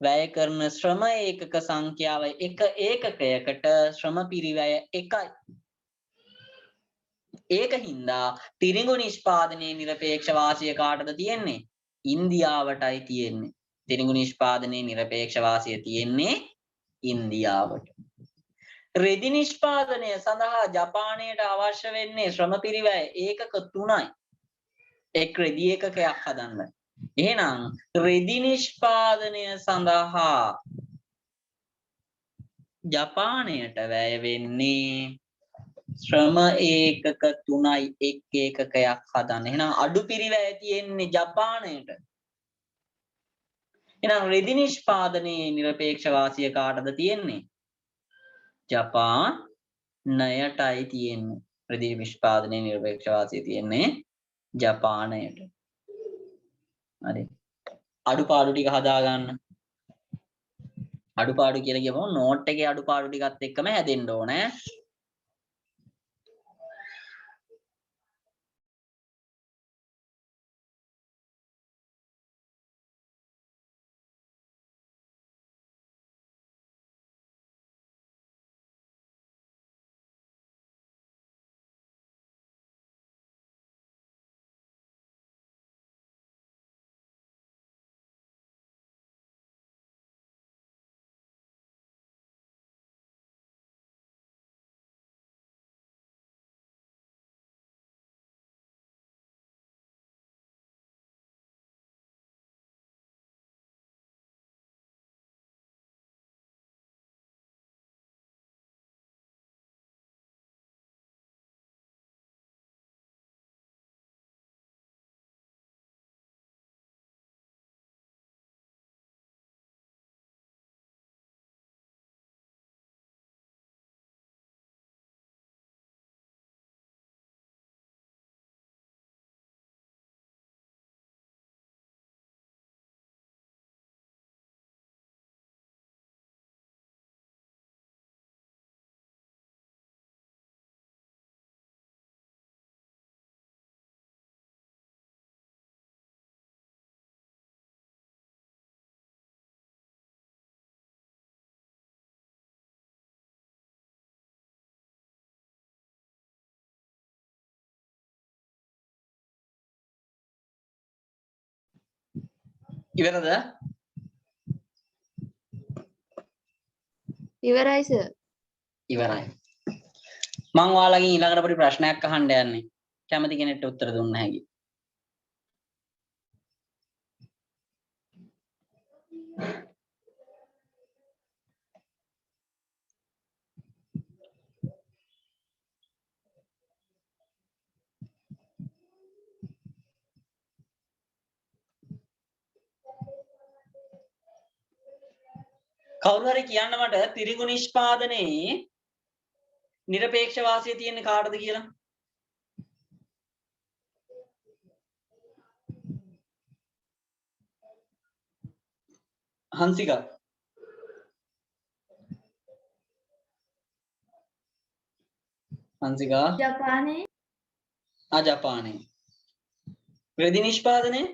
වැය කරන ශ්‍රම ඒකක සංඛ්‍යාව එක ඒකකයකට ශ්‍රම පිරිවැය 1යි. ඒකින්දා තිරිඟු නිෂ්පාදනයේ নিরপেক্ষ වාසිය කාටද තියෙන්නේ? ඉන්දියාවටයි තියෙන්නේ. තිරිඟු නිෂ්පාදනයේ নিরপেক্ষ වාසිය තියෙන්නේ ඉන්දියාවට. රෙදි නිෂ්පාදනය සඳහා ජපානයට අවශ්‍ය වෙන්නේ ශ්‍රම පිරිවැය ඒකක 3යි. එක් රෙදි ඒකකයක් හදන්න. එහෙනම් රෙදි නිෂ්පාදනය සඳහා ජපානයට වැය වෙන්නේ ශ්‍රම ඒකක 3යි එක් ඒකකයක් හදන්න. එහෙනම් අඩු පිරිවැය තියෙන්නේ ජපානයට. එහෙනම් රෙදි නිෂ්පාදනයේ নিরপেক্ষ වාසිය කාටද තියෙන්නේ? ජපානයටයි තියෙන්නේ. රෙදි නිෂ්පාදනයේ নিরপেক্ষ වාසිය තියෙන්නේ ජපානයට. හරි. අඩුපාඩු ටික හදා ගන්න. අඩුපාඩු කියලා කියපුවම නෝට් එකේ අඩුපාඩු ටිකත් එක්කම හැදෙන්න ඕනේ. ඉවරද? ඉවරයි සර්. ඉවරයි. මම ඔයාලගෙන් ඊළඟට පොඩි ප්‍රශ්නයක් අහන්න යන්නේ. කැමති කෙනෙක්ට උත්තර දුන්න හැකි. කවුරු හරි කියන්න මට තිරිඟු නිෂ්පාදනයේ নিরপেක්ෂ වාසිය තියෙන්නේ කාටද කියලා? හංසිකා. හංසිකා. ජපානයේ ජපානයේ. රෙදි නිෂ්පාදනයේ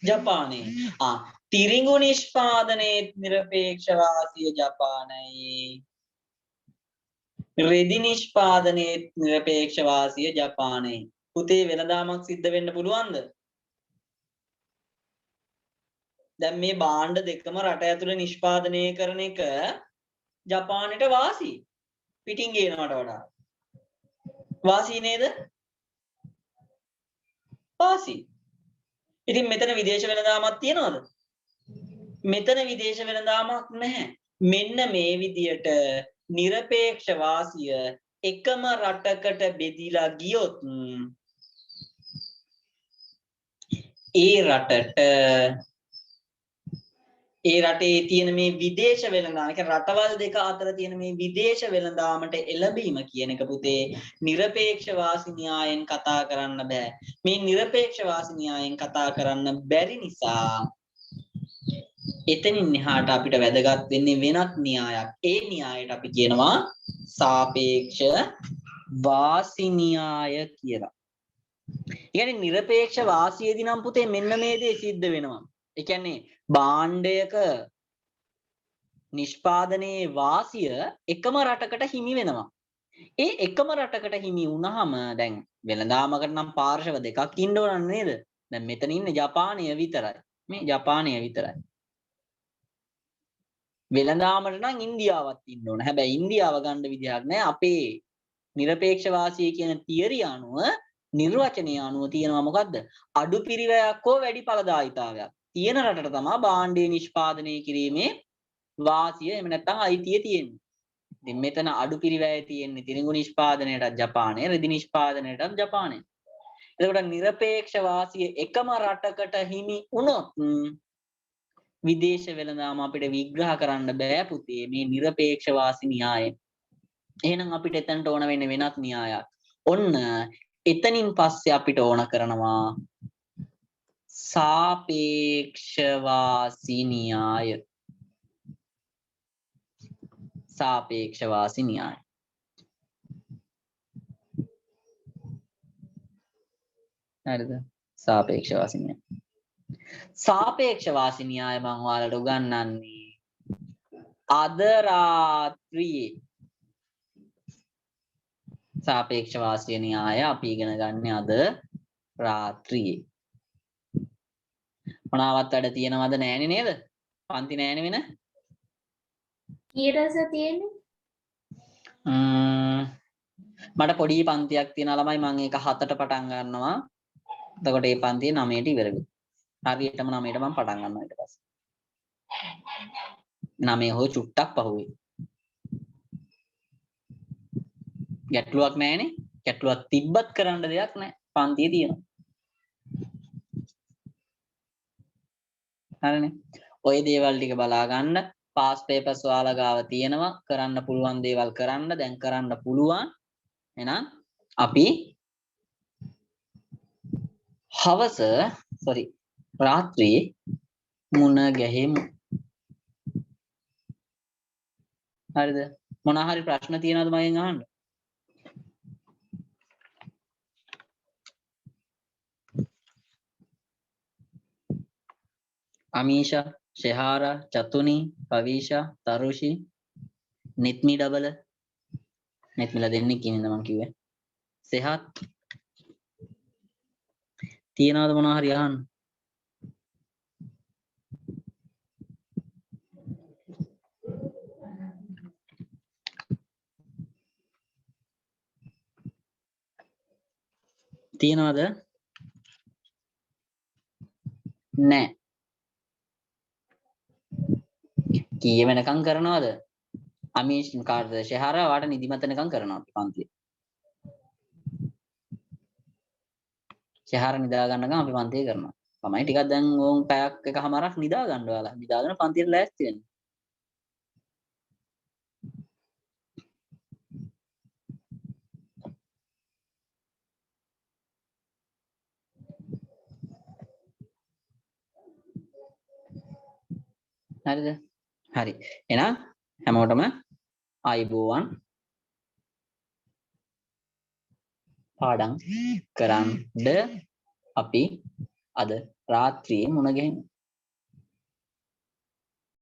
ජපානයේ. තිරිඟු නිෂ්පාදනයේ নিরপেක්ෂ වාසිය ජපානයේ. රෙදි නිෂ්පාදනයේ নিরপেක්ෂ වාසිය ජපානයේ. පුතේ වෙනදාමක් සිද්ධ වෙන්න පුළුවන්ද? දැන් මේ භාණ්ඩ දෙකම රට ඇතුලේ නිෂ්පාදනය කරන එක ජපානයට වාසි. පිටින් ගේනවට වඩා. වාසි නේද? වාසි. ඉතින් මෙතන විදේශ වෙළඳාමක් තියනවද? මෙතන විදේශ වෙළඳාමක් නැහැ. මෙන්න මේ විදියට নিরপেක්ෂ වාසිය එකම රටකට බෙදිලා ගියොත් ඒ රටේ තියෙන මේ විදේශ වෙළඳාම, ඒ කියන්නේ රටවල් දෙක අතර තියෙන මේ විදේශ වෙළඳාමට එළඹීම කියන එක පුතේ নিরপেක්ෂ වාසි න්‍යායෙන් කතා කරන්න බෑ. මේ নিরপেක්ෂ වාසි න්‍යායෙන් කතා කරන්න බැරි නිසා එතනින් එහාට අපිට වැදගත් වෙන්නේ වෙනත් න්‍යායක්. ඒ න්‍යායට අපි කියනවා සාපේක්ෂ වාසි න්‍යාය කියලා. ඒ කියන්නේ নিরপেක්ෂ වාසියේදී නම් පුතේ මෙන්න මේ දේ සිද්ධ වෙනවා. ඒ කියන්නේ භාණ්ඩයක නිෂ්පාදනයේ වාසිය එකම රටකට හිමි වෙනවා. ඒ එකම රටකට හිමි වුණාම දැන් වෙළඳාමකට නම් පාර්ශව දෙකක් ඉන්න ඕන නේද? දැන් මෙතන ඉන්නේ ජපානය විතරයි. මේ ජපානය විතරයි. වෙළඳාමට නම් ඉන්දියාවත් ඉන්න ඕන. හැබැයි ඉන්දියාව ගන්න විදිහක් නැහැ. අපේ নিরপেක්ෂ වාසිය කියන තියරිය අනුව නිර්වචනය අනුව තියෙනවා මොකද්ද? අඩු පිරිවැයක් හෝ වැඩි ඵලදායීතාවයක් තියෙන රටට තමයි භාණ්ඩය නිෂ්පාදනය කිරීමේ වාසිය එහෙම නැත්නම් අයිතිය තියෙන්නේ. ඉතින් මෙතන අඩු පිරිවැය තියෙන්නේ තිරිඟු නිෂ්පාදනයටත් ජපානයේ, රෙදි නිෂ්පාදනයටත් ජපානයේ. එතකොට নিরপেක්ෂ වාසිය එකම රටකට හිමි වුණොත් විදේශ වෙළඳාම අපිට විග්‍රහ කරන්න බෑ පුතේ මේ নিরপেක්ෂ වාසි න්‍යායෙන්. එහෙනම් අපිට එතනට ඕන වෙන්නේ වෙනත් න්‍යායක්. ඔන්න එතනින් පස්සේ අපිට ඕන කරනවා සාපේක්ෂ වාසි න්‍යාය. සාපේක්ෂ වාසි න්‍යාය. හරිද? සාපේක්ෂ වාසි න්‍යාය. සාපේක්ෂ වාසි න්‍යාය මම ඔයාලට උගන්වන්නේ අද රාත්‍රියේ. සාපේක්ෂ වාසි න්‍යාය අපි ඉගෙන ගන්න අද රාත්‍රියේ. මොනවත් වැඩ තියෙනවද නෑනේ නේද? පන්ති නෑනේ වෙන? කීයටද තියෙන්නේ? මට පොඩි පන්තියක් තියෙනවා ළමයි මම ඒක 7ට පටන් ගන්නවා. එතකොට මේ පන්තිය 9ට ඉවර වෙනවා. හරියටම 9ට මම පටන් ගන්නවා ඊට පස්සේ. 9 හොය චුට්ටක් පහුවේ. ගැටලුවක් නැහැනේ. ගැටලුවක් තිබ්බත් කරන්න දෙයක් නැහැ. පන්තියේ තියෙනවා. හරිනේ. ඔය දේවල් ටික බලා ගන්න. පාස් පේපර්ස් ඔයාලා ගාව තියෙනවා. කරන්න පුළුවන් දේවල් කරන්න. දැන් කරන්න පුළුවන්. එහෙනම් අපි රාත්‍රියේ මුණ ගැහෙමු. හරිද? මොන හරි ප්‍රශ්න තියෙනවද මගෙන් අහන්න? අමීෂා, ශෙහාරා, චතුනි, පවීෂා, තරුෂි, නිත්මි ඩබල මේත් මෙලා දෙන්නේ කියනද මම කිව්වේ. සෙහත් තියනවාද මොනවා හරි අහන්න. තියනවාද? නෑ. කීය වෙනකම් කරනවද? අමීෂ් කාර්ද ශහාර වාට නිදිමත වෙනකම් කරනවා අපි පන්තියේ. ශහාර නිදා ගන්නකම් අපි පන්තියේ කරනවා. තමයි ටිකක් දැන් ඕන් පැයක් එකමාරක් නිදා ගන්න ඔයාලා. නිදාගෙන පන්තියට ලෑස්ති වෙන්න. හරිද? හරි. එහෙනම් හැමෝටම ආයුබෝවන්. පාඩම් කරන්ඩ අපි අද රාත්‍රියේ මුණ ගැහෙමු.